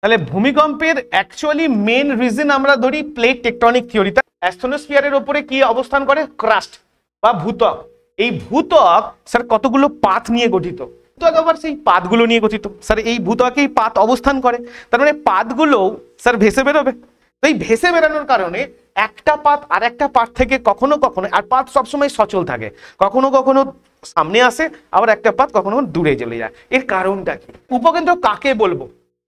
তাহলে ভূমিকম্পের actually main reason আমরা ধরি প্লেট টেকটনিক থিওরি। অ্যাস্ট্রোনোস্ফিয়ারের উপরে কি অবস্থান করে? ক্রাস্ট বা ভূত্বক। এই ভূত্বক স্যার কতগুলো পাত নিয়ে গঠিত, ভূত্বক আবার সেই পাতগুলো নিয়ে গঠিত। স্যার এই ভূত্বকেই পাত অবস্থান করে, তার মানে পাতগুলো স্যার ভেসে বেরোবে। তো এই ভেসে বেরানোর কারণে একটা পাত আর একটা পাত থেকে কখনো কখনো, আর পাত সবসময় সচল থাকে, কখনো কখনো সামনে আসে, আবার একটা পাত কখনো দূরে চলে যায়। এর কারণটা কি? উপকেন্দ্র কাকে বলবো?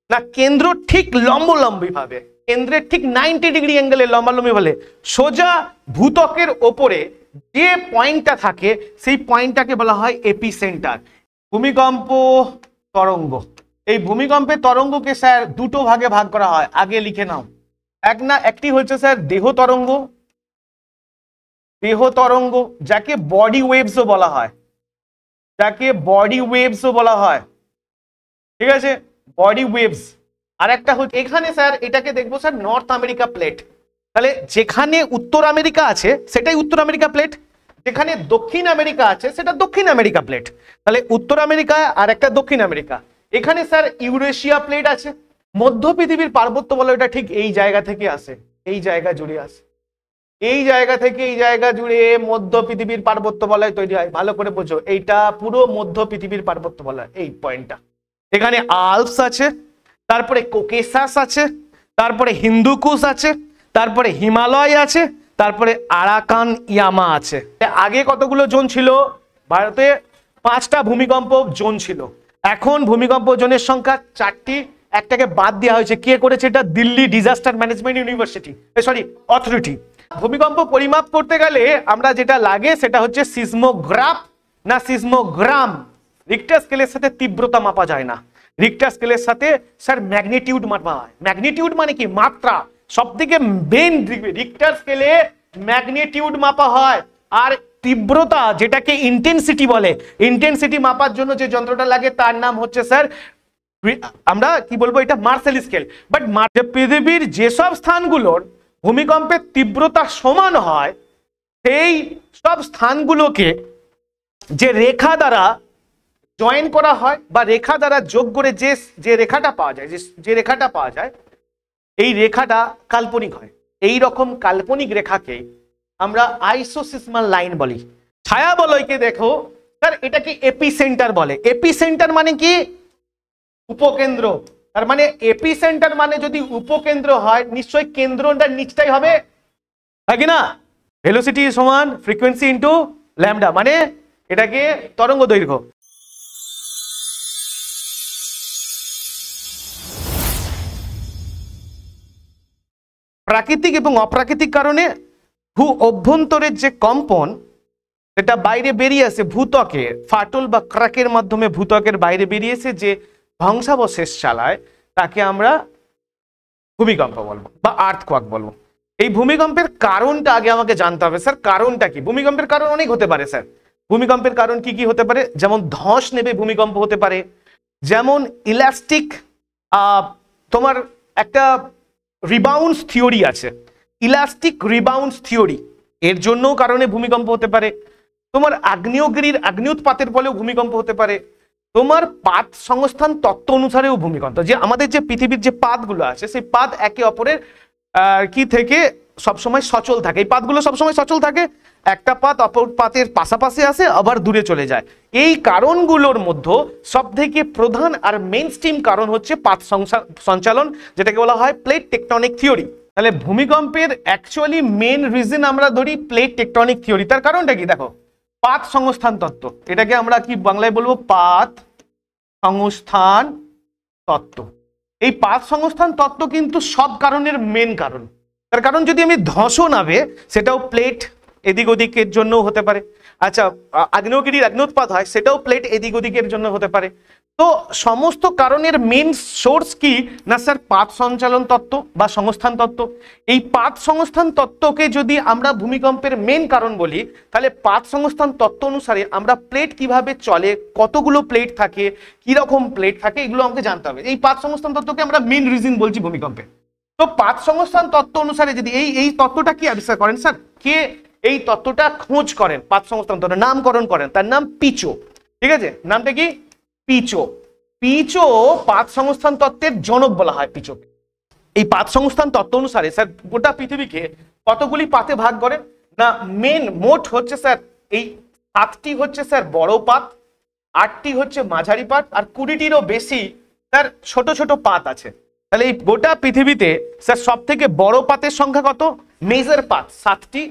না, কেন্দ্র ঠিক লম্বলম্বী ভাবে, কেন্দ্রের ঠিক 90 ডিগ্রি অ্যাঙ্গেলে লম্বালম্বী বলে সোজা ভূত্বকের ওপরে যে পয়েন্টটা থাকে সেই পয়েন্টটাকে বলা হয় এপিসেন্টার। ভূমিকম্প তরঙ্গ, এই ভূমিকম্পের তরঙ্গকে স্যার দুটো ভাগে ভাগ করা হয়, আগে লিখে নাও। একটি হচ্ছে স্যার দেহ তরঙ্গ, দেহ তরঙ্গ যাকে বডি ওয়েভসও বলা হয়, যাকে বডি ওয়েভসও বলা হয়, ঠিক আছে, বডি ওয়েভস। আর একটা হচ্ছে এখানে স্যার এটাকে দেখবো স্যার নর্থ আমেরিকা প্লেট। তাহলে যেখানে উত্তর আমেরিকা আছে সেটাই উত্তর আমেরিকা প্লেট, যেখানে দক্ষিণ আমেরিকা আছে সেটা দক্ষিণ আমেরিকা প্লেট। তাহলে উত্তর আমেরিকা আর একটা দক্ষিণ আমেরিকা। এখানে স্যার ইউরেশিয়া প্লেট আছে। মধ্য পৃথিবীর পার্বত্য বলয়টা ঠিক এই জায়গা থেকে আসে, এই জায়গা জুড়ে আসে, এই জায়গা থেকে এই জায়গা জুড়ে মধ্য পৃথিবীর পার্বত্য বলয় তৈরি হয়। ভালো করে বোঝো, এইটা পুরো মধ্য পৃথিবীর পার্বত্য বলয়, এই পয়েন্টটা। এখানে আল্পস আছে, তারপরে কোকেসাস আছে, তারপরে হিন্দুকুশ আছে, তারপরে হিমালয় আছে, তারপরে আরাকান ইয়ামা আছে। আগে কতগুলো জোন ছিল? ভারতে 5টা ভূমিকম্প জোন ছিল। এখন ভূমিকম্প জোনের সংখ্যা 4টি, একটাকে বাদ দেওয়া হয়েছে। কে করেছে এটা? Delhi disaster management university, sorry authority. ভূমিকম্প পরিমাপ করতে গেলে আমরা যেটা লাগে সেটা হচ্ছে সিসমোগ্রাফ না সিসমোগ্রাম। রিক্টার স্কেলের সাথে তীব্রতা মাপা যায় না, রিক্টার স্কেলের সাথে স্যার ম্যাগনিটিউড মাপা হয়। ম্যাগনিটিউড মানে কি? মাত্রা। সবথেকে মেন রিক্টার স্কেলে ম্যাগনিটিউড মাপা হয়। আর তীব্রতা, যেটাকে ইন্টেন্সিটি বলে, ইন্টেন্সিটি মাপার জন্য যে যন্ত্রটা লাগে তার নাম হচ্ছে স্যার, আমরা কি বলবো, এটা মার্সেল স্কেল। বাট পৃথিবীর যেসব স্থানগুলোর ভূমিকম্পের তীব্রতা সমান হয় সেই সব স্থানগুলোকে যে রেখা দ্বারা জয়েন করা হয় বা রেখা দ্বারা যোগ করে যে রেখাটা পাওয়া যায়, যে রেখাটা পাওয়া যায়, এই রেখাটা কাল্পনিক হয়। এই রকম কাল্পনিক রেখাকে আমরা আইসোসিসমাল লাইন বলি। ছায়া বলয়কে দেখো স্যার, এটাকে এপিসেন্টার বলে। এপিসেন্টার মানে কি? উপকেন্দ্র। তার মানে এপিসেন্টার মানে যদি উপকেন্দ্র হয় নিশ্চয়ই কেন্দ্রটার নিচটাই হবে, নাকি না? ভেলোসিটি সমান ফ্রিকোয়েন্সি ইন্টু ল্যামডা, মানে এটাকে তরঙ্গ দৈর্ঘ্য। প্রাকৃতিক এবং অপ্রাকৃতিক কারণে ভূ অভ্যন্তরের যে কম্পন সেটা বাইরে বেরিয়ে আসে ভূত্বকে, ফাটল বা ক্র্যাকের মাধ্যমে ভূত্বকের বাইরে বেরিয়ে এসে যে ধ্বংসাবশেষ চালায় তাকে আমরা ভূমিকম্প বলবো বা আর্থকোয়াক বলবো। এই ভূমিকম্পের কারণটা আগে আমাকে জানতে হবে। স্যার কারণটা কি? ভূমিকম্পের কারণ অনেক হতে পারে স্যার। ভূমিকম্পের কারণ কি কি হতে পারে? যেমন ধস নেবে ভূমিকম্প হতে পারে, যেমন ইলাস্টিক, তোমার একটা রিবাউন্স থিওরি আছে, ইলাস্টিক রিবাউন্স থিওরি, এর জন্য কারণে ভূমিকম্প হতে পারে। তোমার আগ্নেয়গিরির আগ্নেয়োৎপাতের ফলেও ভূমিকম্প হতে পারে। তোমার পাত সংস্থান তত্ত্ব অনুসারেও ভূমিকম্প, যে আমাদের যে পৃথিবীর যে পাতগুলো আছে সেই পাত একে অপরের কি থেকে সবসময় সচল থাকে। এই পাতগুলো সবসময় সচল থাকে, একটা পাত অপর পাতের পাশাপাশি আসে আবার দূরে চলে যায়। এই কারণগুলোর মধ্যে সব থেকে প্রধান আর মেইন স্ট্রিম কারণ হচ্ছে পাত সঞ্চালন, যেটাকে বলা হয় প্লেট টেকটনিক থিওরি। তাহলে ভূমিকম্পের অ্যাকচুয়ালি মেইন রিজন আমরা ধরি প্লেট টেকটনিক থিওরি। তার কারণটা কি? দেখো, পাত সংস্থান তত্ত্ব, এটাকে আমরা কি বাংলায় বলবো? পাত সংস্থান তত্ত্ব। এই পাত সংস্থান তত্ত্ব কিন্তু সব কারণের মেন কারণ। তার কারণ যদি আমি ধস নাবে সেটাও প্লেট এদিক ওদিকের জন্য হতে পারে। আচ্ছা, আগ্নেয়গিরির আগ্নেয়োৎপাত হয় সেটাও প্লেট এদিক ওদিকের জন্য হতে পারে। তো সমস্ত কারণের মেন সোর্স কি? না স্যার পাত সঞ্চালন তত্ত্ব বা সংস্থান তত্ত্ব। এই পাত সংস্থান তত্ত্বকে যদি আমরা ভূমিকম্পের মেন কারণ বলি, তাহলে পাত সংস্থান তত্ত্ব অনুসারে আমরা প্লেট কিভাবে চলে, কতগুলো প্লেট থাকে, কি রকম প্লেট থাকে, এগুলো আমাকে জানতে হবে। এই পাত সংস্থান তত্ত্বকে আমরা মেন রিজন বলছি ভূমিকম্পে। তো পাত সংস্থান তত্ত্ব অনুসারে যদি এই তত্ত্বটা কি আবিষ্কার করেন স্যার? কে এই তত্ত্বটা খোঁজ করেন? পাত সংস্থান তত্ত্ব নামকরণ করেন, তার নাম পিচো। ঠিক আছে, নামটা কি? পিচো। পিচও পাত সংস্থান তত্ত্বের জনক বলা হয় পিচকে। এই পাত সংস্থান তত্ত্ব অনুসারে স্যার গোটা পৃথিবীকে কতগুলি পাতে ভাগ করে না, মোট হচ্ছে স্যার এই 7টি হচ্ছে স্যার বড় পাত, 8টি হচ্ছে মাঝারি পাত, আর 20টিরও বেশি স্যার ছোট ছোট পাত আছে। তাহলে এই গোটা পৃথিবীতে স্যার সব থেকে বড় পাতের সংখ্যা কত? মেজর পাত 7টি,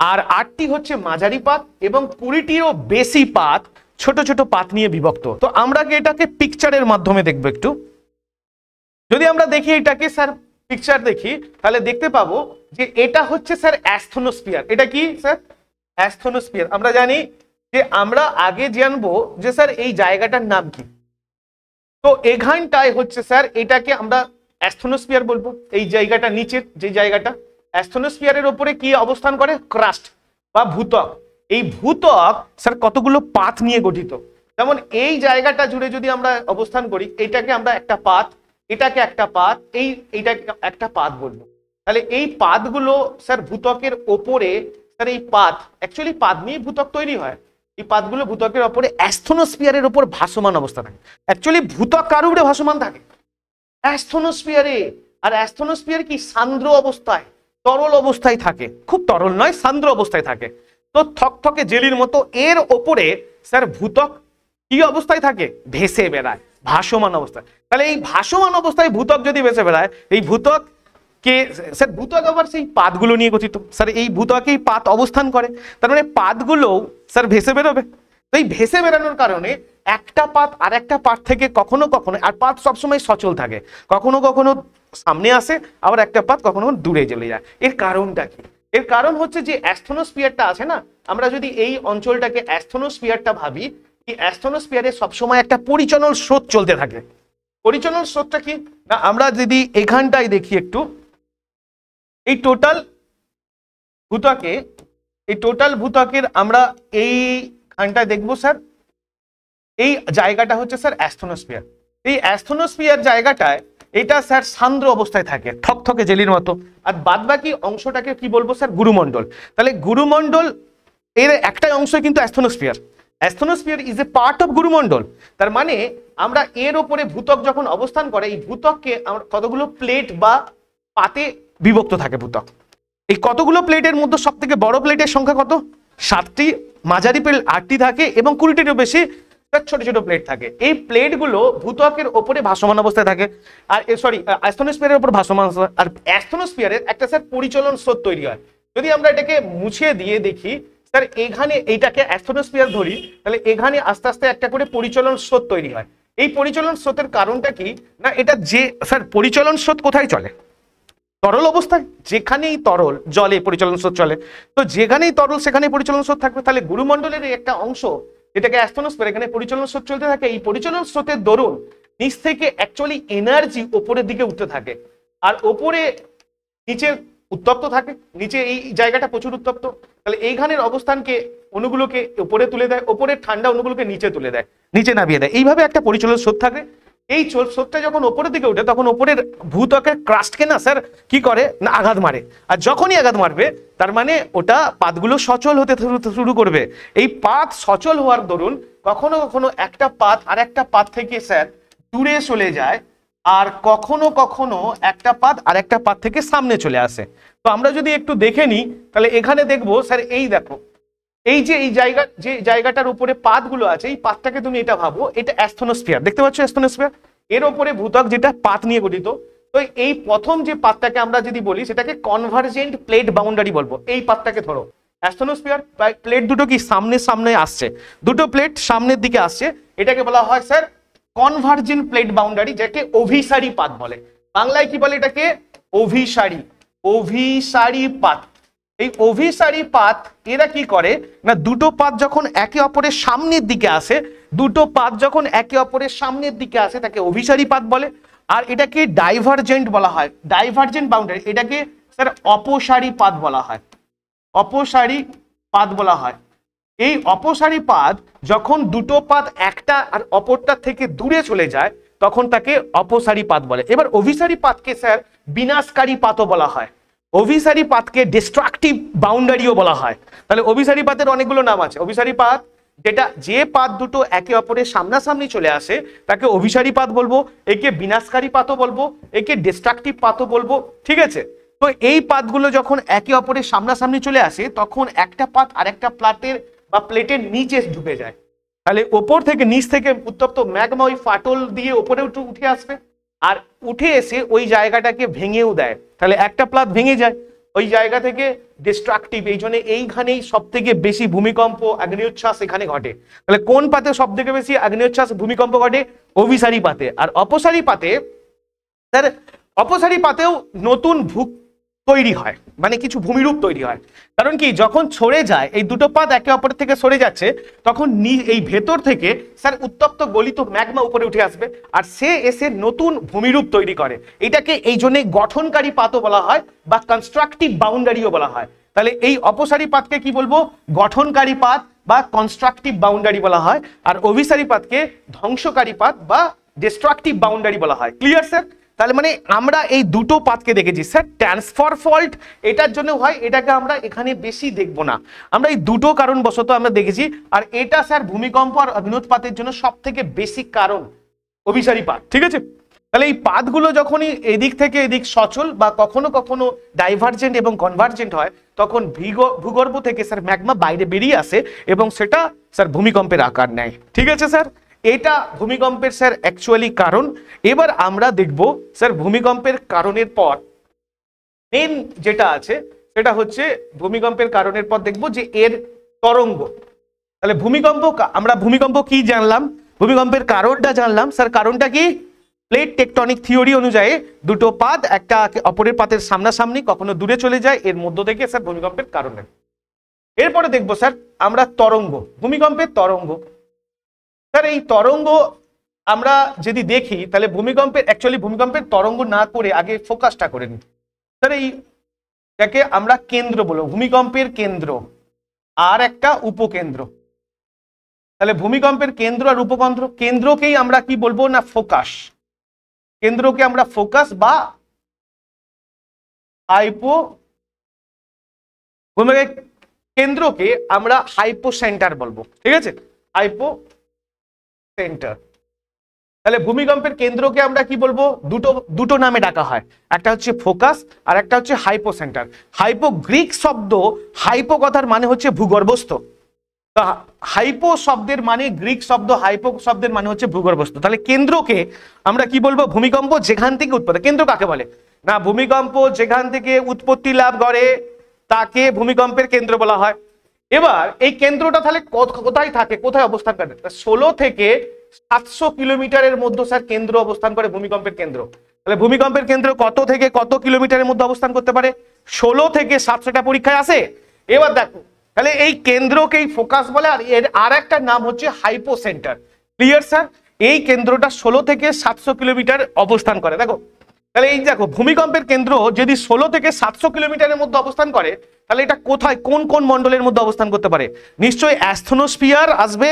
আর 8টি হচ্ছে মাঝারি পাত, এবং 20টিরও বেশি পাত ছোট ছোট পাত নিয়ে বিভক্ত। তো আমরা এটাকে পিকচারের মাধ্যমে দেখবো একটু। যদি আমরা দেখি এটাকে স্যার পিকচার দেখি, তাহলে দেখতে পাবো যে এটা হচ্ছে স্যার অ্যাস্থনোস্ফিয়ার। এটা কি স্যার? অ্যাস্থনোস্ফিয়ার। আমরা জানি যে আমরা আগে জানবো যে স্যার এই জায়গাটার নাম কি। তো এখানটায় হচ্ছে স্যার এটাকে আমরা অ্যাস্থনোস্ফিয়ার বলবো। এই জায়গাটা নিচের যে জায়গাটা, অ্যাস্থনোস্ফিয়ারের উপরে কি অবস্থান করে? ক্রাস্ট বা ভূত্বক। এই ভূত্বক স্যার কতগুলো পাত নিয়ে গঠিত। যেমন এই জায়গাটা জুড়ে যদি আমরা অবস্থান করি, এটাকে আমরা একটা পাত, এটাকে একটা পাত, এইটাকে একটা পাত বলবো। তাহলে এই পাতগুলো স্যার ভূত্বকের ওপরে, স্যার এই পাত অ্যাকচুয়ালি পাত নিয়ে ভূত্বক তৈরি হয়। এই পাতগুলো ভূত্বকের ওপরে অ্যাস্থনোস্ফিয়ারের ওপর ভাসমান অবস্থা থাকে। অ্যাকচুয়ালি ভূত্বক কার উপরে ভাসমান থাকে? অ্যাস্থনোস্ফিয়ারে। আর অ্যাস্থনোস্ফিয়ার কি সান্দ্র অবস্থায়, তরল অবস্থায় থাকে। খুব তরল নয়, সান্দ্র অবস্থায় থাকে। তো থকথকে জেলির মতো এর ওপরে স্যার ভূত্বক কি অবস্থায় থাকে? ভেসে বেড়ায়, ভাসমান অবস্থায়। তাহলে এই ভাসমান অবস্থায় ভূত্বক যদি ভেসে বেড়ায়, এই ভূত্বক কে স্যার ভূত্বক আবার সেই পাতগুলো নিয়ে গঠিত। স্যার এই ভূত্বকেই পাত অবস্থান করে, তার মানে পাতগুলো স্যার ভেসে বেরোবে। তো এই ভেসে বেরানোর কারণে একটা পাত আর একটা পাত থেকে কখনো কখনো, আর পাত সবসময় সচল থাকে, কখনো কখনো সামনে আসে, আবার একটা পাত কখনো দূরে চলে যায়। এর কারণটা কি? এর কারণ হচ্ছে যে অ্যাস্থনোস্ফিয়ারটা আছে না, আমরা যদি এই অঞ্চলটাকে অ্যাস্থনোস্ফিয়ারটা ভাবি, এই অ্যাস্থনোস্ফিয়ারে সবসময় একটা পরিচলন স্রোত চলতে থাকে। পরিচলন স্রোতটা কি না, আমরা যদি এখানটায় দেখি একটু, এই টোটাল ভূত্বকের আমরা এইখানটায় দেখবো স্যার, এই জায়গাটা হচ্ছে স্যার অ্যাস্থনোস্ফিয়ার। এই অ্যাস্থনোস্ফিয়ার জায়গাটায় এটা স্যার সান্দ্র অবস্থায় থাকে, থকথকে জেলির মতো। আর বাদবাকি অংশটাকে কি বলবো স্যার? গুরুমণ্ডল। তাহলে গুরুমণ্ডল এর একটাই অংশ কিন্তু asthenosphere. Asthenosphere is a part of গুরুমণ্ডল। তার মানে আমরা এর ওপরে ভূত্বক যখন অবস্থান করে, এই ভূত্বককে আমরা কতগুলো প্লেট বা পাতে বিভক্ত থাকে ভূত্বক। এই কতগুলো প্লেটের মধ্যে সব থেকে বড় প্লেটের সংখ্যা কত? 7টি, মাঝারি প্লেট 8টি থাকে, এবং 20টিরও বেশি ছোট ছোট প্লেট থাকে। এই প্লেটগুলো ভূত্বকের ওপরে ভাসমান অবস্থায় থাকে, আর অ্যাস্থনোস্ফিয়ারের উপর ভাসমান। আর অ্যাস্থনোস্ফিয়ারের একটা স্যার পরিচলন স্রোত তৈরি হয়। যদি আমরা এটাকে মুছে দিয়ে দেখি স্যার, এখানে এইটাকে অ্যাস্থনোস্ফিয়ার ধরি, তাহলে এখানে আস্তে আস্তে একটা করে পরিচলন স্রোত তৈরি হয়। এই পরিচলন স্রোতের কারণটা কি না, এটা যে স্যার পরিচলন স্রোত কোথায় চলে? তরল অবস্থায়। যেখানেই তরল, জলে পরিচলন স্রোত চলে। তো যেখানেই তরল সেখানেই পরিচলন স্রোত থাকবে। তাহলে গুরুমণ্ডলের একটা অংশ যেটাকে অ্যাস্থনোস্ফিয়ার, এখানে পরিচলন স্রোত চলতে থাকে। এই পরিচলন স্রোতের দরুন নিচ থেকে অ্যাকচুয়ালি এনার্জি উপরের দিকে উঠতে থাকে, আর ওপরে নিচে উত্তপ্ত থাকে। নিচে এই জায়গাটা প্রচুর উত্তপ্ত, তাহলে এইখানের অবস্থানকে অণুগুলোকে উপরে তুলে দেয়, ওপরের ঠান্ডা অণুগুলোকে নিচে তুলে দেয়, নিচে নামিয়ে দেয়। এইভাবে একটা পরিচলন স্রোত থাকে। এই স্রোতটা যখন উপরের দিকে উঠে, তখন উপরের ভূত্বকের ক্রাস্টকে না স্যার কি করে না আঘাত মারে। আর যখনই আঘাত মারবে, তার মানে ওটা পাতগুলো সচল হতে শুরু করবে। এই পাত সচল হওয়ার দরুন কখনো কখনো একটা পাত আর একটা পাত থেকে স্যার দূরে চলে যায়, আর কখনো কখনো একটা পাত আর একটা পাত থেকে সামনে চলে আসে। তো আমরা যদি একটু দেখে নিই, তাহলে এখানে দেখবো স্যার, এই দেখো এই যে এই জায়গাটার উপরে পাতগুলো আছে, এই পাতটাকে তুমি এটা ভাবো, এটা অ্যাস্থনোস্ফিয়ার। দেখতে পাচ্ছ অ্যাস্থনোস্ফিয়ার, এর উপরে ভূত্বক যেটা পাত নিয়ে গঠিত। তো এই প্রথম যে পাতটাকে আমরা যদি বলি, সেটাকে কনভার্জেন্ট প্লেট বাউন্ডারি বলবো। এই পাতটাকে ধরো অ্যাস্থনোস্ফিয়ার, প্লেট দুটো কি সামনে সামনে আসছে, দুটো প্লেট সামনের দিকে আসছে, এটাকে বলা হয় স্যার কনভার্জেন্ট প্লেট বাউন্ডারি, যাকে অভিসারী পাত বলে। বাংলায় কি বলে এটাকে? অভিসারী পাত। এই অভিসারী পাত এরা কি করে না, দুটো পাত যখন একে অপরের সামনের দিকে আসে, তাকে অভিসারী পাত বলে। আর এটাকে ডাইভারজেন্ট বলা হয়, ডাইভারজেন্ট বাউন্ডারি, এটাকে স্যার অপসারী পাত বলা হয়, অপসারী পাত বলা হয়। এই অপসারী পাত যখন দুটো পাত একটা আর অপরটা থেকে দূরে চলে যায়, তখন তাকে অপসারী পাত বলে। এবার অভিসারী পাতকে স্যার বিনাশকারী পাতও বলা হয়, অভিসারী পাতকে ডিস্ট্রাকটিভ বাউন্ডারিও বলা হয়। তাহলে অভিসারী পাতের অনেকগুলো নাম আছে। অভিসারী পাত যেটা যে পাত দুটো একে অপরের সামনাসামনি চলে আসে তাকে অভিসারী পাত বলবো, একে বিনাশকারী পাতও বলবো, একে ডিস্ট্রাকটিভ পাতও বলবো। ঠিক আছে, তো এই পাতগুলো যখন একে অপরের সামনাসামনি চলে আসে তখন একটা পাত আরেকটা প্লেটের নিচে ঢুকে যায়। তাহলে ওপর থেকে নিচ থেকে উত্তপ্ত ম্যাগমা ওই ফাটল দিয়ে ওপরে উঠে আসবে, আর উঠে এসে ওই জায়গাটাকে ভেঙেও দেয়। তাহলে একটা প্লাট ভেঙে যায়, ওই জায়গা থেকে ডিস্ট্রাকটিভ। এই জন্য এইখানেই সব থেকে বেশি ভূমিকম্প আগ্নেয়োচ্ছ্বাস এখানে ঘটে। তাহলে কোন পাতে সব থেকে বেশি আগ্নেয়োচ্ছ্বাস ভূমিকম্প ঘটে? অভিসারী পাতে। আর অপসারী পাতে স্যার, অপসারী পাতেও নতুন তৈরি হয়, মানে কিছু ভূমিরূপ তৈরি হয়। কারণ কি, যখন সরে যায় এই দুটো পাত একে অপরের থেকে সরে যাচ্ছে তখন এই ভেতর থেকে স্যার উত্তপ্ত গলিত ম্যাগমা উপরে উঠে আসবে, আর সে এসে নতুন ভূমিরূপ তৈরি করে। এটাকে এই জন্য গঠনকারী পাতও বলা হয় বা কনস্ট্রাকটিভ বাউন্ডারিও বলা হয়। তাহলে এই অপসারী পাতকে কি বলবো? গঠনকারী পাত বা কনস্ট্রাকটিভ বাউন্ডারি বলা হয়। আর অভিসারী পাতকে ধ্বংসকারী পাত বা ডিস্ট্রাকটিভ বাউন্ডারি বলা হয়। Clear sir? তাহলে মানে আমরা এই দুটো পাতকে দেখেছি স্যার। ট্রান্সফার ফল্ট এটার জন্য হয়, এটাকে আমরা এখানে বেশি দেখবো না, আমরা এই দুটো কারণবশত আমরা দেখেছি। আর এটা স্যার ভূমিকম্প আর অগ্ন্যুৎপাতের জন্য সব থেকে বেশি কারণ অভিসারী পাত। ঠিক আছে, তাহলে এই পাতগুলো যখনই এদিক থেকে এদিক সচল বা কখনো কখনো ডাইভার্জেন্ট এবং কনভার্জেন্ট হয় তখন ভূগর্ভ থেকে স্যার ম্যাগমা বাইরে বেরিয়ে আসে এবং সেটা স্যার ভূমিকম্পের আকার নেয়। ঠিক আছে স্যার, এটা ভূমিকম্পের স্যার অ্যাকচুয়ালি কারণ। এবার আমরা দেখব স্যার ভূমিকম্পের কারণের পর মেন যেটা আছে সেটা হচ্ছে ভূমিকম্পের কারণের পর দেখব যে এর তরঙ্গ। তাহলে আমরা ভূমিকম্প কি জানলাম? ভূমিকম্পের কারণটা জানলাম স্যার। কারণটা কি? প্লেট টেকটনিক থিওরি অনুযায়ী দুটো পাত একটা অপরের পাতের সামনাসামনি কখনো দূরে চলে যায়, এর মধ্য থেকে স্যার ভূমিকম্পের কারণ। এরপরে দেখবো স্যার আমরা তরঙ্গ, ভূমিকম্পের তরঙ্গ। স্যার এই তরঙ্গ আমরা যদি দেখি তাহলে ভূমিকম্পের তরঙ্গ না করে আগে ফোকাসটা করে নিই স্যার। এইটাকে আমরা কেন্দ্র বলবো, ভূমিকম্পের কেন্দ্র আর একটা উপকেন্দ্র। তাহলে ভূমিকম্পের কেন্দ্র আর উপকেন্দ্র, কেন্দ্রকেই আমরা কি বলবো না ফোকাস। কেন্দ্রকে আমরা ফোকাস বা কেন্দ্রকে আমরা হাইপো সেন্টার বলবো। ঠিক আছে, হাইপো সেন্টার। তাহলে ভূমিকম্পের কেন্দ্রকে আমরা কি বলবো? দুটো নামে ডাকা হয়, একটা হচ্ছে ফোকাস আর একটা হচ্ছে হাইপো সেন্টার। হাইপো গ্রিক শব্দ, হাইপো কথার মানে হচ্ছে ভূগর্ভস্থ। হাইপো শব্দের মানে গ্রিক শব্দ, হাইপো শব্দের মানে হচ্ছে ভূগর্ভস্থ। তাহলে কেন্দ্রকে আমরা কি বলবো? ভূমিকম্প যেখান থেকে উৎপত্তি। কেন্দ্র কাকে বলে না? ভূমিকম্প যেখান থেকে উৎপত্তি লাভ করে তাকে ভূমিকম্পের কেন্দ্র বলা হয়। এবার এই কেন্দ্রটা তাহলে কোথায় থাকে, কোথায় অবস্থান করে? 16 থেকে 700 কিলোমিটারের মধ্যে স্যার কেন্দ্র অবস্থান করে ভূমিকম্পের কেন্দ্র। তাহলে ভূমিকম্পের কেন্দ্র কত থেকে কত কিলোমিটারের মধ্যে অবস্থান করতে পারে? 16 থেকে 700টা পরীক্ষায় আসে। এবার দেখো, তাহলে এই কেন্দ্রকেই ফোকাস বলে, আর এর আর একটা নাম হচ্ছে হাইপো সেন্টার। Clear sir? এই কেন্দ্রটা 16 থেকে 700 কিলোমিটার অবস্থান করে। দেখো, তাহলে এই দেখো ভূমিকম্পের কেন্দ্র যদি 16 থেকে 700 কিলোমিটারের মধ্যে অবস্থান করে তাহলে এটা কোথায়, কোন কোন মন্ডলের মধ্যে অবস্থান করতে পারে? নিশ্চয়ই অ্যাস্থনোস্ফিয়ার আসবে,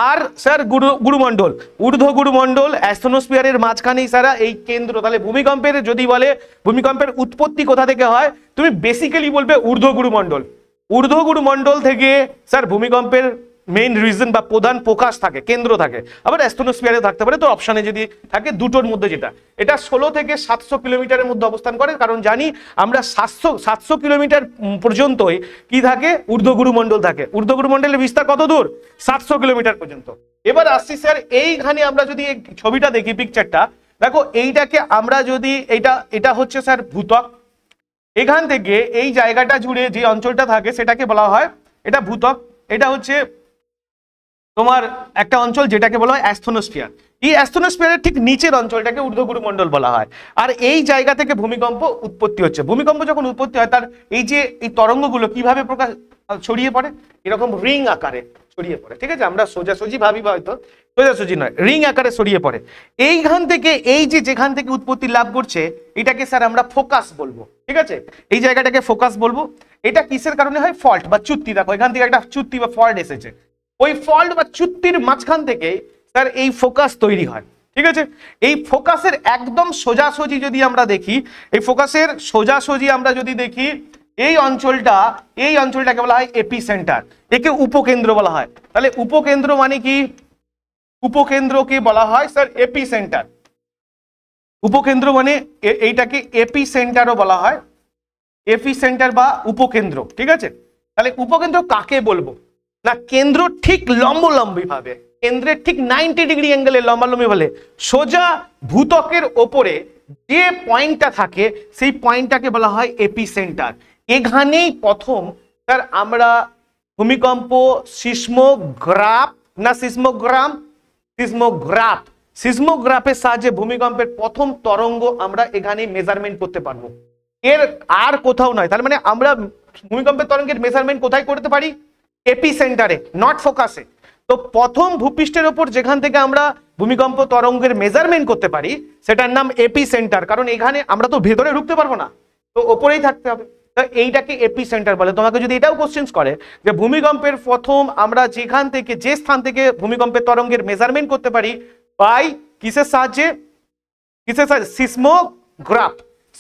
আর স্যার গুরুমণ্ডল, ঊর্ধ্ব গুরুমণ্ডল, অ্যাস্থনোস্ফিয়ারের মাঝখানেই স্যার এই কেন্দ্র। তাহলে ভূমিকম্পের যদি বলে ভূমিকম্পের উৎপত্তি কোথা থেকে হয়, তুমি বেসিক্যালি বলবে ঊর্ধ্ব গুরুমণ্ডল। ঊর্ধ্ব গুরুমণ্ডল থেকে স্যার ভূমিকম্পের মেইন রিজন বা প্রধান প্রকাশ থাকে, কেন্দ্র থাকে। আবার অ্যাস্থনোস্ফিয়ারে থাকতে পারে, তো অপশনে যদি থাকে দুটোর মধ্যে যেটা, এটা 16 থেকে 700 কিলোমিটারের মধ্যে অবস্থান করে। কারণ জানি আমরা 700 কিলোমিটার পর্যন্তই কি থাকে, ঊর্ধ্বগুরুমণ্ডল থাকে। ঊর্ধ্বগুরুমণ্ডলের বিস্তার কত দূর? 700 কিলোমিটার পর্যন্ত। এবার আসছি স্যার এইখানে আমরা যদি ছবিটা দেখি, পিকচারটা দেখো, এইটাকে আমরা যদি এটা হচ্ছে স্যার ভূত্বক। এখান থেকে এই জায়গাটা জুড়ে যে অঞ্চলটা থাকে সেটাকে বলা হয় এটা ভূত্বক। এটা হচ্ছে তোমার একটা অঞ্চল যেটাকে বলা হয় অ্যাস্থনোস্ফিয়ার। এই অ্যাস্থনোস্ফিয়ারের ঠিক নিচের অঞ্চলটাকে ঊর্ধ্বগুরুমণ্ডল বলা হয়। আর এই জায়গা থেকে ভূমিকম্প উৎপত্তি হচ্ছে। ভূমিকম্প যখন উৎপত্তি হয় তার এই তরঙ্গগুলো কিভাবে ছড়িয়ে পড়ে? এরকম রিং আকারে ছড়িয়ে পড়ে। ঠিক আছে, আমরা সোজাসুজি ভাবি, হয়তো সোজাসুজি নয়, রিং আকারে ছড়িয়ে পড়ে। এইখান থেকে যেখান থেকে উৎপত্তি লাভ করছে এটাকে স্যার আমরা ফোকাস বলবো। ঠিক আছে, এই জায়গাটাকে ফোকাস বলবো। এটা কিসের কারণে হয়? ফল্ট বা চুত্তি। দেখো এখান থেকে একটা চুত্তি বা ফল্ট এসেছে, ওই ফল্ট বা চুত্তির মাঝখান থেকে স্যার এই ফোকাস তৈরি হয়। ঠিক আছে, এই ফোকাসের একদম সোজাসুজি যদি আমরা দেখি, এই ফোকাসের সোজাসুজি আমরা যদি দেখি এই অঞ্চলটাকে বলা হয় এপিসেন্টার, একে উপকেন্দ্র বলা হয়। তাহলে উপকেন্দ্র মানে কি? উপকেন্দ্রকে বলা হয় স্যার এপিসেন্টার। উপকেন্দ্র মানে এইটাকে এপিসেন্টারও বলা হয়, এপিসেন্টার বা উপকেন্দ্র। ঠিক আছে, তাহলে উপকেন্দ্র কাকে বলবো না, কেন্দ্র ঠিক লম্বলম্বী ভাবে, কেন্দ্রের ঠিক 90 ডিগ্রি অ্যাঙ্গেলে লম্বালম্বী ভাবে সোজা ভূত্বকের ওপরে যে পয়েন্টটা থাকে সেই পয়েন্টটাকে বলা হয় এপিসেন্টার। এখানেই প্রথম স্যার আমরা ভূমিকম্প সিসমোগ্রাফ না সিসমোগ্রাম, সিসমোগ্রাফের সাহায্যে ভূমিকম্পের প্রথম তরঙ্গ আমরা এখানে মেজারমেন্ট করতে পারবো, এর আর কোথাও নয়। তার মানে আমরা ভূমিকম্পের তরঙ্গের মেজারমেন্ট কোথায় করতে পারি? এপিসেন্টারে, নট ফোকাসে। তো প্রথম ভূপৃষ্ঠের উপর যেখান থেকে আমরা ভূমিকম্প তরঙ্গের মেজারমেন্ট করতে পারি সেটার নাম এপিসেন্টার, কারণ এখানে আমরা তো ভেতরে ঢুকতে পারবো না, তো ওপরেই থাকতে হবে। এইটাকে এপিসেন্টার বলে। তোমাকে যদি এটাও কোশ্চেন করে যে ভূমিকম্পের প্রথম আমরা যেখান থেকে, যে স্থান থেকে ভূমিকম্পের তরঙ্গের মেজারমেন্ট করতে পারি বাই কিসের সাহায্যে, সিসমোগ্রাফ,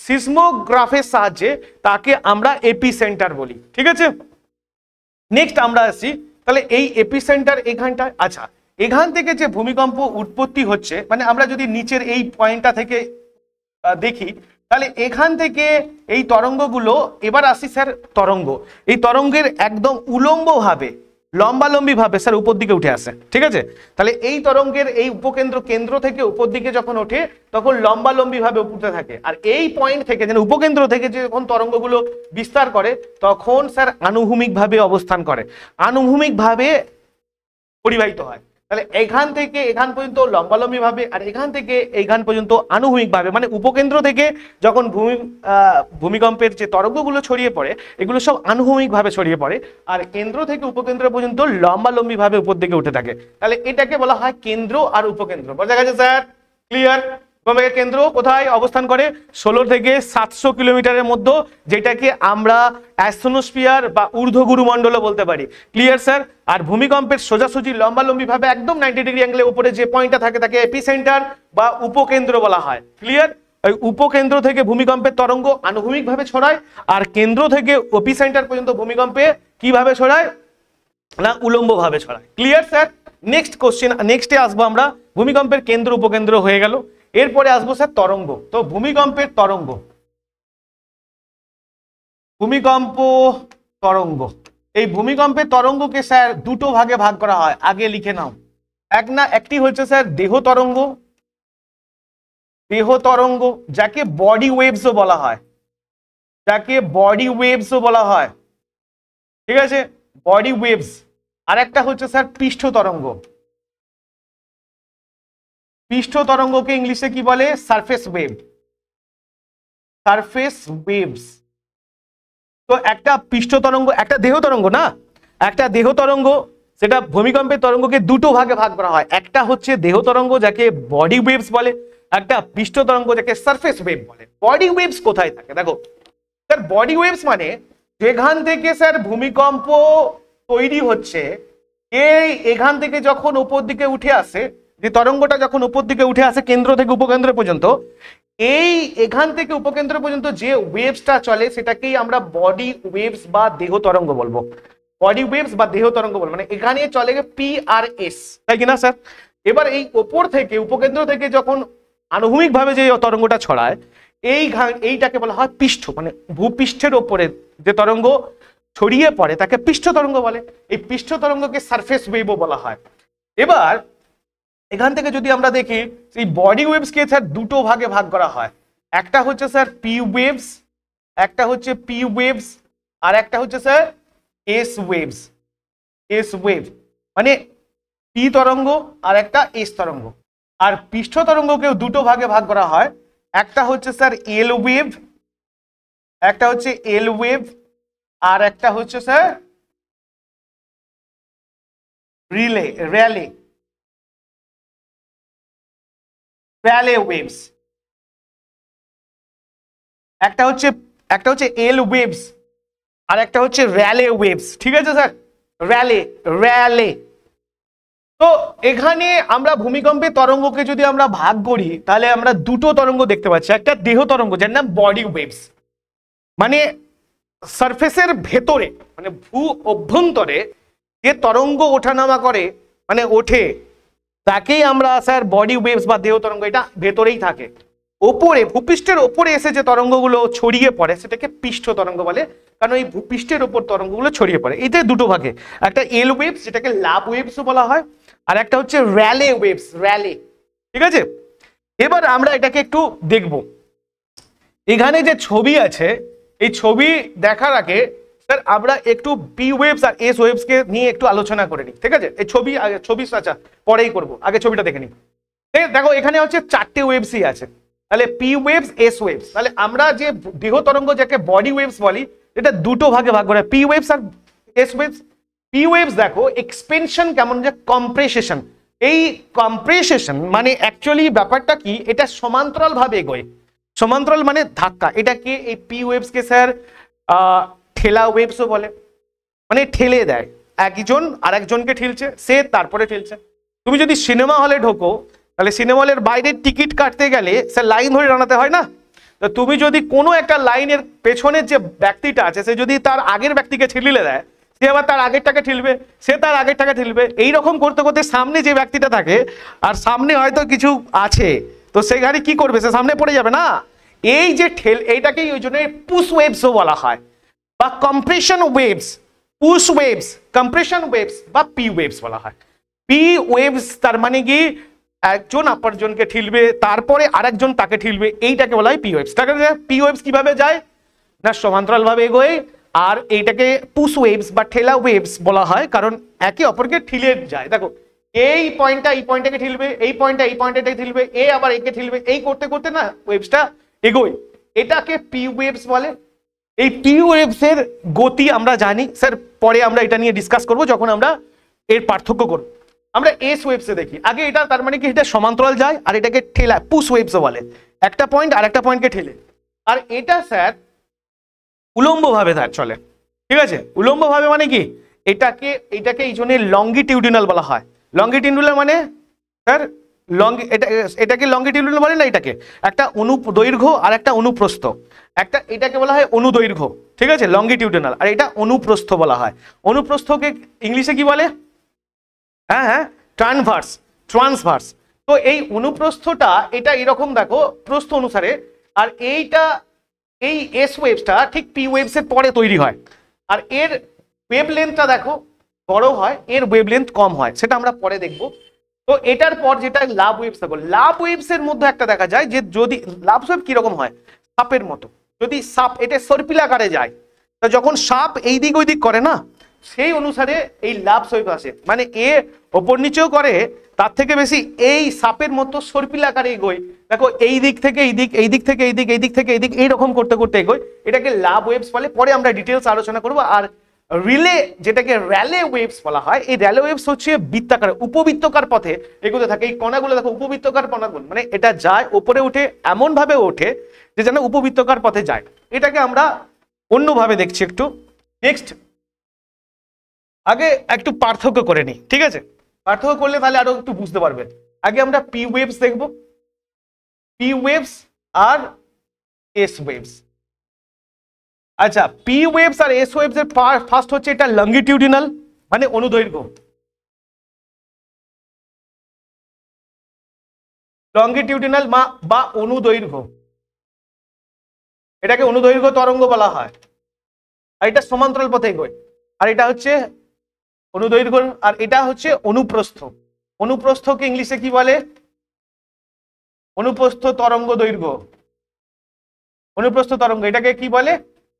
সিসমোগ্রাফের সাহায্যে তাকে আমরা এপিসেন্টার বলি। ঠিক আছে, নেক্সট আমরা আসি তাহলে এই এপিসেন্টার এখানটায়। আচ্ছা, এখান থেকে যে ভূমিকম্প উৎপত্তি হচ্ছে, মানে আমরা যদি নিচের এই পয়েন্টটা থেকে দেখি তাহলে এখান থেকে এই তরঙ্গগুলো, এবার আসি স্যার তরঙ্গ, এই তরঙ্গের একদম উলম্ব ভাবে লম্বালম্বি ভাবে স্যার উপর দিকে উঠে আসে। ঠিক আছে, তাহলে এই তরঙ্গের এই উপকেন্দ্র, কেন্দ্র থেকে উপর দিকে যখন ওঠে তখন লম্বালম্বি ভাবে উঠতে থাকে, আর এই পয়েন্ট থেকে যেন উপকেন্দ্র থেকে যখন তরঙ্গগুলো বিস্তার করে তখন স্যার আনুভূমিক ভাবে অবস্থান করে, আনুভূমিক ভাবে পরিবাহিত হয়। তাহলে এখান থেকে এখান পর্যন্ত লম্বালম্বি ভাবে, আর এখান থেকে এইখান পর্যন্ত আনুভূমিক ভাবে, মানে উপকেন্দ্র থেকে যখন ভূমিকম্পের যে তরঙ্গগুলো ছড়িয়ে পড়ে এগুলো সব আনুভূমিক ভাবে ছড়িয়ে পড়ে, আর কেন্দ্র থেকে উপকেন্দ্র পর্যন্ত লম্বালম্বি ভাবে উপর দিকে উঠে থাকে। তাহলে এটাকে বলা হয় কেন্দ্র আর উপকেন্দ্র। বোঝা গেছে স্যার? ক্লিয়ার? ভূমিকম্পের কেন্দ্র কোথায় অবস্থান করে? 16 থেকে 700 কিলোমিটারের মধ্যে, যেটাকে আমরা অ্যাস্ট্রোস্ফিয়ার বা ঊর্ধ্বগুরুমণ্ডলও বলতে পারি। Clear sir? আর ভূমিকম্পের সোজাসুজি লম্বালম্বি ভাবে একদম 90 ডিগ্রি অ্যাঙ্গেলের উপরে যে পয়েন্টটা থাকে তাকে এপিসেন্টার বা উপকেন্দ্র বলা হয়। ক্লিয়ার? ওই উপকেন্দ্র থেকে ভূমিকম্পের তরঙ্গ আনুভূমিক ভাবে ছড়ায়, আর কেন্দ্র থেকে এপিসেন্টার পর্যন্ত ভূমিকম্পে কিভাবে ছড়ায় না উলম্ব ভাবে ছড়ায়। Clear sir? নেক্সট কোশ্চেন, নেক্সটে আসবো আমরা। ভূমিকম্পের কেন্দ্র উপকেন্দ্র হয়ে গেল, এরপরে আসবো স্যার তরঙ্গ। তো ভূমিকম্পের তরঙ্গ, ভূমিকম্প তরঙ্গ, এই ভূমিকম্পের তরঙ্গকে স্যার দুটো ভাগে ভাগ করা হয়, আগে লিখে নাও। একটি হচ্ছে স্যার দেহ তরঙ্গ, দেহ তরঙ্গ যাকে বডি ওয়েভসও বলা হয়, যাকে বডি ওয়েভসও বলা হয়। ঠিক আছে, বডি ওয়েভস। আর একটা হচ্ছে স্যার পৃষ্ঠ তরঙ্গ, পৃষ্ঠ তরঙ্গকে ইংলিশে কি বলে? Surface wave, surface waves. তো একটা পৃষ্ঠ তরঙ্গ, একটা দেহ তরঙ্গ না, একটা দেহ তরঙ্গ, সেটা ভূমিকম্পের তরঙ্গকে দুটো ভাগে ভাগ করা হয়। একটা হচ্ছে দেহ তরঙ্গ যাকে বডি ওয়েভস বলে, একটা পৃষ্ঠ তরঙ্গ যাকে সারফেস ওয়েভ বলে। বডি ওয়েভস কোথায় থাকে? দেখো স্যার, বডি ওয়েভস মানে যেখান থেকে স্যার ভূমিকম্প তৈরি হচ্ছে, এই এখান থেকে যখন উপর দিকে উঠে আসে, যে তরঙ্গটা যখন উপর দিকে উঠে আসে কেন্দ্র থেকে উপকেন্দ্র পর্যন্ত, এই এখান থেকে উপকেন্দ্র পর্যন্ত যে ওয়েভসটা চলে সেটাকেই আমরা বডি ওয়েভস বা দেহ তরঙ্গ বলবো। বডি ওয়েভস বা দেহ তরঙ্গ বলবো, মানে এখানে চলে PRS, তাই কিনা স্যার? এবার এই উপর থেকে উপকেন্দ্র থেকে যখন আনুভূমিক ভাবে যে তরঙ্গটা ছড়ায় এইটাকে বলা হয় পৃষ্ঠ, মানে ভূপৃষ্ঠের ওপরে যে তরঙ্গ ছড়িয়ে পড়ে তাকে পৃষ্ঠ তরঙ্গ বলে। এই পৃষ্ঠ তরঙ্গকে সারফেস ওয়েভও বলা হয়। এবার এখান থেকে যদি আমরা দেখি এই বডি ওয়েভসকে স্যার দুটো ভাগে ভাগ করা হয়। একটা হচ্ছে স্যার পি ওয়েভস, একটা হচ্ছে পি ওয়েভস, আর একটা হচ্ছে sir S waves. S wave মানে পি তরঙ্গ আর একটা এস তরঙ্গ। আর পৃষ্ঠ তরঙ্গকেও দুটো ভাগে ভাগ করা হয়, একটা হচ্ছে স্যার এল ওয়েভ, একটা হচ্ছে এল ওয়েভ, আর একটা হচ্ছে sir Rayleigh Rayleigh Rayleigh waves. একটা হচ্ছে এল ওয়েভস আর একটা হচ্ছে র্যালে ওয়েভস। ঠিক আছে স্যার? Rayleigh Rayleigh. তো এখানে আমরা ভূমিকম্পের তরঙ্গকে যদি আমরা ভাগ করি তাহলে আমরা দুটো তরঙ্গ দেখতে পাচ্ছি। একটা দেহ তরঙ্গ যার নাম বডি ওয়েভস, মানে সারফেসের ভেতরে মানে ভূ অভ্যন্তরে যে তরঙ্গ ওঠানামা করে মানে ওঠে তাকেই আমরা স্যার বডি ওয়েভস বা দেহ তরঙ্গ, এটা ভেতরেই থাকে। ওপরে ভূপৃষ্ঠের ওপরে এসে যে তরঙ্গগুলো ছড়িয়ে পড়ে সেটাকে পৃষ্ঠ তরঙ্গ বলে, কারণ এই ভূপৃষ্ঠের ওপর তরঙ্গগুলো ছড়িয়ে পড়ে। এতে দুটো ভাগে, একটা এল ওয়েভস যেটাকে লাভ ওয়েভসও বলা হয়, আর একটা হচ্ছে র্যালে ওয়েভস, র্যালে। ঠিক আছে, এবার আমরা এটাকে একটু দেখব। এখানে যে ছবি আছে এই ছবি দেখার আগে স্যার আমরা একটু পি ওয়েভস আর এস ওয়েভস কে নিয়ে একটু আলোচনা করে নিই। ঠিক আছে, এই ছবি আচ্ছা পরেই করব, আগে ছবিটা দেখে নিই। দেখো এখানে হচ্ছে চারটে ওয়েভসই আছে, তাহলে পি ওয়েভস এস ওয়েভস। তাহলে আমরা যে দেহ তরঙ্গ যাকে বডি ওয়েভস বলি এটা দুটো ভাগে ভাগ করে, পি ওয়েভস আর এস ওয়েভস। পি ওয়েভস দেখো এক্সপেনশন কেমন, যে কম্প্রেসেশন। এই কম্প্রেসেশন মানে অ্যাকচুয়ালি ব্যাপারটা কি, এটা সমান্তরাল ভাবে এগোয়। সমান্তরাল মানে ধাক্কা। এটাকে এই পি ওয়েভস কে স্যার ঠেলা ওয়েভসও বলে, মানে ঠেলে দেয়, একজন আরেকজনকে ঠেলছে, সে তারপরে ঠেলছে। তুমি যদি সিনেমা হলে ঢোকো তাহলে সিনেমা হলের বাইরে টিকিট কাটতে গেলে স্যার লাইন ধরে দাঁড়াতে হয় না? তো তুমি যদি কোনো একটা লাইনের পেছনের যে ব্যক্তিটা আছে সে যদি তার আগের ব্যক্তিকে ঠেলে দেয়, সে আবার তার আগেরটাকে ঠেলবে, সে তার আগেরটাকে ঠেলবে, এইরকম করতে করতে সামনে যে ব্যক্তিটা থাকে আর সামনে হয়তো কিছু আছে তো সে গাড়ি কি করবে, সে সামনে পড়ে যাবে না? এই যে এইটাকেই ওই জন্য পুশ ওয়েভসও বলা হয় বা compression waves, push waves, compression waves বা পি ওয়েভস বলা হয়। পি ওয়েভস তার মানে কি একজন অপরজনকে ঠেলবে তারপরে আরেকজন তাকে ঠেলবে, এইটাকে বলা হয় পি ওয়েভস। পি ওয়েভস কিভাবে যায় না সমান্তরাল ভাবে এগোয়, আর এইটাকে পুশ ওয়েভস বা ঠেলা ওয়েভস বলা হয় কারণ একে অপরকে ঠেলে যায়। দেখো এই পয়েন্টটা এই পয়েন্টটাকে ঠেলবে, এই পয়েন্টটা এই পয়েন্টটাকে ঠেলবে, এ আবার একে ঠেলবে, এই করতে করতে না ওয়েভসটা এগোয়, এটাকে পি ওয়েভস বলে। এই পি ওয়েভস এর গতি আমরা জানি স্যার, পরে আমরা এটা নিয়ে ডিসকাস করব যখন আমরা এর পার্থক্য করব। আমরা এস ওয়েভসে দেখি আগে, এটা তার মানে কি এটা সমান্তরাল যায় আর এটাকে ঠেলা পুশ ওয়েভস বলে, একটা পয়েন্ট আর একটা পয়েন্টকে ঠেলে। আর এটা স্যার উলম্ব ভাবে চলে। ঠিক আছে, উলম্ব ভাবে মানে কি এটাকে এই জন্য লঙ্গিটিউডিনাল বলা হয়। লঙ্গিটিউডিনাল মানে স্যার এটাকে লঙ্গিটিউডিনাল বলে না, এটাকে একটা অনুদৈর্ঘ্য আর একটা অনুপ্রস্থ, একটা এটাকে বলা হয় অনুদৈর্ঘ্য। ঠিক আছে, লঙ্গিটিউডিনাল, আর এটা অনুপ্রস্থ বলা হয়। অনুপ্রস্থকে ইংলিশে কি বলে? হ্যাঁ ট্রান্সভার্স, ট্রান্সভার্স। তো এই অনুপ্রস্থটা এটা এরকম দেখো প্রস্থ অনুসারে, আর এইটা এই এস ওয়েভসটা ঠিক পি ওয়েভস এর পরে তৈরি হয়, আর এর ওয়েভলেন্থটা দেখো বড় হয়, এর ওয়েভলেন্থ কম হয়, সেটা আমরা পরে দেখবো। তো এটার পর যেটা লাভ ওয়েভস দেখো, লাভ ওয়েভস এর মধ্যে একটা দেখা যায় যে যদি লাভ ওয়েভ কিরকম হয় সাপের মতো, যদি সাপ এটা সর্পিলাকারে যায়, তো যখন সাপ এই দিক ওই দিক করে না সেই অনুসারে এই লাভ ওয়েভ আসে, মানে এ ওপর নিচেও করে তার থেকে বেশি এই সাপের মতো সর্পিলাকারে এগোয়। দেখো এই দিক থেকে এই দিক, এই দিক থেকে এই দিক, এই দিক থেকে এই দিক, এইরকম করতে করতে এগোয়, এটাকে লাভ ওয়েভস বলে। পরে আমরা ডিটেলস আলোচনা করবো। আর রিলে যেটাকে র্যালে ওয়েভস বলা হয়, এই র্যালে ওয়েভস হচ্ছে বৃত্তাকার উপবৃত্তকার পথে এগোতে থাকে। এই কণাগুলো দেখো উপবৃত্তকার কণাগুলো, মানে এটা যায় ওপরে উঠে এমন ভাবে ওঠে যে যেন উপবৃত্তকার পথে যায়। এটাকে আমরা অন্যভাবে দেখছি একটু। নেক্সট আগে একটু পার্থক্য করে নিই। ঠিক আছে, পার্থক্য করলে তাহলে আরো একটু বুঝতে পারবে। আগে আমরা পি ওয়েভস দেখবো, পি ওয়েভস আর এস ওয়েভস। আচ্ছা, পি ওয়েভস আর এস ওয়েভস এর ফার্স্ট হচ্ছে এটা লঙ্গিটিউডিনাল মানে অনুদৈর্ঘ্য, লঙ্গিটিউডিনাল বা অনুদৈর্ঘ্য, এটাকে অনুদৈর্ঘ্য তরঙ্গ বলা হয়। আর এটা সমান্তরাল পথে এগোয়। আর এটা হচ্ছে অনুদৈর্ঘ্য, আর এটা হচ্ছে অনুপ্রস্থ। অনুপ্রস্থকে ইংলিশে কি বলে? অনুপ্রস্থ তরঙ্গ দৈর্ঘ্য, অনুপ্রস্থ তরঙ্গ, এটাকে কি বলে?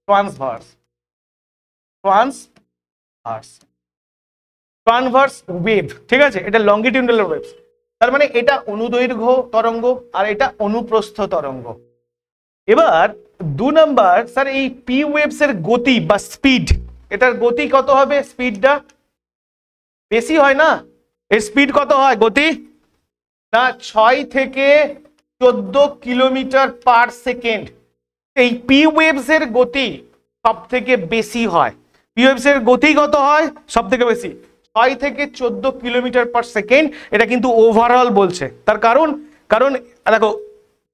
Transverse, transverse, transverse wave. ঠিক আছে, এটা লঙ্গিটিউডিনাল ওয়েভস, তার মানে এটা অনুদৈর্ঘ্য তরঙ্গ আর এটা অনুপ্রস্থ তরঙ্গ। এবার 2 নাম্বার স্যার এই পি ওয়েভস এর গতি বা স্পিড, এটার গতি কত হবে? স্পিডটা বেশি হয় না, এর স্পিড কত হয় গতি না 6 থেকে 14 কিলোমিটার পার সেকেন্ড। এই পি ওয়েভস এর গতি সব থেকে বেশি হয়। পি ওয়েভস এর গতি কত হয় সব থেকে বেশি? 6 থেকে 14 কিলোমিটার পার সেকেন্ড। এটা কিন্তু ওভারঅল বলছে, তার কারণ দেখো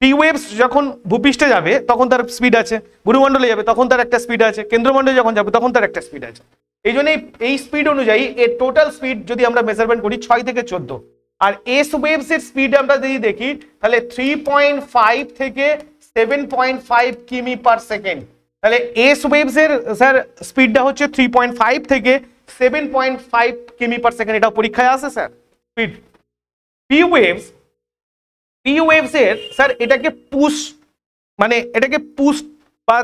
পি ওয়েভস যখন ভূপৃষ্ঠে যাবে তখন তার স্পিড আছে, গুরুমণ্ডলে যাবে তখন তার একটা স্পিড আছে, কেন্দ্রমণ্ডলে যখন যাবে তখন তার একটা স্পিড আছে। এই জন্য এই স্পিড অনুযায়ী এর টোটাল স্পিড যদি আমরা মেজারমেন্ট করি 6 থেকে 14। আর এস ওয়েভস এর স্পিড আমরা যদি দেখি তাহলে 3.5 থেকে 7.5 কিমি পার সেকেন্ড। তাহলে এস ওয়েভস এর স্যার স্পিডটা হচ্ছে 3.5 থেকে 7.5 কিমি পার সেকেন্ড। এটা পরীক্ষায় আসে স্যার স্পিড। পি ওয়েভস এর স্যার এটাকে পুশ, মানে এটাকে পুশ বা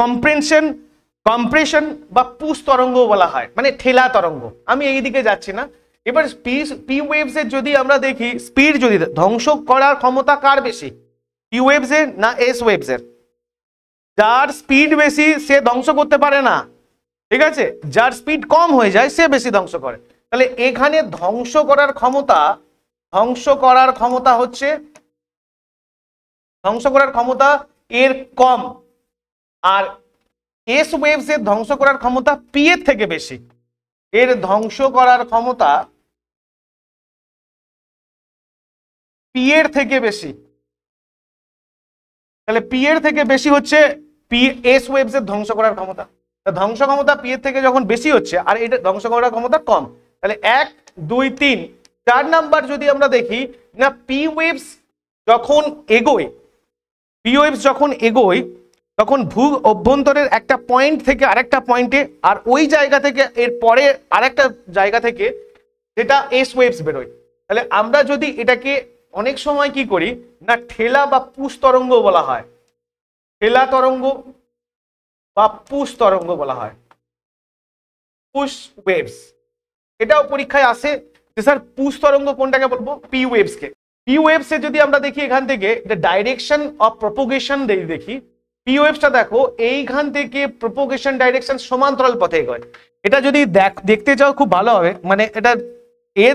কম্প্রেশন বা পুশ তরঙ্গ বলা হয়, মানে ঠেলা তরঙ্গ। আমি এই দিকে যাচ্ছি না। এবার পি ওয়েভস এর যদি আমরা দেখি স্পিড, যদি ধ্বংস করার ক্ষমতা কার বেশি, পি ওয়েভস এর না এস ওয়েভস এর? যার স্পিড বেশি সে ধ্বংস করতে পারে না, ঠিক আছে, যার স্পিড কম হয়ে যায় সে বেশি ধ্বংস করে। তাহলে এখানে ধ্বংস করার ক্ষমতা এর কম, আর এস ওয়েভস এর ধ্বংস করার ক্ষমতা পি এর থেকে বেশি। এর ধ্বংস করার ক্ষমতা পি এর থেকে বেশি। তাহলে পি এর থেকে বেশি হচ্ছে এস ওয়েভস এর ধ্বংস করার ক্ষমতা। ধ্বংস ক্ষমতা পি এর থেকে যখন বেশি হচ্ছে আর এটা ধ্বংস করার ক্ষমতা কম, তাহলে 1 2 3 4 নাম্বার যদি আমরা দেখি না, পি ওয়েভস যখন এগোয় তখন ভূ অভ্যন্তরের একটা পয়েন্ট থেকে আরেকটা পয়েন্টে, আর ওই জায়গা থেকে এর পরে আরেকটা জায়গা থেকে যেটা এস ওয়েভস বেরোয়। তাহলে আমরা যদি এটাকে অনেক সময় কি করি না, ঠেলা বা পুশ তরঙ্গ বলা হয়, ঠেলা তরঙ্গ বা পুশ তরঙ্গ বলা হয়, পুশ ওয়েভস। এটাও পরীক্ষায় আসে যে স্যার পুশ তরঙ্গ কোনটাকে বলবো, পি ওয়েভস কে। পি ওয়েভস এ যদি আমরা দেখি এখান থেকে ডাইরেকশন অফ প্রপোগেশন দেখি, পি ওয়েভসটা দেখো এইখান থেকে প্রপোগেশন ডাইরেকশন সমান্তরাল পথে এগোয়। এটা যদি দেখতে চাও খুব ভালো হবে, মানে এটা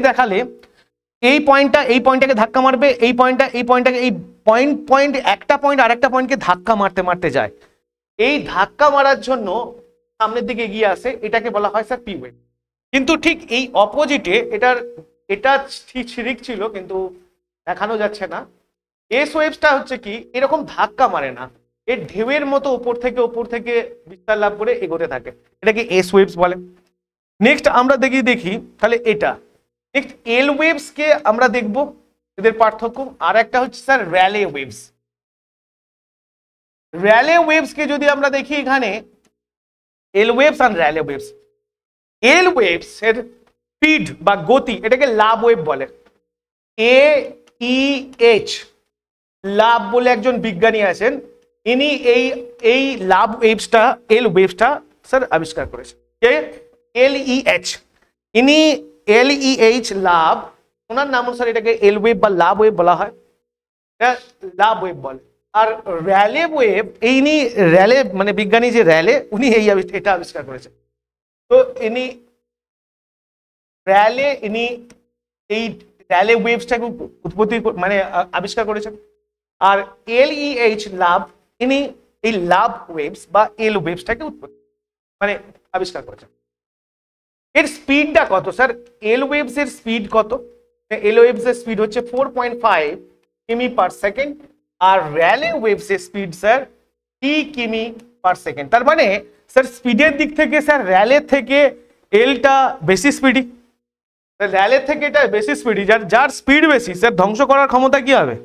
দেখালে এই পয়েন্টটাকে ধাক্কা মারবে, এই পয়েন্টটাকে এই পয়েন্ট একটা পয়েন্ট আর একটা পয়েন্টকে ধাক্কা মারতে যায়। এই ধাক্কা মারার জন্য সামনের দিকে এগিয়ে আসে, এটাকে বলা হয় স্যার পি ওয়েভ। কিন্তু ঠিক এই অপোজিটে এটা ঠিক ছিল কিন্তু দেখানো যাচ্ছে না। এস ওয়েভসটা হচ্ছে কি, এরকম ধাক্কা মারে না, এর ঢেউয়ের মতো উপর থেকে বিস্তার লাভ করে এগোতে থাকে, এটাকে এস ওয়েভস বলে। নেক্সট আমরা দেখি তাহলে এটা। নেক্সট এল ওয়েভস কে আমরা দেখব, এদের পার্থক্য। আর একটা হচ্ছে sir Rayleigh waves. Rayleigh waves কে যদি আমরা দেখি এখানে, এল ওয়েভস আর র্যালে ওয়েভস। এল ওয়েভস এর স্পিড বা গতি এটাকে লাভ ওয়েভ বলে। AEH লাভ বলে একজন বিজ্ঞানী আছেন, ইনি এই লাভ ওয়েভসটা, এল ওয়েভসটা স্যার আবিষ্কার করেছেন। কে? LEH। ইনি LEH লাভ, ওনার নাম অনুসারে এটাকে এল ওয়েভ বা লাভ ওয়েভ বলা হয়, লাভ ওয়েভ বলে। আর র্যালে ওয়েভ, ইনি র্যালে মানে বিজ্ঞানী যে র্যালে, উনি এটা আবিষ্কার করেছেন। তো ইনি এই র্যালে ওয়েভসটাকে উৎপত্তি মানে আবিষ্কার করেছেন। আর LEH লাভ, ইনি এই লাভ ওয়েভস বা এল ওয়েভসটাকে উৎপত্তি মানে আবিষ্কার করেছেন। এর স্পিডটা কত স্যার? এল ওয়েভস এর স্পিড কত? এল ওয়েভস এর স্পিড হচ্ছে 4.5 কিমি পার সেকেন্ড, আর র্যালে ওয়েভস এর স্পিড স্যার 3 কিমি পার সেকেন্ড। তার মানে স্যার স্পিডের দিক থেকে স্যার র্যালের থেকে এলটা বেশি স্পিডি, র্যালের থেকে এটা বেশি স্পিডি। যার স্পিড বেশি স্যার ধ্বংস করার ক্ষমতা কি হবে?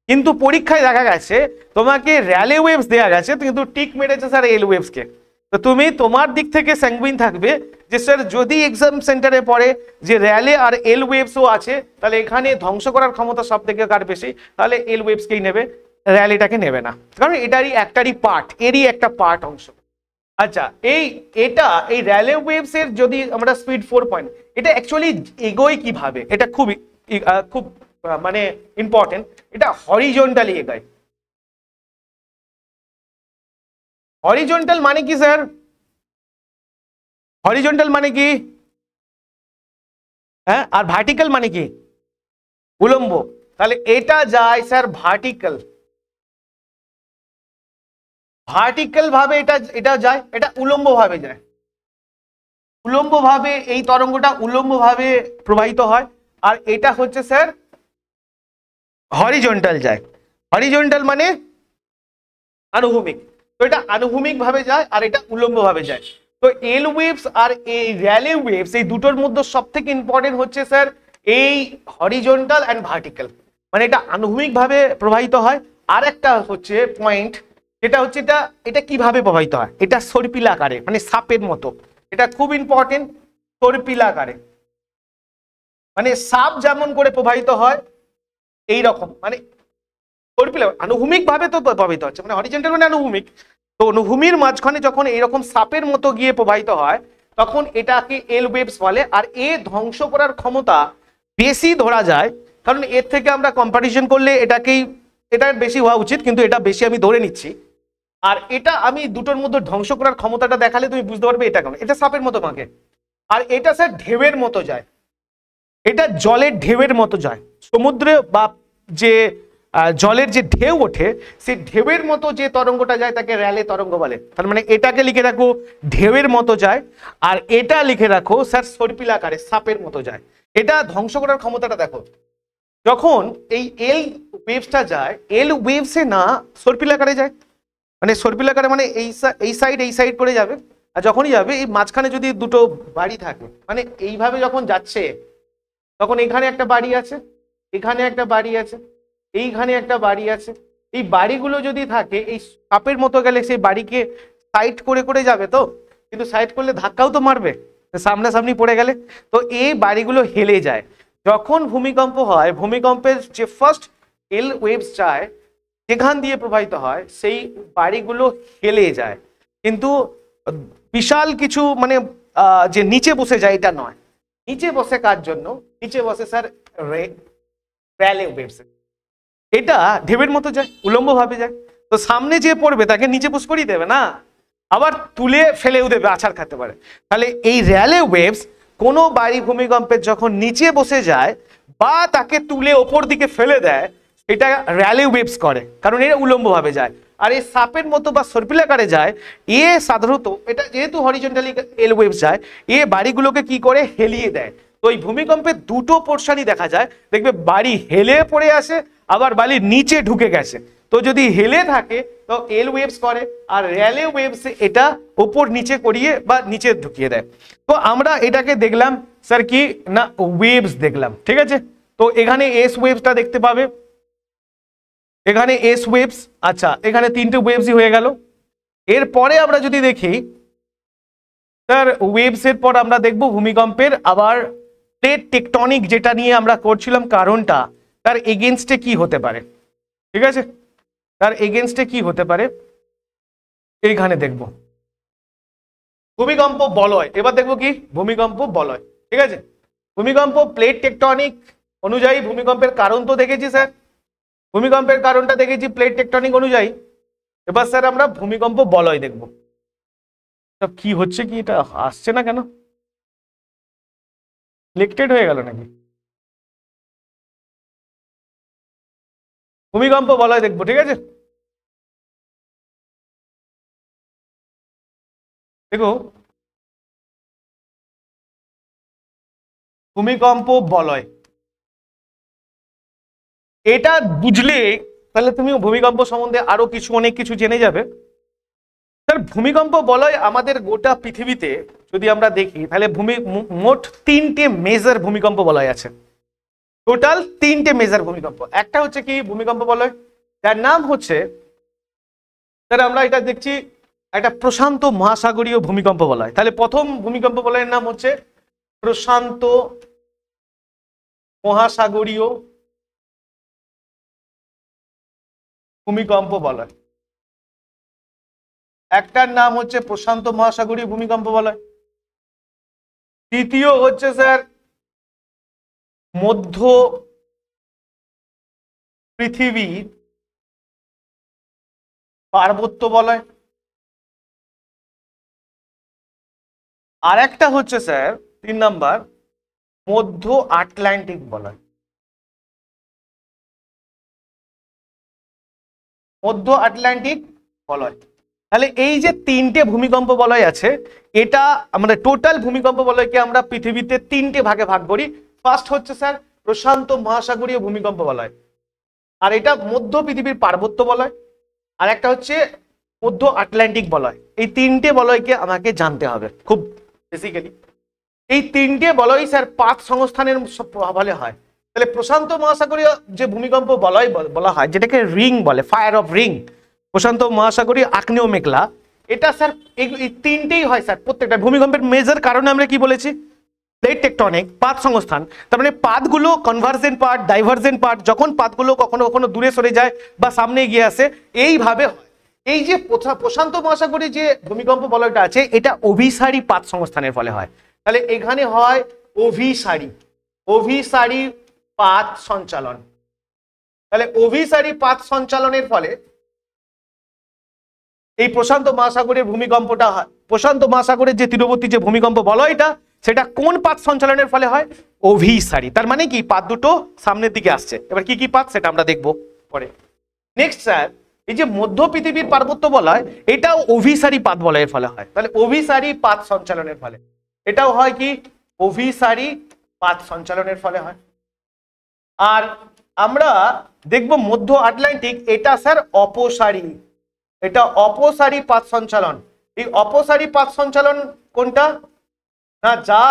কিন্তু পরীক্ষায় দেখা গেছে তোমাকে র্যালে ওয়েভস দেওয়া গেছে কিন্তু টিক মেরেছে স্যার এল ওয়েভস কে। তো তুমি তোমার দিক থেকে স্যাঙ্গুইন থাকবে যে স্যার যদি এক্সাম সেন্টারে পড়ে যে র্যালে আর এল ওয়েভসও আছে, তাহলে এখানে ধ্বংস করার ক্ষমতা সব থেকে কার বেশি, তাহলে এল ওয়েভসকেই নেবে, র্যালিটাকে নেবে না, কারণ এটারই একটা পার্ট অংশ। আচ্ছা, এই র্যালে ওয়েভস এর যদি আমরা স্পিড 4 পয়েন্ট, এটা অ্যাকচুয়ালি এগোয় কিভাবে, এটা খুব মানে ইম্পর্টেন্ট। এটা হরিজন্টালি এগোয়। হরিজন্টাল মানে কি স্যার? হরিজন্টাল মানে কি? হ্যাঁ, আর ভার্টিক্যাল মানে কি? উলম্ব। তাহলে এটা যায় স্যার ভার্টিক্যাল ভাবে, এটা যায়, এটা উলম্ব ভাবে যায়, উলম্ব ভাবে এই তরঙ্গটা উলম্ব ভাবে প্রবাহিত হয়। আর এটা হচ্ছে স্যার হরিজন্টাল যায়। হরিজন্টাল মানে আনুভূমিক, তো এটা আনুভূমিক ভাবে যায় আর এটা উল্লম্ব ভাবে যায়। তো এল ওয়েভস আর এই র্যালে ওয়েভস এই দুটোর মধ্যে সব থেকে ইম্পর্টেন্ট হচ্ছে স্যার এই হরিজন্টাল অ্যান্ড ভার্টিক্যাল, মানে এটা আনুভূমিক ভাবে প্রবাহিত হয়। আর একটা হচ্ছে পয়েন্ট, যেটা হচ্ছে এটা কিভাবে প্রবাহিত হয়, এটা সর্পিলাকারে মানে সাপের মতো, এটা খুব ইম্পর্টেন্ট, সর্পিলাকারে মানে সাপ যেমন করে প্রবাহিত হয় এই রকম, মানে আনুভূমিক ভাবে তো প্রবাহিত হচ্ছে, মানে হরিজন্টাল মানে আনুভূমিক, তো অনুভূমির মাঝখানে যখন এইরকম সাপের মতো গিয়ে প্রবাহিত হয় তখন এটাকে এল ওয়েভস বলে। আর এ ধ্বংস করার ক্ষমতা বেশি ধরা যায়, কারণ এর থেকে আমরা কম্পারিজন করলে এটা বেশি হওয়া উচিত, কিন্তু এটা বেশি আমি ধরে নিচ্ছি। আর এটা আমি দুটোর মধ্যে ধ্বংস করার ক্ষমতাটা দেখালে তুমি বুঝতে পারবে এটা কেমন, এটা সাপের মতো বাঁকে, আর এটা স্যার ঢেউয়ের মতো যায়, এটা জলের ঢেউয়ের মতো যায়, সমুদ্রে বা যে জলের যে ঢেউ ওঠে সেই ঢেউয়ের মতো যে তরঙ্গটা যায় তাকে র্যালে তরঙ্গ বলে। তার মানে এটাকে লিখে রাখো ঢেউয়ের মতো যায়, আর এটা লিখে রাখো স্যার সর্পিলাকারে সাপের মতো যায়। এটা ধ্বংস করার ক্ষমতাটা দেখো, যখন এই এল ওয়েভসটা যায়, এল ওয়েভসে না সর্পিলাকারে যায়, মানে সর্পিলাকারে মানে এই সাইড করে যাবে, আর যখনই যাবে এই মাঝখানে যদি দুটো বাড়ি থাকে, মানে এইভাবে যখন যাচ্ছে তখন এখানে একটা বাড়ি আছে, এখানে একটা বাড়ি আছে, এইখানে একটা বাড়ি আছে, এই বাড়িগুলো যদি থাকে এই সাপের মতো গেলে সেই বাড়িকে সাইড করে যাবে, তো কিন্তু সাইড করলে ধাক্কাও তো মারবে সামনাসামনি পড়ে গেলে, তো এই বাড়িগুলো হেলে যায়। যখন ভূমিকম্প হয়, ভূমিকম্পের যে ফার্স্ট এল ওয়েভস যায় যেখান দিয়ে প্রবাহিত হয় সেই বাড়িগুলো হেলে যায়, কিন্তু বিশাল কিছু মানে যে নিচে বসে যায় এটা নয়। নিচে বসে কার জন্য, নিচে বসে স্যার র্যালে ওয়েভস, এটা ঢেউয়ের মতো যায়, উল্লম্ব ভাবে যায়, তো সামনে যে পড়বে তাকে নিচে পুশ করিয়ে দেবে না, আবার তুলে ফেলেও দেবে, আছাড় খেতে পারে। তাহলে এই র্যালে ওয়েভস কোনো বাড়ি ভূমিকম্পের যখন নিচে বসে যায় বা তাকে তুলে ওপর দিকে ফেলে দেয় এটা র্যালে ওয়েভস করে, কারণ এটা উল্লম্ব ভাবে যায়। আর এই সাপের মতো বা সর্পিলাকারে যায় এ সাধারণত, এটা যেহেতু হরিজন্টালি এল ওয়েভস যায় এ বাড়িগুলোকে কি করে হেলিয়ে দেয়। তো এই ভূমিকম্পের দুটো পোর্শনই দেখা যায়, দেখবে বাড়ি হেলে পড়ে আসে আবার বাড়ির নিচে ঢুকে গেছে, তো যদি হেলে থাকে তো এল ওয়েভস করে, আর র্যালে ওয়েভস এটা উপর নিচে করিয়ে বা নিচে ঢুকিয়ে দেয়। তো আমরা এটাকে দেখলাম স্যার কি না ওয়েভস দেখলাম, ঠিক আছে। তো এখানে এস ওয়েভসটা দেখতে পাবে, এখানে এস ওয়েভস, আচ্ছা এখানে তিনটে ওয়েভসই হয়ে গেল। এরপরে আমরা যদি দেখি স্যার ওয়েভস এর পর আমরা দেখব ভূমিকম্পের আবার প্লেট টেকটনিক, যেটা নিয়ে আমরা করছিলাম কারণটা, তার এগেনস্টে কি হতে পারে, ঠিক আছে, তার এগেনস্টে কি হতে পারে এইখানে দেখব। ভূমিকম্প বলয়, এবার দেখবো কি ভূমিকম্প বলয়, ঠিক আছে। ভূমিকম্প প্লেট টেকটনিক অনুযায়ী ভূমিকম্পের কারণ তো দেখেছি স্যার, ভূমিকম্পের কারণটা দেখেছি প্লেট টেকটনিক অনুযায়ী, এবার স্যার আমরা ভূমিকম্প বলয় দেখব। কি হচ্ছে কি, এটা আসছে না কেন, সিলেক্টেড হয়ে গেল নাকি? ভূমিকম্প বলয় দেখবো, ঠিক আছে। দেখো ভূমিকম্প বলয়, এটা বুঝলে তাহলে তুমি ভূমিকম্প সম্বন্ধে আরো কিছু অনেক কিছু জেনে যাবে। স্যার ভূমিকম্প বলয় আমাদের গোটা পৃথিবীতে যদি আমরা দেখি তাহলে মোট তিনটে মেজর ভূমিকম্প বলয় আছে, টোটাল তিনটে মেজর ভূমিকম্প। একটা হচ্ছে কি ভূমিকম্প বলয়, তার নাম হচ্ছে স্যার আমরা এটা দেখছি একটা প্রশান্ত মহাসাগরীয় ভূমিকম্প বলয়। তাহলে প্রথম ভূমিকম্প বলয়ের নাম হচ্ছে প্রশান্ত মহাসাগরীয় ভূমিকম্প বলয়, একটার নাম হচ্ছে প্রশান্ত মহাসাগরীয় ভূমিকম্প বলয়। দ্বিতীয় হচ্ছে স্যার মধ্য পৃথিবীর পার্বত্য বলয়, আর একটা হচ্ছে স্যার 3 নাম্বার মধ্য আটলান্টিক বলয়। মধ্য আটলান্টিক বলয়, তাহলে এই যে তিনটে ভূমিকম্প বলয় আছে, এটা আমাদের টোটাল ভূমিকম্প বলয়কে আমরা পৃথিবীতে তিনটে ভাগে ভাগ করি। ফার্স্ট হচ্ছে স্যার প্রশান্ত মহাসাগরীয় ভূমিকম্প বলয়, আর এটা মধ্য পৃথিবীর পার্বত্য বলয়, আর একটা হচ্ছে মধ্য আটলান্টিক বলয়। এই তিনটে বলয়কে আমাকে জানতে হবে খুব বেসিক্যালি। এই তিনটে বলয় স্যার পাত সংস্থানের ফলে হয়। তাহলে প্রশান্ত মহাসাগরীয় যে ভূমিকম্প বলয় বলা হয়, যেটাকে রিং বলে, ফায়ার অফ রিং, প্রশান্ত মহাসাগরীয় আগ্নেয় মেঘলা, এটা স্যার এই তিনটেই হয় স্যার প্রত্যেকটা ভূমিকম্পের মেজর কারণে আমরা কি বলেছি, প্লেট টেকটনিক, পাত সংস্থান। তার মানে পাতগুলো কনভার্জেন্ট পার্ট, ডাইভার্জেন্ট পার্ট, যখন পাতগুলো কখনো কখনো দূরে সরে যায় বা সামনে এগিয়ে আসে, এইভাবে হয়। এই যে প্রশান্ত মহাসাগরে যে ভূমিকম্প বলয়টা আছে, এটা অভিসারী পাত সংস্থানের ফলে হয়। তাহলে এখানে হয় অভিসারী, অভিসারী পাত সঞ্চালন। তাহলে অভিসারী পাত সঞ্চালনের ফলে এই প্রশান্ত মহাসাগরের ভূমিকম্পটা হয়। প্রশান্ত মহাসাগরের যে তীরবর্তী যে ভূমিকম্প বলয়টা, সেটা কোন পাত সঞ্চালনের ফলে হয়, অভিসারী। তার মানে কি, পাত দুটো সামনের দিকে আসছে। এবার কি কি পাত সেটা আমরা দেখবো পরে। নেক্সট স্যার, এই যে মধ্য পৃথিবীর পার্বত্য বলয়, এটাও অভিসারী পাত বলয়ের ফলে হয়। তাহলে অভিসারী পাত সঞ্চালনের ফলে এটাও হয় কি, অভিসারী পাত সঞ্চালনের ফলে হয়। আর আমরা দেখব মধ্য আটলান্টিক, এটা স্যার অপসারী, এটা অপসারী পাত সঞ্চালন। এই অপসারী পাত সঞ্চালন কোনটা না, যা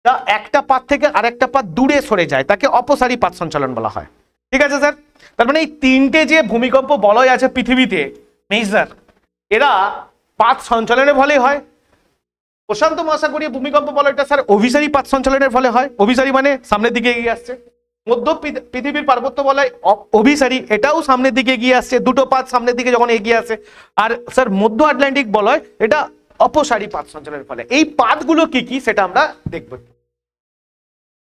যা একটা পাত থেকে আরেকটা পাত দূরে সরে যায়, তাকে অপসারী পাত সঞ্চালন বলা হয়। ঠিক আছে স্যার? তার মানে এই তিনটে যে ভূমিকম্প বলয় আছে পৃথিবীতে মেজর, এরা পাত সঞ্চালনের ফলে হয়। প্রশান্ত মহাসাগরীয় ভূমিকম্প বলয়টা স্যার অভিসারী পাত সঞ্চালনের ফলে হয়। অভিসারী মানে সামনের দিকে এগিয়ে আসছে। মধ্য পৃথিবীর পার্বত্য বলয় অভিসারী, এটাও সামনের দিকে এগিয়ে আসছে, দুটো পাত সামনের দিকে যখন এগিয়ে আসে। আর স্যার মধ্য আটলান্টিক বলয়, এটা অপসারী পাত সঞ্চালনের ফলে। এই পাতগুলো কি কি সেটা আমরা দেখব।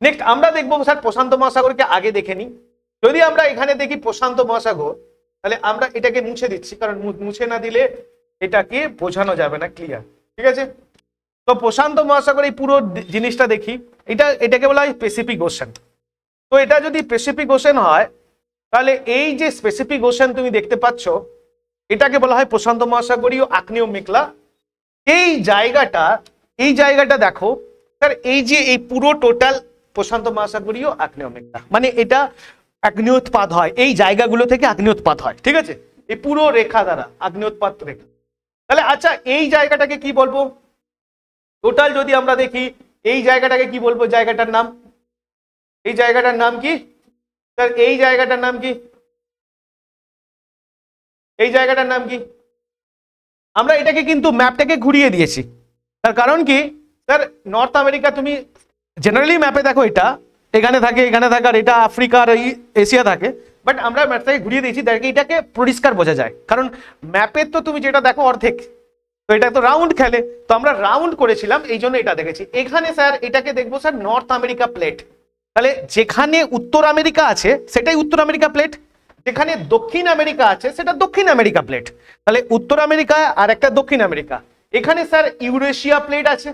নেক্সট আমরা দেখবো স্যার প্রশান্ত মহাসাগরকে আগে দেখে নিই। যদি আমরা এখানে দেখি প্রশান্ত মহাসাগর, তাহলে আমরা এটাকে মুছে দিচ্ছি, কারণ মুছে না দিলে এটাকে বোঝানো যাবে না ক্লিয়ার। ঠিক আছে? তো প্রশান্ত মহাসাগর এই পুরো জিনিসটা দেখি, এটাকে বলা হয় প্যাসিফিক ওশেন। তো এটা যদি প্যাসিফিক ওশেন হয়, তাহলে এই যে প্যাসিফিক ওশেন তুমি দেখতে পাচ্ছ, এটাকে বলা হয় প্রশান্ত মহাসাগরীয় আগ্নেয় মেঘলা। এই জায়গাটা দেখো স্যার, এই যে এই পুরো টোটাল প্রশান্ত মহাসাগরীয় আগ্নেয় মেঘলা, মানে এটা আগ্নেয়োৎপাত হয়, এই জায়গাগুলো থেকে আগ্নেয়োৎপাত হয়। ঠিক আছে? এই পুরো রেখা দ্বারা আগ্নেয়োৎপাত রেখা। তাহলে আচ্ছা, এই জায়গাটাকে কি বলবো টোটাল? যদি আমরা দেখি এই জায়গাটাকে কি বলবো, জায়গাটার নাম, এই জায়গাটার নাম কি স্যার, এই জায়গাটার নাম কি, এই জায়গাটার নাম কি? আমরা এটাকে কিন্তু ম্যাপটাকে ঘুরিয়ে দিয়েছি। তার কারণ কি স্যার, নর্থ আমেরিকা তুমি জেনারেলি ম্যাপে দেখো এটা এখানে থাকে, এখানে থাকে, আর এটা আফ্রিকা আর এশিয়া থাকে। বাট আমরা ম্যাপটাকে ঘুরিয়ে দিয়েছি, দেখে এটাকে পরিষ্কার বোঝা যায়। কারণ ম্যাপে তো তুমি যেটা দেখো অর্ধেক, তো এটা তো রাউন্ড খেলে, তো আমরা রাউন্ড করেছিলাম, এই জন্য এটা দেখেছি। এখানে স্যার এটাকে দেখবো স্যার নর্থ আমেরিকা প্লেট। তাহলে যেখানে উত্তর আমেরিকা আছে সেটাই উত্তর আমেরিকা প্লেট, যেখানে দক্ষিণ আমেরিকা আছে সেটা দক্ষিণ আমেরিকা প্লেট। তাহলে উত্তর আমেরিকা আর একটা দক্ষিণ আমেরিকা। এখানে স্যার ইউরেশিয়া প্লেট আছে,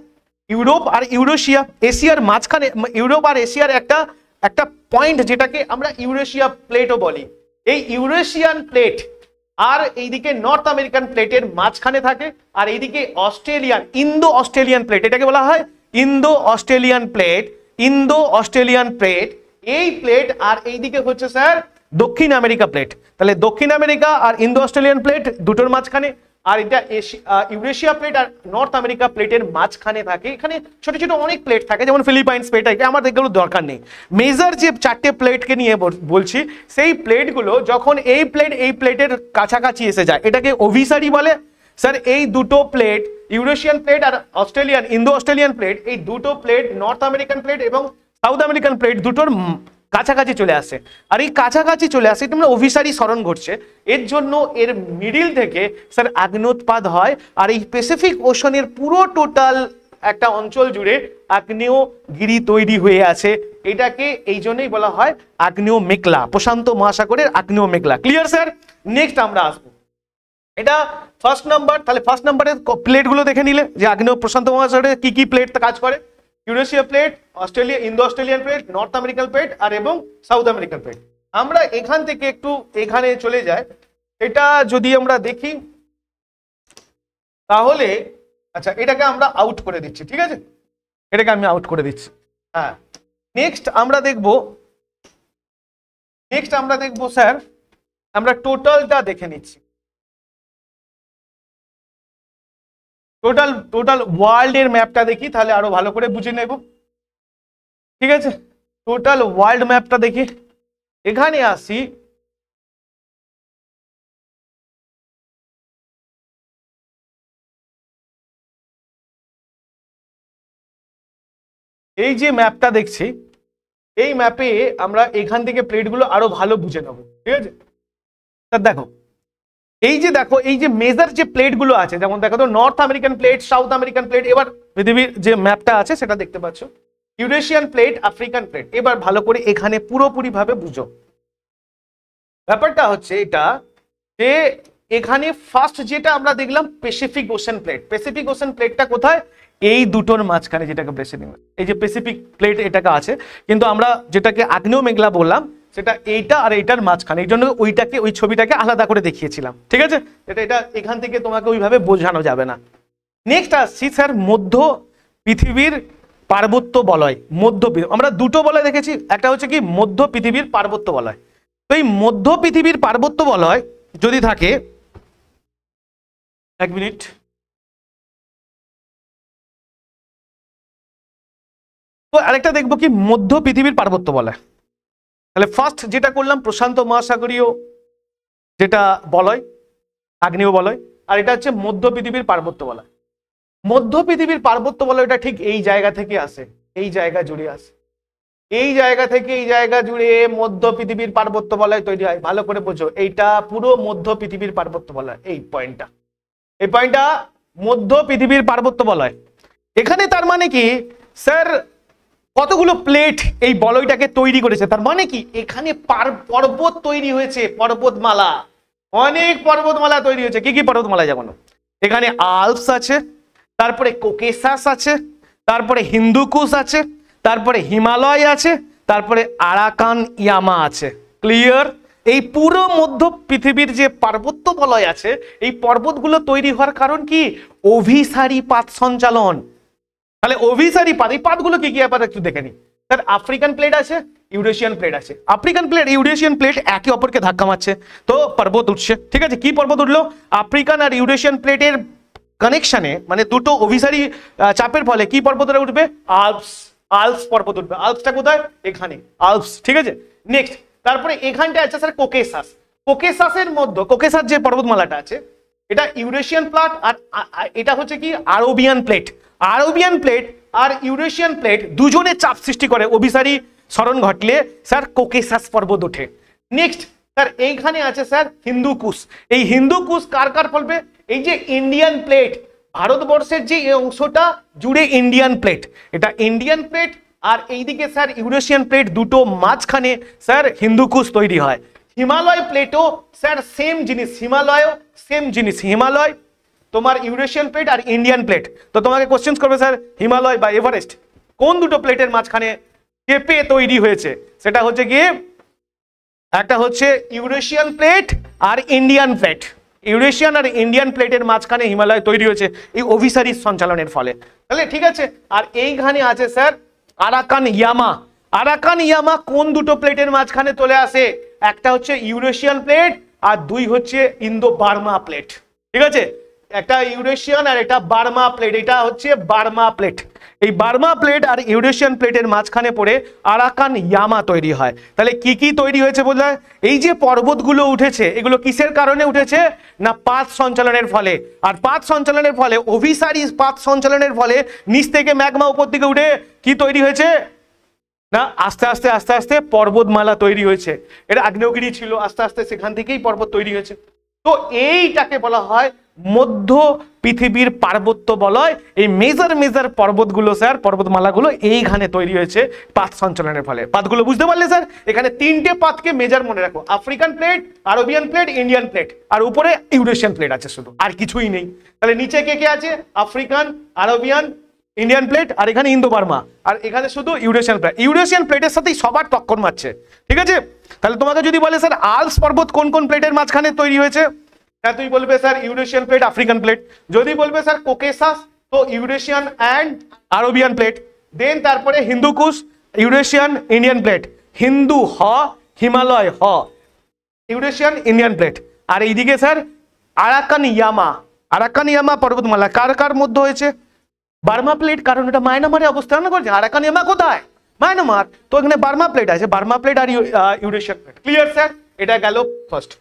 ইউরোপ আর ইউরেশিয়া, এশিয়ার মাঝখানে ইউরোপ আর এশিয়ার একটা পয়েন্ট, যেটাকে আমরা ইউরেশিয়া প্লেটও বলি। এই ইউরেশিয়ান প্লেট আর এইদিকে নর্থ আমেরিকান প্লেটের মাঝখানে থাকে, আর এইদিকে অস্ট্রেলিয়ান, ইন্দো অস্ট্রেলিয়ান প্লেট, এটাকে বলা হয় Indo Australian plate, Indo Australian plate. এই প্লেট আর এইদিকে হচ্ছে স্যার দক্ষিণ আমেরিকা প্লেট। তাহলে দক্ষিণ আমেরিকা আর ইন্দো অস্ট্রেলিয়ান প্লেট দুটোর মাঝখানে, আর এটা ইউরেশিয়া প্লেট আর নর্থ আমেরিকা প্লেটের মাঝখানে থাকে। এখানে ছোট ছোট অনেক প্লেট থাকে, যেমন ফিলিপাইন্স প্লেট, আমার এগুলো দরকার নেই। মেজর যে চারটে প্লেটকে নিয়ে বলছি, সেই প্লেটগুলো যখন এই প্লেটের কাছাকাছি এসে যায়, এটাকে অভিসারী বলে। স্যার এই দুটো প্লেট, ইউরেশিয়ান প্লেট আর অস্ট্রেলিয়ান, ইন্দো অস্ট্রেলিয়ান প্লেট, এই দুটো প্লেট নর্থ আমেরিকান প্লেট এবং সাউথ আমেরিকান প্লেট দুটোর কাছাকাছি চলে আসে। আর এই কাছাকাছি চলে আসে, এটা মানে অভিসারী সরণ ঘটছে। এর জন্য এর মিডিল থেকে স্যার আগ্নেয়োৎপাত হয়। আর এই প্যাসিফিক ওশনের পুরো টোটাল একটা অঞ্চল জুড়ে আগ্নেয়গিরি তৈরি হয়ে আছে। এটাকে এই জন্যই বলা হয় আগ্নেয় মেঘলা, প্রশান্ত মহাসাগরের আগ্নেয় মেঘলা। Clear sir? নেক্সট আমরা আসবো, এটা ফার্স্ট নাম্বার। তাহলে ফার্স্ট নাম্বারের প্লেট গুলো দেখে নিলে যে আগ্নেয় প্রশান্ত মহাসাগরে কি কি প্লেট কাজ করে। Eurasia plate, Australia, Indo Australian plate, North American plate আর এবং সাউথ আমেরিকান প্লেট। আমরা এখান থেকে একটু এখানে চলে যাই, এটা যদি আমরা দেখি তাহলে আচ্ছা এটাকে আমরা আউট করে দিচ্ছি। ঠিক আছে, এটাকে আমি আউট করে দিচ্ছি। হ্যাঁ, নেক্সট আমরা দেখব নেক্সট আমরা দেখবো স্যার, আমরা টোটালটা দেখে নিচ্ছি, টোটাল ওয়ার্ল্ড এর ম্যাপটা দেখি, তাহলে আরো ভালো করে বুঝে নেব। ঠিক আছে, টোটাল ওয়ার্ল্ড ম্যাপটা দেখি, এখানে আসি। এই যে ম্যাপটা দেখছি, এই ম্যাপে আমরা এখান থেকে প্লেটগুলো আরো ভালো বুঝে নেব। ঠিক আছে, তা দেখো এই যে মেজর যে প্লেটগুলো আছে, যেমন দেখো তো north American plate, south American plate, এবার পৃথিবীর যে ম্যাপটা আছে সেটা দেখতে পাচ্ছ, ইউরেশিয়ান প্লেট, আফ্রিকান প্লেট। এবার ভালো করে এখানে পুরোপুরি ভাবে বুঝো। ব্যাপারটা হচ্ছে এটা যে এখানে ফার্স্ট যেটা আমরা দেখলাম Pacific ocean plate. Pacific ocean প্লেটটা কোথায়? এই দুটোর মাঝখানে, যেটাকে প্যাসিফিক, এই যে প্যাসিফিক প্লেট এটাকে আছে, কিন্তু আমরা যেটাকে আগ্নেয় মেঘলা বললাম সেটা এইটা আর এইটার মাঝখানে, এই জন্য ওই ছবিটাকে আলাদা করে দেখিয়েছিলাম। ঠিক আছে, এটা এখান থেকে তোমাকে ওইভাবে বোঝানো যাবে না। নেক্সট আসছি স্যার মধ্য পৃথিবীর পার্বত্য বলয়। আমরা দুটো বলয় দেখেছি, একটা হচ্ছে কি মধ্য পৃথিবীর পার্বত্য বলয়। তো এই মধ্য পৃথিবীর পার্বত্য বলয় যদি থাকে, এক মিনিট, তো আরেকটা দেখবো কি মধ্য পৃথিবীর পার্বত্য বলয়। তাহলে ফার্স্ট যেটা করলাম প্রশান্ত মহাসাগরীয় যেটা বলয়, আগ্নেয় বলয়, আর এটা হচ্ছে মধ্য পৃথিবীর পার্বত্য বলয়। মধ্য পৃথিবীর পার্বত্য বলয়টা ঠিক এই জায়গা থেকে আসে, এই জায়গা জুড়ে আসে, এই জায়গা থেকে এই জায়গা জুড়ে মধ্য পৃথিবীর পার্বত্য বলয় তৈরি হয়। ভালো করে বোঝো, এইটা পুরো মধ্য পৃথিবীর পার্বত্য বলয়। এই পয়েন্টটা মধ্য পৃথিবীর পার্বত্য বলয়। এখানে তার মানে কি স্যার কতগুলো প্লেট এই বলয়টাকে তৈরি করেছে, তার মানে কি এখানে পর্বত তৈরি হয়েছে, পর্বতমালা, অনেক পর্বতমালা তৈরি হয়েছে। কি কি পর্বতমালা? যেমন এখানে আল্পস আছে, তারপরে কোকেসাস আছে, তারপরে হিন্দুকুশ আছে, তারপরে হিমালয় আছে, তারপরে আরাকান ইয়ামা আছে। ক্লিয়ার? এই পুরো মধ্য পৃথিবীর যে পার্বত্য বলয় আছে, এই পর্বতগুলো তৈরি হওয়ার কারণ কি? অভিসারী পাত সঞ্চালন। তাহলে অভিসারী পাত, এই পাতগুলো কি কি আবার একটু দেখে নি স্যার। আফ্রিকান প্লেট আছে, ইউরেশিয়ান প্লেট আছে। আফ্রিকান প্লেট, ইউরেশিয়ান প্লেট একে অপরকে ধাক্কা মারছে, তো পর্বত উঠছে। ঠিক আছে, কি পর্বত উঠলো? আফ্রিকান আর ইউরেশিয়ান প্লেটের কানেকশনে, মানে দুটো অভিসারী চাপের ফলে কি পর্বতটা উঠবে? আল্পস পর্বত উঠবে। আল্পসটা কোথায়? এখানে আল্পস। ঠিক আছে, নেক্সট তারপরে এখানটা আছে স্যার কোকেসাস। কোকেসাসের মধ্যে, কোকেসাস যে পর্বতমালাটা আছে এটা ইউরেশিয়ান প্লেট, আর এটা হচ্ছে কি আরবিয়ান প্লেট। আরবিয়ান প্লেট আর ইউরেশিয়ান প্লেট দুজনে চাপ সৃষ্টি করে, অভিসারী সরণ ঘটলে স্যার কোকেসাস পর্বত ওঠে। নেক্সট স্যার এইখানে আছে স্যার হিন্দুকুশ। এই হিন্দুকুশ কার কার ফলবে? এই যে ইন্ডিয়ান প্লেট, ভারতবর্ষের যে অংশটা জুড়ে ইন্ডিয়ান প্লেট, এটা ইন্ডিয়ান প্লেট, আর এইদিকে স্যার ইউরেশিয়ান প্লেট, দুটো মাঝখানে স্যার হিন্দুকুশ তৈরি হয়। হিমালয় প্লেটও স্যার সেম জিনিস, হিমালয়ও সেম জিনিস। হিমালয় তোমার ইউরেশিয়ান প্লেট আর ইন্ডিয়ান প্লেট। তো তোমাকে কোশ্চেন করবে স্যার হিমালয় বা এভারেস্ট কোন দুটো প্লেটের মাঝখানে চেপে তৈরি হয়েছে? সেটা হচ্ছে গিয়ে একটা হচ্ছে ইউরেশিয়ান প্লেট আর ইন্ডিয়ান প্লেট। ইউরেশিয়ান আর ইন্ডিয়ান প্লেটের মাঝখানে হিমালয় তৈরি হয়েছে এই অভিসারী সঞ্চালনের ফলে। তাহলে ঠিক আছে, আর এইখানে আছে স্যার আরাকান ইয়ামা। আরাকান ইয়ামা কোন দুটো প্লেটের মাঝখানে চলে আসে? একটা হচ্ছে ইউরেশিয়ান প্লেট আর দুই হচ্ছে ইন্দো বার্মা প্লেট। ঠিক আছে, একটা ইউরেশিয়ান আর একটা বার্মা প্লেট, এটা হচ্ছে বার্মা প্লেট। এই বার্মা প্লেট আর ইউরেশিয়ান প্লেটের মাঝখানে পড়ে আরাকান ইয়ামা তৈরি হয়। তাহলে কি কি তৈরি হয়েছে বললে? এই যে পর্বতগুলো উঠেছে, এগুলো কিসের কারণে উঠেছে? না পাত সঞ্চালনের ফলে। আর পাত সঞ্চালনের ফলে, অভিসারী পাত সঞ্চালনের ফলে নিচ থেকে ম্যাগমা উপর দিকে উঠে কি তৈরি হয়েছে? না আস্তে আস্তে আস্তে আস্তে পর্বতমালা তৈরি হয়েছে। এটা আগ্নেয়গিরি ছিল, আস্তে আস্তে সেখান থেকেই পর্বত তৈরি হয়েছে। তো এইটাকে বলা হয় মধ্য পৃথিবীর পার্বত্য বলয়। এই মেজর পর্বতগুলো স্যার, পর্বতমালাগুলো এইখানে তৈরি হয়েছে পাত সঞ্চালনের ফলে। পাতগুলো বুঝতে পারলে স্যার? এখানে তিনটে পাতকে মেজর মনে রাখো, African plate, Arabian plate, Indian plate, আর উপরে ইউরেশিয়ান প্লেট আছে শুধু, আর কিছুই নেই। তাহলে নিচে কে কে আছে? আফ্রিকান, আরবিয়ান, ইন্ডিয়ান প্লেট, আর এখানে ইন্দো বার্মা, আর এখানে শুধু ইউরেশিয়ান প্লেট। ইউরেশিয়ান প্লেটের সাথেই সবার টক্কর মারছে। ঠিক আছে, তাহলে তোমাকে যদি বলে স্যার আল্পস পর্বত কোন কোন প্লেটের মাঝখানে তৈরি হয়েছে, হ্যাঁ তুমি বলবে sir Eurasian plate, African plate. যদি বলবে স্যার কোকেসাস, তো Eurasian and Arabian plate. Then তারপরে হিন্দুকুশ, ইউরেশিয়ান, ইন্ডিয়ান প্লেট। হিন্দু হ, হিমালয় হ, ইউরেশিয়ান ইন্ডিয়ান প্লেট। আর এইদিকে স্যার আরাকান ইয়ামা, আরাকান ইয়ামা পর্বতমালা কার কার মধ্যে হয়েছে? বার্মা প্লেট, কারণ এটা মায়ানমারে অবস্থান করছে। আরাকান ইয়ামা কোথায়? মায়ানমার। তো এখানে বার্মা প্লেট আছে, বার্মা প্লেট আর ইউরেশিয়ান প্লেট। Clear sir? এটা গেল ফার্স্ট।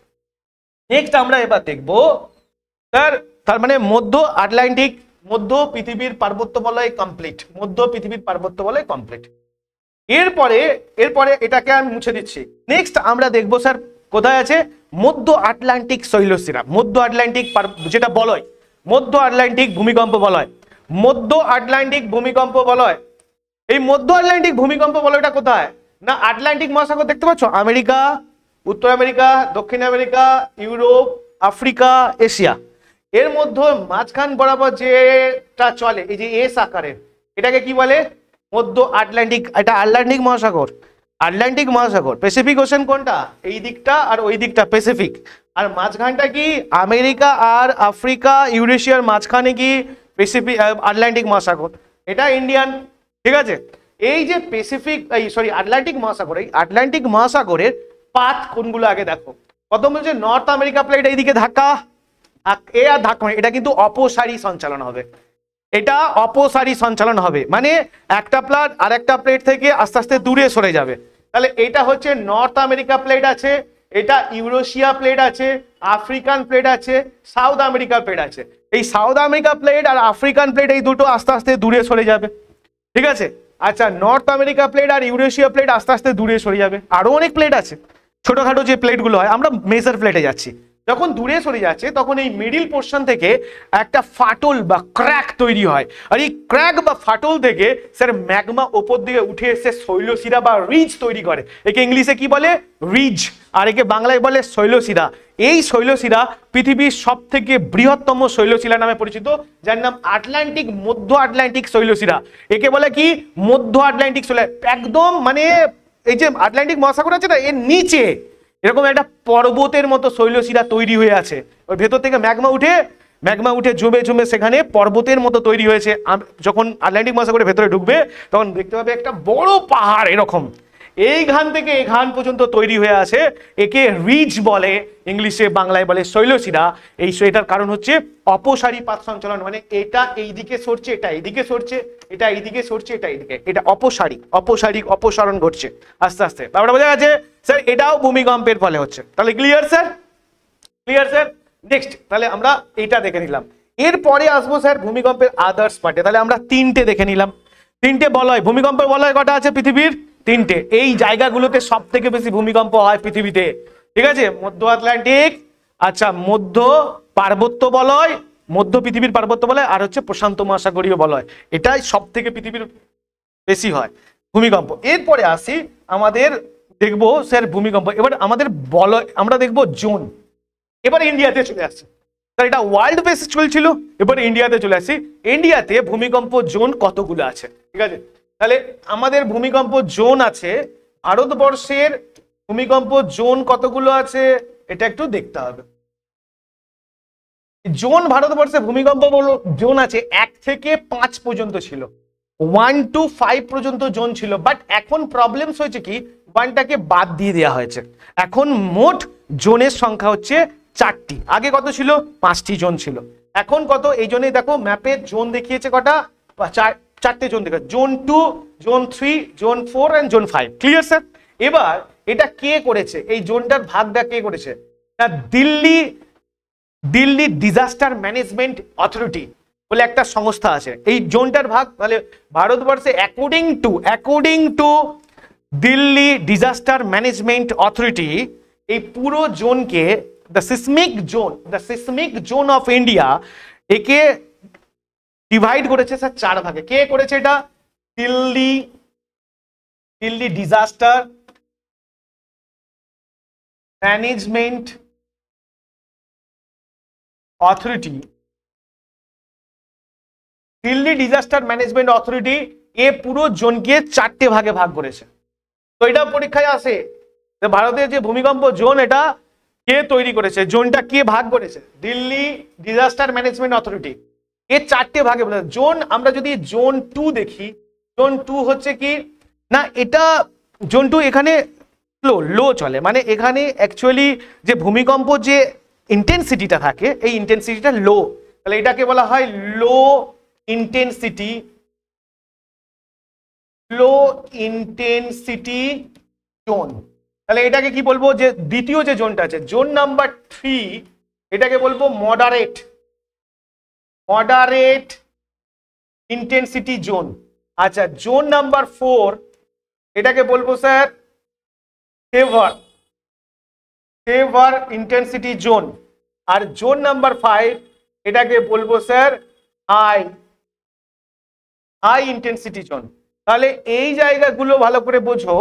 নেক্সট আমরা এবার দেখবো স্যার, তার মানে মধ্য আটলান্টিক, মধ্য পৃথিবীর পার্বত্য বলয় কমপ্লিট, মধ্য পৃথিবীর পার্বত্য বলয় কমপ্লিট। এরপরে এটাকে আমি মুছে দিচ্ছি। নেক্সট আমরা দেখবো স্যার কোথায় আছে? মধ্য আটলান্টিক শৈলশিরা, মধ্য আটলান্টিক যেটা বলয়, মধ্য আটলান্টিক ভূমিকম্প বলয়, মধ্য আটলান্টিক ভূমিকম্প বলয়। এই মধ্য আটলান্টিক ভূমিকম্প বলয়টা কোথায়? না আটলান্টিক মহাসাগর দেখতে পাচ্ছ, আমেরিকা, উত্তর আমেরিকা, দক্ষিণ আমেরিকা, ইউরোপ, আফ্রিকা, এশিয়া, এর মধ্যে মাঝখান বরাবর যেটা চলে এই যে এস আকারের, এটাকে কি বলে? মধ্য আটলান্টিক। এটা আটলান্টিক মহাসাগর, আটলান্টিক মহাসাগর। প্যাসিফিক ওশেন কোনটা? এই দিকটা আর ওই দিকটা প্যাসিফিক। আর মাঝখানটা কি? আমেরিকা আর আফ্রিকা, ইউরেশিয়ার মাঝখানে কি প্যাসিফিক, আটলান্টিক মহাসাগর। এটা ইন্ডিয়ান। ঠিক আছে? এই যে প্যাসিফিক, এই সরি আটলান্টিক মহাসাগর, এই আটলান্টিক মহাসাগরের পাথ কোনগুলো আগে দেখো। প্রথম হচ্ছে নর্থ আমেরিকা প্লেট, এইদিকে ধাক্কা, এ আর ধাক্কা, এটা কিন্তু অপসারী সঞ্চালন হবে, এটা অপসারী সঞ্চালন হবে, মানে একটা প্লেট আর একটা প্লেট থেকে আস্তে আস্তে দূরে সরে যাবে। তাহলে এটা হচ্ছে নর্থ আমেরিকা প্লেট আছে, এটা ইউরোশিয়া প্লেট আছে, আফ্রিকান প্লেট আছে, সাউথ আমেরিকা প্লেট আছে। এই সাউথ আমেরিকা প্লেট আর আফ্রিকান প্লেট এই দুটো আস্তে আস্তে দূরে সরে যাবে। ঠিক আছে? আচ্ছা, নর্থ আমেরিকা প্লেট আর ইউরোশিয়া প্লেট আস্তে আস্তে দূরে সরে যাবে। আরো অনেক প্লেট আছে, ছোটখাটো যে প্লেটগুলো হয়, আমরা মেজর প্লেটে যাচ্ছি। যখন দূরে সরে যাচ্ছে তখন এই মিডিল পোর্শন থেকে একটা ফাটল বা ক্র্যাক তৈরি হয়, আর এই ক্র্যাক বা ফাটল থেকে স্যার ম্যাগমা ওপর দিকে উঠে এসে শৈলশিরা বা রিজ তৈরি করে। একে ইংলিশে কি বলে? রিজ, আর একে বাংলায় বলে শৈলশিরা। এই শৈলশিরা পৃথিবীর সব থেকে বৃহত্তম শৈলশিলা নামে পরিচিত, যার নাম আটলান্টিক, মধ্য আটলান্টিক শৈলশিরা। একে বলে কি? মধ্য আটলান্টিক শৈল। একদম মানে এই যে আটলান্টিক মহাসাগর আছে না, এর নিচে এরকম একটা পর্বতের মতো শৈলশিরা তৈরি হয়ে আছে। ওই ভেতর থেকে ম্যাগমা উঠে জমে জমে সেখানে পর্বতের মতো তৈরি হয়েছে। যখন আটলান্টিক মহাসাগরের ভেতরে ঢুকবে তখন দেখতে পাবে একটা বড় পাহাড় এরকম, এইখান থেকে এখান পর্যন্ত তৈরি হয়ে আছে। একে রিজ বলে, ইংলিশে বাংলায় বলে শৈলশিরা। এটার কারণ হচ্ছে অপসারী পাত সঞ্চালন, মানে এটা এইদিকে সরছে, এটা এইদিকে সরছে, এটা এইদিকে সরছে, এটা এইদিকে, এটা অপসারণ ঘটছে আস্তে আস্তে। ব্যাপারটা বোঝা গেছে স্যার? এটাও ভূমিকম্পের ফলে হচ্ছে। তাহলে clear sir? Clear sir? Next তাহলে আমরা এটা দেখে নিলাম। এরপরে আসবো স্যার ভূমিকম্পের আদার্স পার্টে। তাহলে আমরা তিনটে দেখে নিলাম, তিনটে বলয়। ভূমিকম্পের বলয় কটা আছে পৃথিবীর? তিনটে। এই জায়গাগুলোতে সব থেকে বেশি ভূমিকম্প হয় পৃথিবীতে। ঠিক আছে? মধ্য আটলান্টিক, আচ্ছা মধ্য পার্বত্য বলয়, মধ্য পৃথিবীর পার্বত্য বলয়, আর হচ্ছে প্রশান্ত মহাসাগরীয় বলয়। এটাই সব থেকে পৃথিবীর বেশি হয় ভূমিকম্প। এরপরে আসি আমাদের দেখবো স্যার ভূমিকম্প। এবার আমাদের বলয় আমরা দেখবো জোন। এবার ইন্ডিয়াতে চলে আসছে স্যার, এটা ওয়ার্ল্ড বেসিস চলছিল, এবার ইন্ডিয়াতে চলে আসি। ইন্ডিয়াতে ভূমিকম্প জোন কতগুলো আছে? ঠিক আছে? তাহলে আমাদের ভূমিকম্প জোন আছে, ভারতবর্ষের ভূমিকম্প জোন কতগুলো আছে এটা একটু দেখতে হবে। জোন ভারতবর্ষে ভূমিকম্প জোন আছে 1 থেকে 5 পর্যন্ত ছিল, 1 to 5 পর্যন্ত জোন ছিল। বাট এখন প্রবলেমস হয়েছে কি, 1টাকে বাদ দিয়ে দেওয়া হয়েছে। এখন মোট জোনের সংখ্যা হচ্ছে 4টি। আগে কত ছিল? 5টি জোন ছিল। এখন কত? এই জন্য দেখো ম্যাপে জোন দেখিয়েছে কটা? 4টে জোন দেখা, zone 2, zone 3, zone 4 and zone 5। Clear sir? এবার এটা কে করেছে? এই জোনটার ভাগটা কে করেছে? না দিল্লি ডিজাস্টার ম্যানেজমেন্ট অথরিটি বলে একটা সংস্থা আছে। এই জোনটার ভাগ তাহলে ভারতবর্ষে according to Delhi disaster management authority এই পুরো জোনকে the seismic zone of India একে ডিভাইড করেছে স্যার 4 ভাগে। কে করেছে এটা? Delhi disaster management authority. Delhi disaster management authority এ পুরো জোনকে 4টে ভাগে ভাগ করেছে। তো এটা পরীক্ষায় আসে, ভারতের যে ভূমিকম্প জোন এটা কে তৈরি করেছে, জোনটা কে ভাগ করেছে? Delhi disaster management authority. এর 4টে ভাগে বলে জোন। আমরা যদি জোন 2 দেখি, জোন 2 হচ্ছে কি না, এটা জোন 2 এখানে স্লো লো চলে, মানে এখানে অ্যাকচুয়ালি যে ভূমিকম্প যে ইন্টেন্সিটিটা থাকে এই ইন্টেন্সিটিটা লো, তাহলে এটাকে বলা হয় লো ইন্টেন্সিটি, লো ইন্টেন্সিটি জোন। তাহলে এটাকে কি বলবো, যে দ্বিতীয় যে জোনটা আছে জোন নাম্বার 3, এটাকে বলবো মডারেট, মডারেট ইন্টেন্সিটি জোন। আচ্ছা জোন নাম্বার 4 এটাকে বলবো sir severe, severe intensity zone. আর জোন নাম্বার 5 এটাকে বলবো sir high, high intensity zone. তাহলে এই জায়গাগুলো ভালো করে বোঝো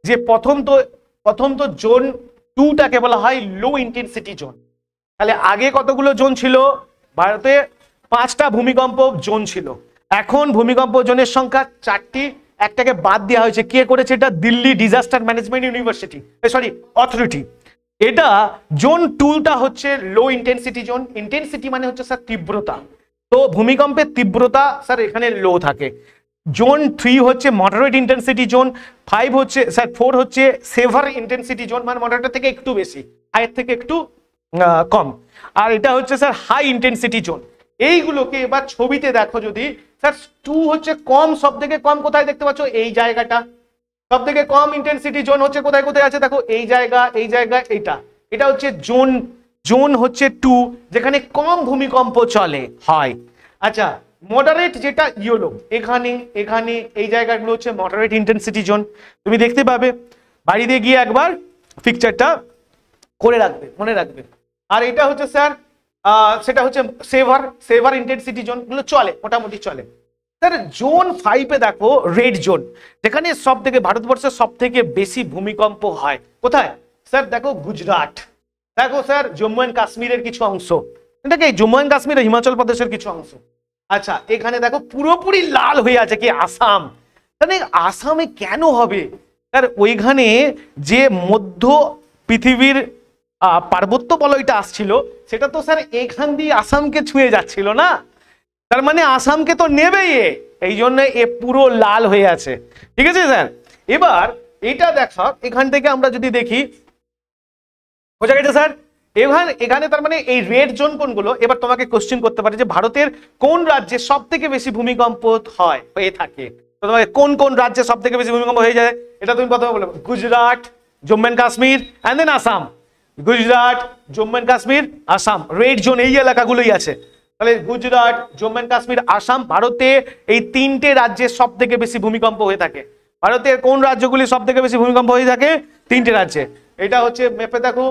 যে প্রথম তো জোন 2টাকে বলা হয় লো ইন্টেন্সিটি জোন। তাহলে আগে কতগুলো জোন ছিল, ভারতে 5টা ভূমিকম্প জোন ছিল, এখন ভূমিকম্প জোনের সংখ্যা 4টি, একটাকে বাদ দেওয়া হয়েছে। কে করেছে এটা? Delhi disaster management university, sorry authority. এটা জোন 2টা হচ্ছে লো ইন্টেন্সিটি জোন। ইন্টেন্সিটি মানে হচ্ছে স্যার তীব্রতা, তো ভূমিকম্পের তীব্রতা স্যার এখানে লো থাকে। জোন 3 হচ্ছে মডারেট ইন্টেন্সিটি জোন, 5 হচ্ছে স্যার 4 হচ্ছে সেভার ইন্টেন্সিটি জোন, মানে মডারেট থেকে একটু বেশি, হাইয়ের থেকে একটু কম। আর এটা হচ্ছে স্যার হাই ইন্টেন্সিটি জোন। এইগুলোকে এবার ছবিতে দেখো যদি, স্যার 2 হচ্ছে কম, সব থেকে কম কোথায় দেখতে পাচ্ছ? এই জায়গাটা। সব থেকে কম ইন্টেন্সিটি জোন হচ্ছে কোথায় কোথায় আছে দেখো, এই জায়গা, এই জায়গা, এইটা। এটা হচ্ছে জোন, জোন হচ্ছে 2, যেখানে কম ভূমিকম্প চলে হয়। আচ্ছা মডারেট যেটা ইয়েলো, এখানে এখানে এই জায়গাগুলো হচ্ছে মডারেট ইন্টেন্সিটি জোন। তুমি দেখতে পাবে, বাড়িতে গিয়ে একবার পিকচারটা করে রাখবে, মনে রাখবে। আর এটা হচ্ছে স্যার সেটা হচ্ছে সেভার, সেভার ইন্টেন্সিটি জোন গুলো চলে, মোটামুটি চলে। স্যার জোন 5-এ দেখো রেড জোন, যেখানে সব থেকে ভারতবর্ষের সব থেকে বেশি ভূমিকম্প হয়। কোথায় স্যার? দেখো গুজরাট, দেখো স্যার জম্মু অ্যান্ড কাশ্মীরের কিছু অংশ, এটাকে জম্মু অ্যান্ড কাশ্মীর, হিমাচল প্রদেশের কিছু অংশ। আচ্ছা এখানে দেখো পুরোপুরি লাল হয়ে আছে কি? আসাম। তাহলে আসামে কেন হবে স্যার? ওইখানে যে মধ্য পৃথিবীর পার্বত্য বলয়টা আসছিল, সেটা তো স্যার এখান দিয়ে আসামকে ছুঁয়ে যাচ্ছিল না, তার মানে আসামকে তো নেবেই, এই জন্য এ পুরো লাল হয়ে আছে। ঠিক আছে স্যার, এবার এটা দেখা, এখান থেকে আমরা যদি দেখি, বোঝা গেছে স্যার? এখানে তার মানে এই রেড জোন কোনগুলো? এবার তোমাকে কোশ্চেন করতে পারে যে ভারতের কোন রাজ্যে সব থেকে বেশি ভূমিকম্প হয়ে থাকে, তো তোমাকে কোন কোন রাজ্যে সব থেকে বেশি ভূমিকম্প হয়ে যায় এটা তুমি প্রথমে বলবে। Gujarat, Jammu and Kashmir and then Assam. Gujarat, Jammu and Kashmir, Assam, red zone এই এলাকাগুলোই আছে। তাহলে গুজরাট, জম্মু অ্যান্ড কাশ্মীর, আসাম, ভারতে এই 3টে রাজ্যে সব থেকে বেশি ভূমিকম্প হয়ে থাকে। ভারতের কোন রাজ্যগুলি সব থেকে বেশি ভূমিকম্প হয়ে থাকে? 3টে রাজ্যে। এটা হচ্ছে মেপে দেখো,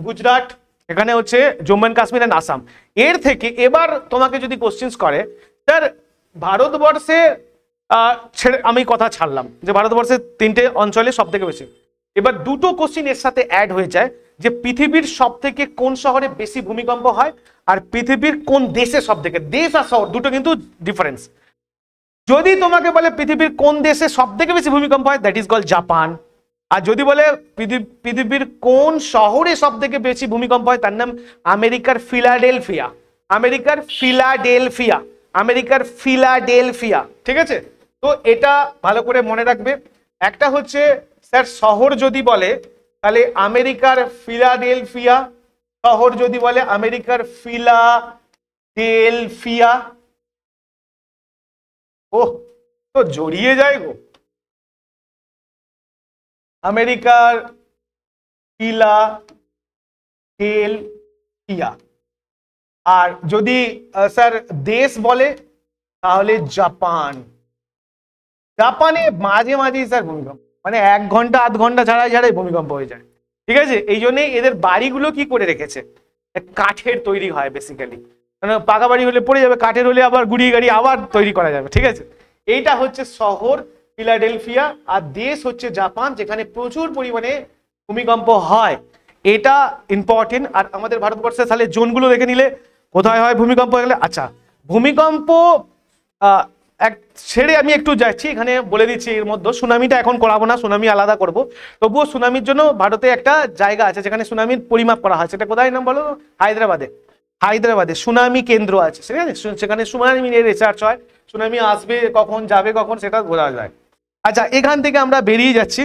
গুজরাট, এখানে হচ্ছে জম্মু অ্যান্ড কাশ্মীর এন্ড আসাম। এর থেকে এবার তোমাকে যদি কোশ্চেন্স করে, স্যার ভারতবর্ষে ছেড়ে আমি কথা ছাড়লাম যে ভারতবর্ষের 3টে অঞ্চলে সব থেকে বেশি, এবার দুটো কোশ্চেন এর সাথে অ্যাড হয়ে যায় যে পৃথিবীর সব থেকে কোন শহরে বেশি ভূমিকম্প হয়, আর পৃথিবীর কোন দেশে সব থেকে, দেশ আর শহর দুটো কিন্তু ডিফারেন্স। যদি তোমাকে বলে পৃথিবীর কোন দেশে সব থেকে বেশি ভূমিকম্প হয়, দ্যাট ইজ কল্ড জাপান। আর যদি বলে পৃথিবীর কোন শহরে সব থেকে বেশি ভূমিকম্প হয়, তার নাম আমেরিকার ফিলাডেলফিয়া, আমেরিকার ফিলাডেলফিয়া, আমেরিকার ফিলাডেলফিয়া। ঠিক আছে, তো এটা ভালো করে মনে রাখবে। একটা হচ্ছে স্যার শহর যদি বলে তাহলে আমেরিকার ফিলাডেলফিয়া, শহর যদি বলে আমেরিকার ফিলাডেলফিয়া। ওহ তো জড়িয়ে যায় গো, আমেরিকার ফিলাডেলফিয়া। আর যদি স্যার দেশ বলে তাহলে জাপান, জাপানে মাঝে মাঝেই স্যার ভূমিকম্প, মানে 1 ঘন্টা 8 ঘন্টা ছাড়াই ছাড়াই ভূমিকম্প হয়ে যায়। ঠিক আছে, এই জন্য এদের বাড়িগুলো কি করে রেখেছে, কাঠের তৈরি হয় বেসিক্যালি, মানে পাকা বাড়ি হলে পড়ে যাবে, কাঠের হলে আবার গুড়িয়ে গাড়ি আবার তৈরি করা যাবে। ঠিক আছে, এইটা হচ্ছে শহর ফিলাডেলফিয়া, আর দেশ হচ্ছে জাপান, যেখানে প্রচুর পরিমাণে ভূমিকম্প হয়। এটা ইম্পর্টেন্ট। আর আমাদের ভারতবর্ষের তাহলে জোনগুলো দেখে নিলে কোথায় হয় ভূমিকম্প গেলে। আচ্ছা ভূমিকম্প এক ছেড়ে আমি একটু যাচ্ছি, এখানে বলে দিচ্ছি এর মধ্যে সুনামিটা এখন করাবো না, সুনামি আলাদা করব। তবুও সুনামির জন্য ভারতে একটা জায়গা আছে যেখানে সুনামির পরিমাপ করা হয়, সেটা কোথায় নাম বলো? হায়দ্রাবাদে। হায়দ্রাবাদে সুনামি কেন্দ্র আছে, ঠিক আছে, সেখানে সুনামি নিয়ে রিসার্চ হয়, সুনামি আসবে কখন যাবে কখন সেটা বোঝা যায়। আচ্ছা এখান থেকে আমরা বেরিয়ে যাচ্ছি,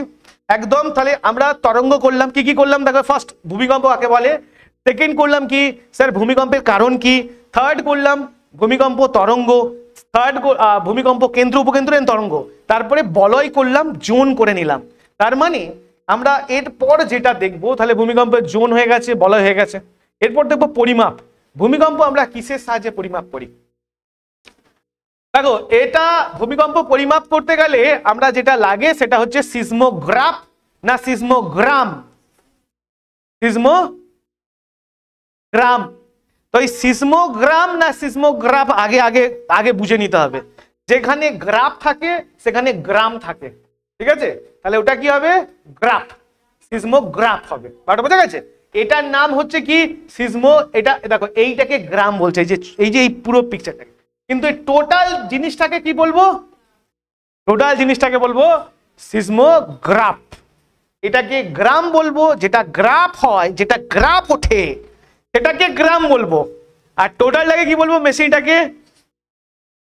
একদম। তাহলে আমরা তরঙ্গ করলাম, কি কি করলাম দেখো। ফার্স্ট ভূমিকম্প কাকে বলে, সেকেন্ড করলাম কি স্যার ভূমিকম্পের কারণ কি, থার্ড করলাম ভূমিকম্প তরঙ্গ, থার্ড ভূমিকম্প কেন্দ্র উপকেন্দ্র তরঙ্গ, তারপরে বলয় করলাম, জোন করে নিলাম। তার মানে আমরা এরপর যেটা দেখবো, তাহলে ভূমিকম্পের জোন হয়ে গেছে, বলয় হয়ে গেছে। এরপর দেখবো পরিমাপ। ভূমিকম্প আমরা কিসের সাহায্যে পরিমাপ করি? দেখো এটা ভূমিকম্প পরিমাপ করতে গেলে আমরা যেটা লাগে সেটা হচ্ছে সিসমোগ্রাফ না সিসমোগ্রাম। সিসমোগ্রাম। তো এই সিসমোগ্রাম না সিসমোগ্রাফ আগে আগে আগে বুঝে নিতে হবে। যেখানে গ্রাফ থাকে সেখানে গ্রাম থাকে, ঠিক আছে? তাহলে ওটা কি হবে? গ্রাফ, সিসমোগ্রাফ হবে। বাটা বোঝা গেছে? এটার নাম হচ্ছে কি সিসমো। এটা দেখো এইটাকে গ্রাম বলছে, এই যে এই পুরো পিকচারটাকে। কিন্তু এই টোটাল জিনিসটাকে কি বলবো? টোটাল জিনিসটাকে বলবো সিসমোগ্রাফ। এটাকে গ্রাম বলবো, যেটা গ্রাফ হয়, যেটা গ্রাফ ওঠে সেটাকে গ্রাম বলবো। আর টোটালটাকে কি বলবো? মেশিনটাকে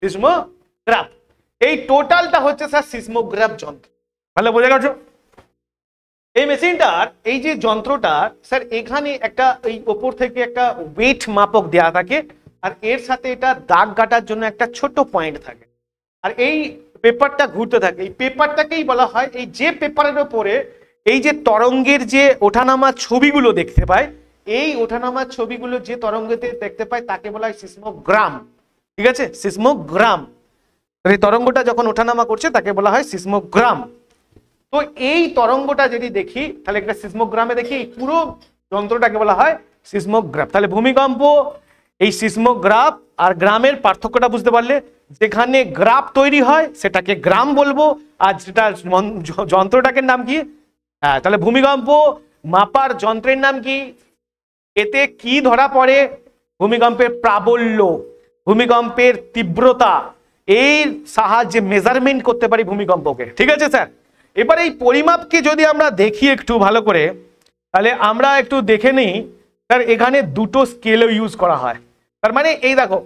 সিসমোগ্রাফ। এই টোটালটা হচ্ছে স্যার সিসমোগ্রাফ যন্ত্র। ভালো বোঝা গেছে? এই মেশিনটার এই যে যন্ত্রটা স্যার, এখানে একটা এই ওপর থেকে একটা ওয়েট মাপক দেওয়া থাকে, আর এর সাথে এটা দাগ কাটার জন্য একটা ছোট পয়েন্ট থাকে, আর এই পেপারটা ঘুরতে থাকে। এই পেপারটাকেই বলা হয়, এই যে পেপারের উপরে এই যে তরঙ্গের যে ওঠানামা ছবিগুলো দেখতে পায়, এই ওঠানামা ছবিগুলো যে তরঙ্গতে দেখতে পায় তাকে বলা হয় সিসমোগ্রাম। ঠিক আছে? সিসমোগ্রাম। এই তরঙ্গটা যখন ওঠানামা করছে তাকে বলা হয় সিসমোগ্রাম। তো এই তরঙ্গটা যদি দেখি তাহলে একটা সিসমোগ্রামে দেখি, এই পুরো যন্ত্রটাকে বলা হয় সিসমোগ্রাফ। তাহলে ভূমিকম্প, এই সিসমোগ্রাফ আর গ্রামের পার্থক্যটা বুঝতে পারলে, যেখানে গ্রাফ তৈরি হয় সেটাকে গ্রাম বলবো, আর যেটা যন্ত্রটাকে নাম কি? হ্যাঁ, তাহলে ভূমিকম্প মাপার যন্ত্রের নাম কি? এতে কি ধরা পড়ে? ভূমিকম্পের প্রাবল্য, ভূমিকম্পের তীব্রতা, এর সাহায্যে মেজারমেন্ট করতে পারি ভূমিকম্পকে। ঠিক আছে স্যার? এবার এই পরিমাপকে যদি আমরা দেখি একটু ভালো করে, তাহলে আমরা একটু দেখে নিই স্যার, এখানে দুটো স্কেলও ইউজ করা হয়। তার মানে এই দেখো,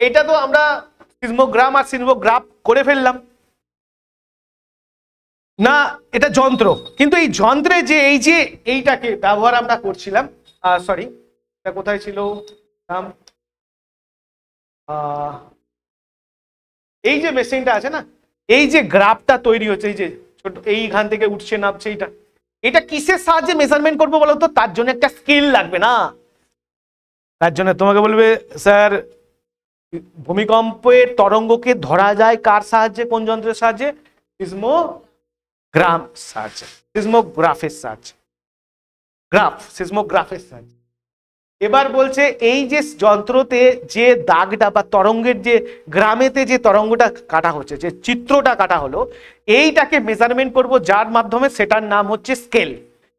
এটা তো আমরা সিসমোগ্রাম আর সিসমোগ্রাফ করে ফেললাম না, এটা যন্ত্র। কিন্তু এই যন্ত্রে যে এইটাকে ব্যবহার আমরা করছিলাম, সরি এটা কোথায় ছিল, এই যে মেশিনটা আছে না, এই যে গ্রাফটা তৈরি হচ্ছে, এই যে ছোট এইখান থেকে উঠছে নামছে, এটা কিসের সাহায্যে মেজারমেন্ট করবো বলো তো? তার জন্য একটা স্কেল লাগবে না? তার জন্য তোমাকে বলবে স্যার ভূমিকম্পের তরঙ্গকে ধরা যায় কার সাহায্যে, কোন যন্ত্রের সাহায্যে? সিসমোগ্রাম সাহায্যে, সিসমোগ্রাফের সাহায্যে, সিসমোগ্রাফের সাহায্যে। এবার বলছে এই যে যন্ত্রতে যে দাগটা বা তরঙ্গের যে গ্রামেতে যে তরঙ্গটা কাটা হচ্ছে, যে চিত্রটা কাটা হলো, এইটাকে মেজারমেন্ট করব যার মাধ্যমে, সেটার নাম হচ্ছে স্কেল।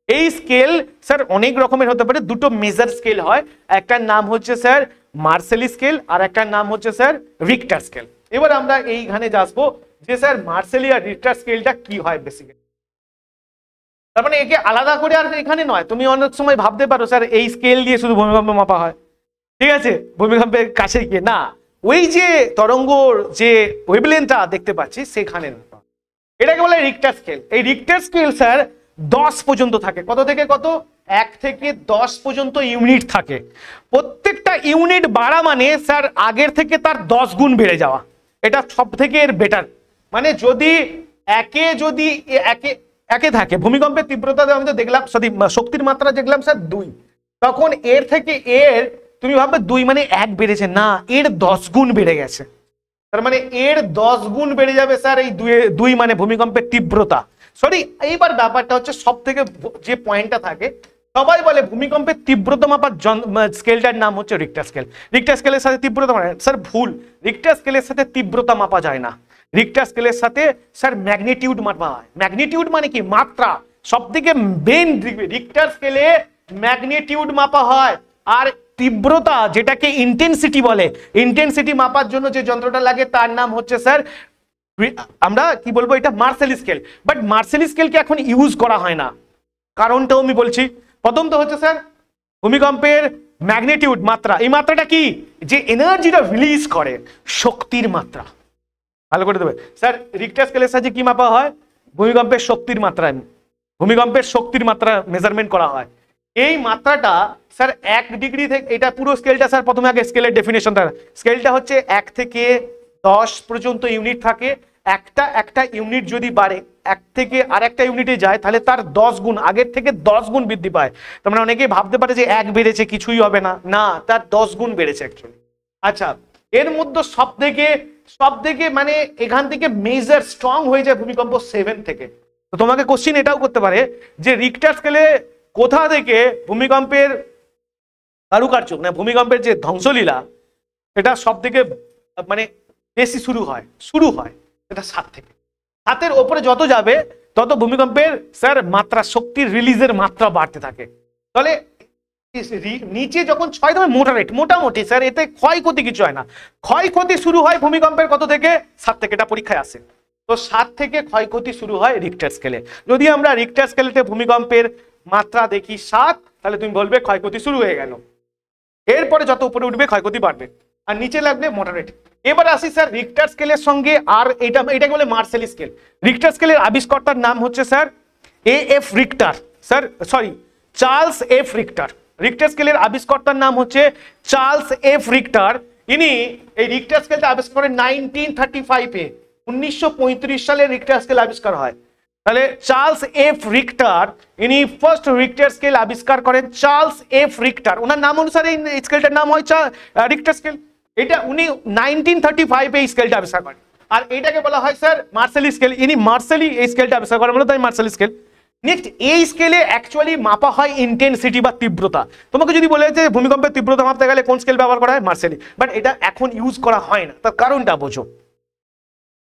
এই স্কেল স্যার অনেক রকমের হতে পারে, দুটো মেজার স্কেল হয়, একটার নাম হচ্ছে স্যার মার্সেলি স্কেল আর একটার নাম হচ্ছে স্যার রিক্টার স্কেল। এবার আমরা এইখানে আসবো যে স্যার মার্সেলি আর রিক্টার স্কেলটা কি হয় বেসিক্যালি। তার মানে একে আলাদা করে আর এখানে নয়। তুমি অনেক সময় ভাবতে পারো স্যার এই স্কেল দিয়ে শুধু ভূমিকম্প মাপা হয়, ঠিক আছে, ভূমিকম্পের কাছে গিয়ে না, ওই যে তরঙ্গর যে ওয়েভলেন্থটা দেখতে পাচ্ছি সেখানে না, এটাকে বলে রিক্টার স্কেল। এই রিক্টার স্কেল স্যার 10 পর্যন্ত থাকে। কত থেকে কত? 1 থেকে 10 পর্যন্ত ইউনিট থাকে। প্রত্যেকটা ইউনিট বাড়া মানে স্যার আগের থেকে তার 10 গুণ বেড়ে যাওয়া, এটা সব থেকে এর বেটার। মানে যদি একে থাকে ভূমিকম্পের তীব্রতা আমি তো দেখলাম, শক্তির মাত্রা দেখলাম স্যার 2, তখন এর থেকে এর তুমি ভাববে 2 মানে 1 বেড়েছে, না, এর 10 গুণ বেড়ে গেছে। তার মানে এর 10 গুণ বেড়ে যাবে স্যার এই 2 মানে ভূমিকম্পের তীব্রতা। সরি, এইবার ব্যাপারটা হচ্ছে সব থেকে যে পয়েন্টটা থাকে, সবাই বলে ভূমিকম্পের তীব্রতা মাপার স্কেলটার নাম হচ্ছে রিক্টার স্কেল। রিক্টার স্কেলের সাথে তীব্রতা মানে স্যার ভুল, রিক্টার স্কেলের সাথে তীব্রতা মাপা যায় না। রিক্টার স্কেলের সাথে স্যার ম্যাগনিটিউড মাপা হয়। ম্যাগনিটিউড মানে কি? মাত্রা। সব থেকে মেন রিক্টার স্কেলে ম্যাগনিটিউড মাপা হয়, আর তীব্রতা যেটাকে ইন্টেন্সিটি বলে, ইন্টেন্সিটি মাপার জন্য যে যন্ত্রটা লাগে তার নাম হচ্ছে স্যার, আমরা কি বলবো, এটা মার্সেলি স্কেল। বাট মার্সেলি স্কেলকে এখন ইউজ করা হয় না, কারণটাও আমি বলছি। প্রথম তো হচ্ছে স্যার ভূমিকম্পের ম্যাগনিটিউড মাত্রা, এই মাত্রাটা কি? যে এনার্জিটা রিলিজ করে, শক্তির মাত্রা। ভালো করে দেবে স্যার, রিক্টার স্কেলের সাহায্যে কি মাপা হয়? ভূমিকম্পের শক্তির মাত্রা ভূমিকম্পের শক্তির মাত্রা মেজারমেন্ট করা হয়। এই মাত্রাটা স্যার 1 ডিগ্রি থেকে, এটা পুরো স্কেলটা স্যার প্রথমে আগে স্কেলের ডেফিনেশন থাকে। স্কেলটা হচ্ছে 1 থেকে 10 পর্যন্ত ইউনিট থাকে। একটা ইউনিট যদি বাড়ে 1 থেকে আর একটা ইউনিটে যায় তাহলে তার 10 গুণ, আগের থেকে 10 গুণ বৃদ্ধি পায়। তার মানে অনেকেই ভাবতে পারে যে 1 বেড়েছে কিছুই হবে না, না, তার 10 গুণ বেড়েছে অ্যাকচুয়ালি। আচ্ছা, এর মধ্যে সব থেকে মানে এখান থেকে মেজর স্ট্রং হয়ে যায় ভূমিকম্প 7 থেকে। তো তোমাকে কোশ্চিন এটাও করতে পারে যে রিক্টার স্কেলে কোথা থেকে ভূমিকম্পের কারুকার্য, মানে ভূমিকম্পের যে ধ্বংসলীলা, এটা সব থেকে মানে বেশি শুরু হয় এটা 7 থেকে। 7-এর ওপরে যত যাবে তত ভূমিকম্পের স্যার মাত্রা, শক্তির রিলিজের মাত্রা বাড়তে থাকে। তাহলে নিচে যখন 6 দেবে মোটামুটি স্যার এতে ক্ষয়ক্ষতি কিছু হয় না। ক্ষয়ক্ষতি শুরু হয় ভূমিকম্পের কত থেকে? 7 থেকে, এটা পরীক্ষায় আসে। তো 7 থেকে ক্ষয়ক্ষতি শুরু হয় রিক্টার স্কেলে। যদি আমরা রিক্টার স্কেলেতে ভূমিকম্পের মাত্রা দেখি 7, তাহলে তুমি বলবে ক্ষয়ক্ষতি শুরু হয়ে গেল। এরপরে যত উপরে উঠবে ক্ষয়ক্ষতি বাড়বে, আর নিচে লাগবে মডারেট। এবার আসি স্যার রিক্টার স্কেলের সঙ্গে, আর এটাকে বলে মার্সেলি স্কেল। রিক্টার স্কেলের আবিষ্কর্তার নাম হচ্ছে sir AF Richter, sir sorry Charles F Richter. Richter স্কেলের আবিষ্কর্তার নাম হচ্ছে চার্লস এফ রিক্টার। ইনি এই রিক্টার স্কেলটা আবিষ্কার করেন 1935-এ, 1935 সালে রিক্টার স্কেল আবিষ্কার হয়। তাহলে চার্লস এফ রিক্টার, ইনি ফার্স্ট রিক্টার স্কেল আবিষ্কার করেন। চার্লস এফ রিক্টার, ওনার নাম অনুসারে এই স্কেলটার নাম হয় রিক্টার স্কেল। এটা উনি 1935-এ এই স্কেলটা আবিষ্কার করেন। আর এটাকে বলা হয় স্যার মার্সেলি স্কেল। ইনি মার্সেলি এই স্কেলটা আবিষ্কার করেন বলে তাই মার্সেলি স্কেল। নেক্সট, এই স্কেলে অ্যাকচুয়ালি মাপা হয় ইন্টেন্সিটি বা তীব্রতা। তোমাকে যদি বলে যে ভূমিকম্পের তীব্রতা মাপতে গেলে কোন স্কেল ব্যবহার করা হয়? মার্সেলি। বাট এটা এখন ইউজ করা হয় না, তার কারণটা বোঝো।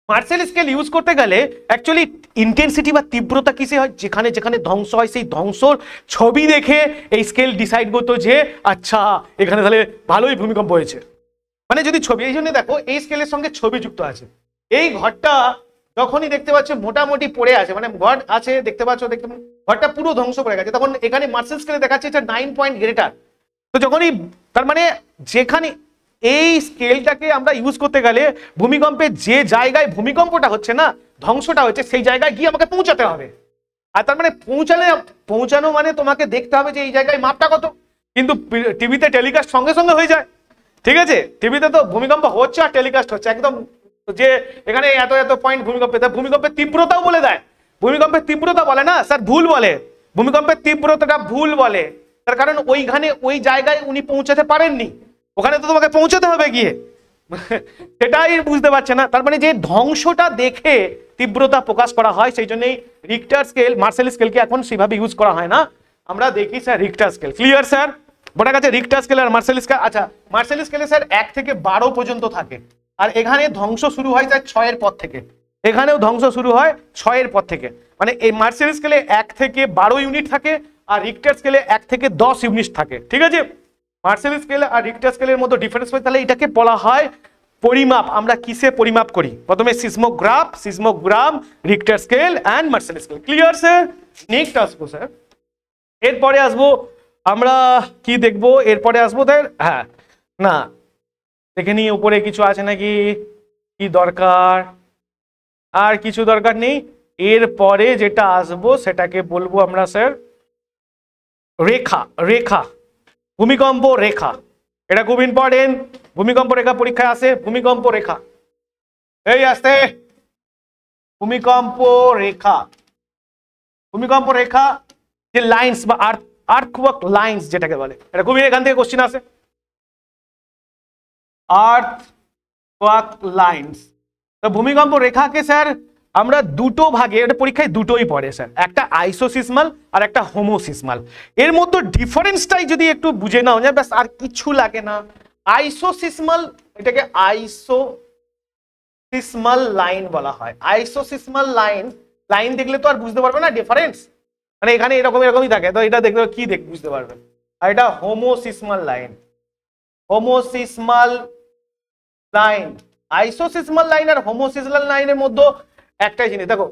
মার্সেলি স্কেল ইউজ করতে গেলে অ্যাকচুয়ালি ইন্টেন্সিটি বা তীব্রতা কিসে হয়? যেখানে যেখানে ধ্বংস হয় সেই ধ্বংসর ছবি দেখে এই স্কেল ডিসাইড করতো যে আচ্ছা এখানে তাহলে ভালোই ভূমিকম্প হয়েছে, মানে যদি ছবি। এই জন্য দেখো এই স্কেলের সঙ্গে ছবি যুক্ত আছে। এই ঘরটা যখনই দেখতে পাচ্ছ মোটামুটি পড়ে আছে, মানে ঘর আছে দেখতে পাচ্ছ, ঘরটা পুরো ধ্বংস করে গেছে, তখন এখানে মার্সেল স্কেলে দেখাচ্ছে এটা 9 পয়েন্ট গ্রেটার। তো যখনই, তার মানে যেখানে এই স্কেলটাকে আমরা ইউজ করতে গেলে ভূমিকম্পের যে জায়গায় ভূমিকম্পটা হচ্ছে না, ধ্বংসটা হচ্ছে, সেই জায়গায় গিয়ে আমাকে পৌঁছাতে হবে। আর তার মানে পৌঁছানো মানে তোমাকে দেখতে হবে যে এই জায়গায় মাপটা কত। কিন্তু টিভিতে টেলিকাস্ট সঙ্গে সঙ্গে হয়ে যায়, ঠিক আছে? টিভিতে তো ভূমিকম্প হচ্ছে আর টেলিকাস্ট হচ্ছে একদম, যে এখানে এত এত পয়েন্ট ভূমিকম্পের তীব্রতাও বলে দেয়। ভূমিকম্পের তীব্রতা বলে না স্যার, ভুল বলে। ভূমিকম্পের তীব্রতাটা ভুল বলে, তার কারণ ওইখানে ওই জায়গায় উনি পৌঁছাতে পারেননি, ওখানে তো তোমাকে পৌঁছাতে হবে গিয়ে, সেটাই বুঝতে পারছে না। তার মানে যে ধ্বংসটা দেখে তীব্রতা প্রকাশ করা হয়, সেই জন্যই রিক্টার স্কেল, মার্সেলি স্কেলকে এখন সেভাবে ইউজ করা হয় না, আমরা দেখি sir Richter scale. Clear sir? বোঝা গেছে রিক্টার স্কেল আর মার্সেলি স্কেল। আচ্ছা, মার্সেলি স্কেলে স্যার 1 থেকে 12 পর্যন্ত থাকে, আর এখানে ধ্বংস শুরু হয় যায় 6-এর পর থেকে। এখানেও ধ্বংস শুরু হয় 6-এর পর থেকে। মানে এই মার্সেলি স্কেলে 1 থেকে 12 ইউনিট থাকে, আর রিক্টার স্কেলে 1 থেকে 10 ইউনিট থাকে, ঠিক আছে? মার্সেলি স্কেল আর রিক্টার স্কেলের মধ্যে ডিফারেন্স হয়। তাহলে এটাকে বলা হয় পরিমাপ। আমরা কিসে পরিমাপ করি? প্রথমে seismogram, Richter scale and Mercalli scale. Clear sir? Next আসবো স্যার, এরপরে আসবো আমরা কি দেখবো, এরপরে আসবো স্যার, হ্যাঁ না দেখে নিই উপরে কিছু আছে নাকি, কি দরকার, আর কিছু দরকার নেই। এরপরে যেটা আসবো সেটাকে বলবো আমরা স্যার রেখা, ভূমিকম্প রেখা। এটা খুব ইম্পর্টেন্ট, ভূমিকম্প রেখা পরীক্ষায় আসে। ভূমিকম্প রেখা, এই আসতে ভূমিকম্প রেখা যে লাইন্স বা আর্থওয়ার্ক লাইন্স যেটাকে বলে, এটা খুবই এখান থেকে কোশ্চেন আসে। আর্থওয়ার্ক লাইন্স, তো ভূমিকম্প রেখাকে স্যার আমরা দুটো ভাগে, এটা পরীক্ষায় দুটোই পড়ে স্যার, একটা আইসোসিসমাল আর একটা হোমোসিসমাল। এর মধ্যে ডিফারেন্সটাই যদি একটু বুঝে নাও যায়, ব্যাস আর কিছু লাগে না। আইসোসিসমাল, এটাকে আইসোসিসমাল লাইন বলা হয়। আইসোসিসমাল লাইন দেখলে তো আর বুঝতে পারবে না ডিফারেন্স, মানে এখানে এরকমই থাকে, তো এটা দেখলে কি বুঝতে পারবে। আর এটা হোমোসিসমাল লাইন, আইসোসিসমাল লাইন আর হোমোসিসমাল লাইনের মধ্যে একটাই জিনিস দেখো,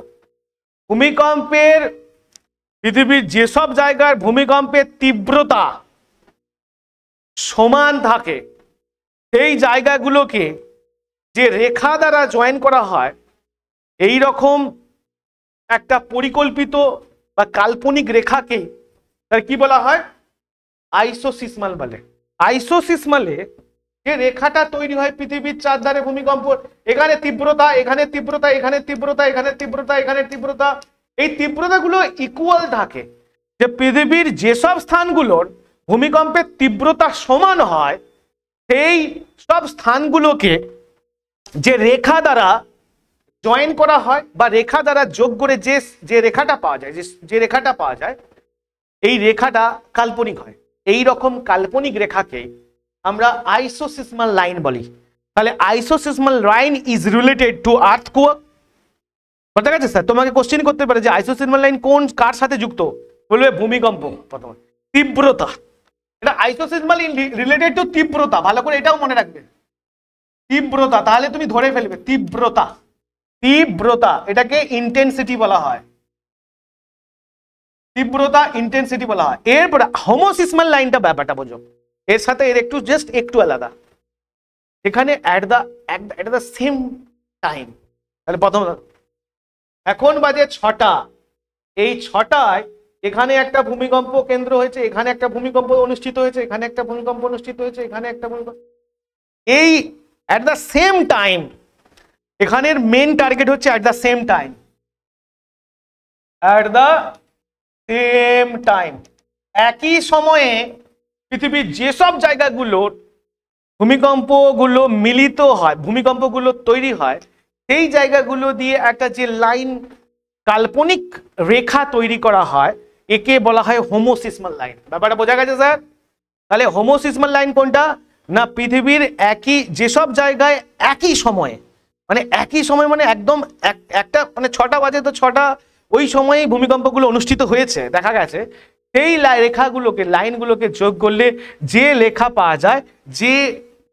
ভূমিকম্পের, পৃথিবীর যেসব জায়গার ভূমিকম্পের তীব্রতা সমান থাকে সেই জায়গাগুলোকে যে রেখা দ্বারা জয়েন করা হয়, এই রকম একটা পরিকল্পিত বা কাল্পনিক রেখাকে তার কি বলা হয়? আইসোসিসমাল বলে। আইসোসিসমালে যে রেখাটা তৈরি হয় পৃথিবীর চারধারে ভূমিকম্প, এখানে তীব্রতা, এখানে তীব্রতা, এখানে তীব্রতা, এখানে তীব্রতা, এখানে তীব্রতা, এই তীব্রতাগুলো ইকুয়াল থাকে। যে পৃথিবীর যেসব স্থানগুলোর ভূমিকম্পের তীব্রতা সমান হয় সেই সব স্থানগুলোকে যে রেখা দ্বারা জয়েন করা হয় বা রেখা দ্বারা যোগ করে যে রেখাটা পাওয়া যায়, যে রেখাটা পাওয়া যায়, এই রেখাটা কাল্পনিক হয়। এই রকম কাল্পনিক রেখাকে আমরা আইসোসিসমাল লাইন বলি। তাহলে isoseismal line is related to earthquake. বুঝতে গেছে স্যার? তোমাকে কোশ্চেন করতে পারে যে আইসোসিসমাল লাইন কোন কার সাথে যুক্ত, বলবে ভূমিকম্প। প্রথমে তীব্রতা, এটা আইসোসিসমাল রিলেটেড টু তীব্রতা, ভালো করে এটাও মনে রাখবে। তীব্রতা, তাহলে তুমি ধরে ফেলবে তীব্রতা, তীব্রতা এটাকে ইন্টেন্সিটি বলা হয়, তীব্রতা ইন্টেন্সিটি বলা হয়। এরপরে হোমোসিসমাল লাইনটা ব্যাপারটা বোঝো, এর সাথে এর একটু জাস্ট একটু আলাদা। এখানে অ্যাট দা সেম টাইম, তাহলে প্রথম এখন বাজে 6টা, এই 6টায় এখানে একটা ভূমিকম্প কেন্দ্র হয়েছে, এখানে একটা ভূমিকম্প অনুষ্ঠিত হয়েছে, এখানে একটা ভূমিকম্প অনুষ্ঠিত হয়েছে, এখানে একটা ভূমিকম্প, এই অ্যাট দা সেম টাইম। এখানের মেন টার্গেট হচ্ছে at the same time, at the same time, একই সময়ে পৃথিবীর যেসব জায়গাগুলোর ভূমিকম্পগুলো মিলিত হয়, ভূমিকম্পগুলো তৈরি হয়, সেই জায়গাগুলো দিয়ে একটা যে লাইন কাল্পনিক রেখা তৈরি করা হয়, একে বলা হয় হোমোসিসমাল লাইন। ব্যাপারটা বোঝা গেছে স্যার? তাহলে হোমোসিসমাল লাইন কোনটা না, পৃথিবীর একই যেসব জায়গায় একই সময়ে, মানে একই সময় মানে একদম একটা মানে 6টা বাজে তো 6টা ওই সময়েই ভূমিকম্পগুলো অনুষ্ঠিত হয়েছে, দেখা গেছে সেই রেখাগুলোকে, লাইনগুলোকে যোগ করলে যে রেখা পাওয়া যায়, যে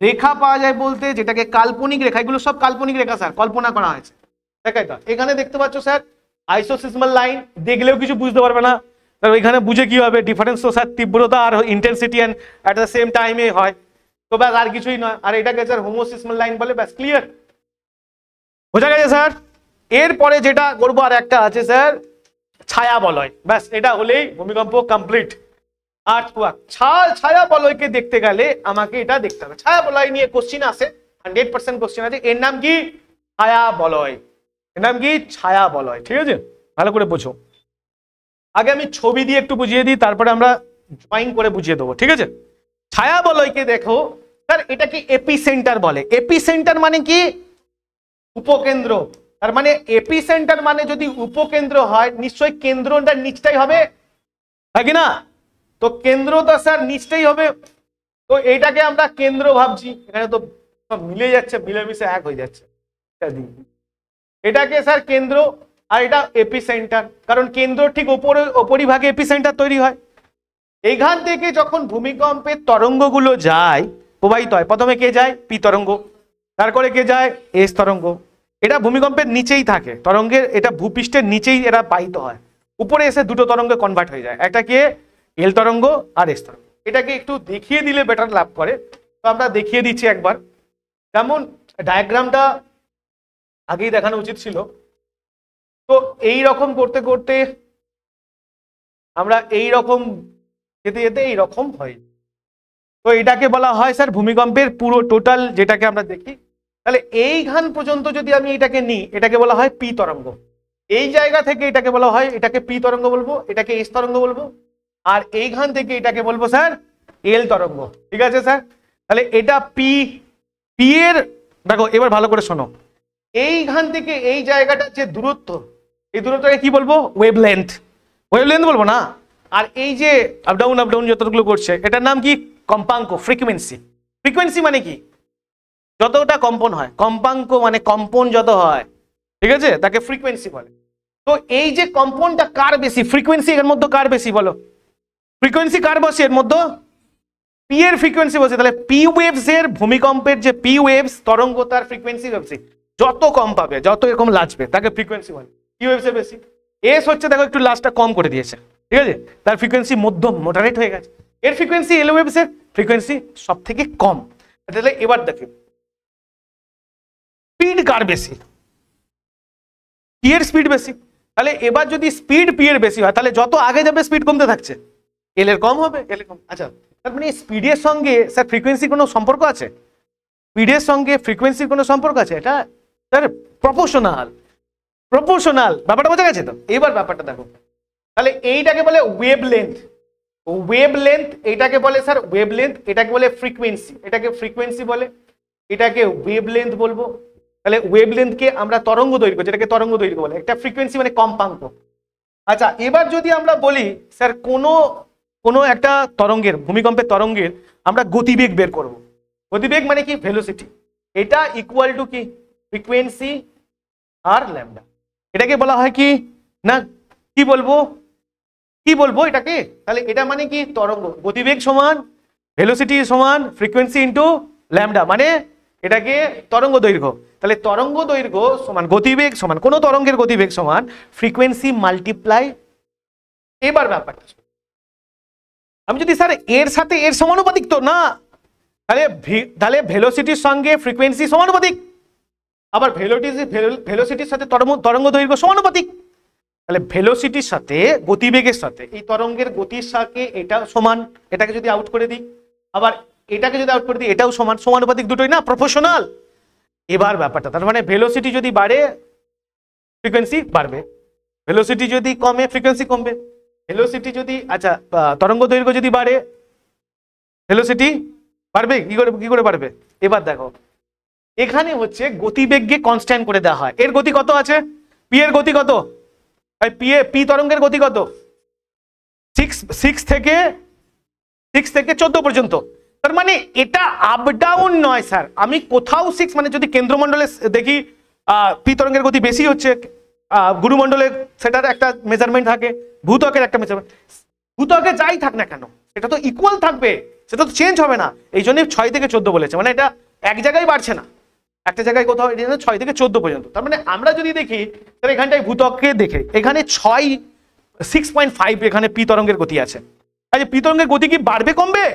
রেখা পাওয়া যায় বলতে যেটাকে কাল্পনিক রেখা, এগুলো সব কাল্পনিক রেখা স্যার, কল্পনা করা হয়েছে। দেখাই তো এখানে দেখতে পাচ্ছ স্যার আইসোসিসমাল লাইন, দেখলেও কিছু বুঝতে পারবে না, এখানে বুঝে কি হবে? ডিফারেন্স তো স্যার তীব্রতা আর ইন্টেন্সিটি অ্যাট দ্য সেম টাইমে হয়, তো ব্যাস আর কিছুই নয়। আর এটাকে স্যার হোমোসিসমাল লাইন বলে, ব্যাস ক্লিয়ার, বোঝা গেছে স্যার? এরপরে যেটা করবো আর একটা আছে স্যার ছায়া বলয়, ব্যাস এটা হলেই ভূমিকম্প কমপ্লিট। আর্থকোয়াক, ছায়া বলয়কে দেখতে গেলে আমাকে এটা দেখতে হবে। ছায়া বলয় নিয়ে কোশ্চিন আসে, 100% কোশ্চিন আছে। এর নাম কি? ছায়া বলয়। এর নাম কি? ছায়া বলয়। ঠিক আছে, ভালো করে বোঝো। আগে আমি ছবি দিয়ে একটু বুঝিয়ে দিই, তারপরে আমরা ড্রয়িং করে বুঝিয়ে দেবো। ঠিক আছে, ছায়া বলয়কে দেখো স্যার, এটাকে এপিসেন্টার বলে। এপিসেন্টার মানে কি? উপকেন্দ্র। তার মানে এপিসেন্টার মানে যদি উপকেন্দ্র হয়, নিশ্চয়ই কেন্দ্রটা নিচটাই হবে, হয় কি না? তো কেন্দ্রটা স্যার নিচটাই হবে, তো এইটাকে আমরা কেন্দ্র ভাবছি। এখানে তো সব মিলে যাচ্ছে, মিলেমিশে এক হয়ে যাচ্ছে। এটাকে স্যার কেন্দ্র, আর এটা এপিসেন্টার, কারণ কেন্দ্র ঠিক উপরিভাগে এপিসেন্টার তৈরি হয়। এইখান থেকে যখন ভূমিকম্পের তরঙ্গগুলো যায়, প্রবাহিত হয়, প্রথমে কে যায়? পি তরঙ্গ, তারপরে কে যায়? এস তরঙ্গ। এটা ভূমিকম্পের নিচেই থাকে, তরঙ্গের এটা ভূপৃষ্ঠের নিচেই এরা বাহিত হয়, উপরে এসে দুটো তরঙ্গে কনভার্ট হয়ে যায়, একটা কে? এল তরঙ্গ আর এস তরঙ্গ। এটাকে একটু দেখিয়ে দিলে বেটার লাভ করে, তো আমরা দেখিয়ে দিচ্ছি একবার। যেমন ডায়াগ্রামটা আগেই দেখানো উচিত ছিল, তো এই রকম করতে করতে আমরা এই রকম যেতে যেতে এই রকম হয়। তো এটাকে বলা হয় স্যার ভূমিকম্পের পুরো টোটাল যেটাকে আমরা দেখি। তাহলে এইখান পর্যন্ত যদি আমি এটাকে নিই, এটাকে বলা হয় পি তরঙ্গ। এই জায়গা থেকে এটাকে বলা হয়, এটাকে পি তরঙ্গ বলবো, এটাকে এস তরঙ্গ বলবো, আর এইখান থেকে এটাকে বলবো স্যার এল তরঙ্গ। ঠিক আছে স্যার? তাহলে এটা পি, পি এর দেখো এবার ভালো করে শোনো, এইখান থেকে এই জায়গাটার যে দূরত্ব, এই দূরত্বকে কি বলবো? ওয়েভলেন্থ। ওয়েভলেন্থ বলবো না। আর এই যে আপ ডাউন যতগুলো করছে, এটার নাম কি? কম্পাঙ্ক, ফ্রিকোয়েন্সি। ফ্রিকোয়েন্সি মানে কি? যতটা কম্পন হয়, কম্পাঙ্ক মানে কম্পন যত হয়, ঠিক আছে, তাকে ফ্রিকোয়েন্সি বলে। তো এই যে কম্পনটা কার বেশি, ফ্রিকোয়েন্সি এর মধ্যে কার বেশি বলো? ফ্রিকোয়েন্সি কার বসে এর মধ্যে? পি এর ফ্রিকোয়েন্সি বসে। তাহলে পি ওয়েভস এর, ভূমিকম্পের যে পি ওয়েভস তরঙ্গ, তার ফ্রিকোয়েন্সি বেশি। যত কম পাবে, যত এরকম লাচবে, তাকে ফ্রিকোয়েন্সি বলে। পি ওয়েভস এর বেশি। এস হচ্ছে দেখো একটু লাচটা কম করে দিয়েছে, ঠিক আছে, তার ফ্রিকোয়েন্সি মধ্যম, মডারেট হয়ে গেছে। এর ফ্রিকোয়েন্সি, এল ওয়েভস এর ফ্রিকোয়েন্সি সব থেকে কম। তাহলে এবার দেখো স্পিড কার বেশি? পি এর স্পিড বেশি। তাহলে এবার যদি স্পিড পি এর বেশি হয় তাহলে যত আগে যাবে স্পিড কমতে থাকছে, এল এর কম হবে, এল এর কম। আচ্ছা, তার মানে স্পিডের সঙ্গে স্যার ফ্রিকোয়েন্সির কোনো সম্পর্ক আছে? স্পিডের সঙ্গে ফ্রিকোয়েন্সির কোনো সম্পর্ক আছে? এটা স্যার প্রপোর্শনাল, প্রপোর্শনাল। ব্যাপারটা বোঝা গেছে তো? এবার ব্যাপারটা দেখো, তাহলে এইটাকে বলে ওয়েভ লেন্থ, ওয়েভ লেন্থ এটাকে বলে স্যার ওয়েভ লেন্থ, এটাকে বলে ফ্রিকোয়েন্সি, এটাকে ফ্রিকোয়েন্সি বলে, এটাকে ওয়েভ লেন্থ বলবো। তাহলে ওয়েভ লেন্থকে আমরা তরঙ্গ দৈর্ঘ্য, যেটাকে তরঙ্গ দৈর্ঘ্য বলে, একটা ফ্রিকোয়েন্সি মানে কম্পাঙ্ক। আচ্ছা, এবার যদি আমরা বলি স্যার কোনো একটা তরঙ্গের, ভূমিকম্পের তরঙ্গের আমরা গতিবেগ বের করব। গতিবেগ মানে কি? ভেলোসিটি। এটা ইকুয়াল টু কি? ফ্রিকোয়েন্সি আর ল্যামডা। এটাকে বলা হয় কি না, কি বলবো, কি বলবো এটাকে? তাহলে এটা মানে কি? তরঙ্গ। গতিবেগ সমান ভেলোসিটি সমান ফ্রিকোয়েন্সি ইন্টু ল্যামডা, মানে এটাকে তরঙ্গ দৈর্ঘ্য। তাহলে তরঙ্গ দৈর্ঘ্য সমান গতিবেগ সমান কোন তরঙ্গের গতিবেগ সমান ফ্রিকোয়েন্সি মাল্টিপ্লাই। এবার ব্যাপারটা আমি যদি স্যার এর সাথে এর সমানুপাতিক, তো না, তাহলে ভেলোসিটির সঙ্গে ফ্রিকোয়েন্সি সমানুপাতিক, আবার ভেলোসিটির সাথে তরঙ্গ দৈর্ঘ্য সমানুপাতিক। তাহলে ভেলোসিটির সাথে গতিবেগের সাথে এই তরঙ্গের গতির সাথে এটা সমান, এটাকে যদি আউট করে দিই, আবার এটাকে যদি আউট করে দিই, এটাও সমান, সমানুপাতিক দুটোই না, প্রপোর্শনাল। এবার ব্যাপারটা তার মানে ভেলোসিটি যদি বাড়ে ফ্রিকোয়েন্সি বাড়বে, ভেলোসিটি যদি কমে ফ্রিকোয়েন্সি কমবে, ভেলোসিটি যদি আচ্ছা তরঙ্গ দৈর্ঘ্য যদি বাড়ে ভেলোসিটি বাড়বে। কি করে বাড়বে? এবার দেখো, এখানে হচ্ছে গতিবেগকে কনস্ট্যান্ট করে দেওয়া হয়। এর গতি কত আছে? পি এর গতি কত? পি তরঙ্গের গতি কত? 6 থেকে 14 পর্যন্ত। তার মানে এটা আপ ডাউন নয় স্যার, আমি কোথাও 6 মানে যদি কেন্দ্রমণ্ডলে দেখি পি তরঙ্গের গতি বেশি হচ্ছে, গুরুমণ্ডলে সেটার একটা মেজারমেন্ট থাকে, ভূত্বকের একটা মেজারমেন্ট, ভূত্বকে যাই থাক না কেন সেটা তো ইকুয়াল থাকবে, সেটা তো চেঞ্জ হবে না। এই জন্যই 6 থেকে 14 বলেছে, মানে এটা এক জায়গায় বাড়ছে না, একটা জায়গায় কোথাও 6 থেকে 14 পর্যন্ত। তার মানে আমরা যদি দেখি তাহলে এখানটায় ভূত্বককে দেখে এখানে 6.5 এখানে পি তরঙ্গের গতি আছে। আচ্ছা, পি তরঙ্গের গতি কি বাড়বে কমবে?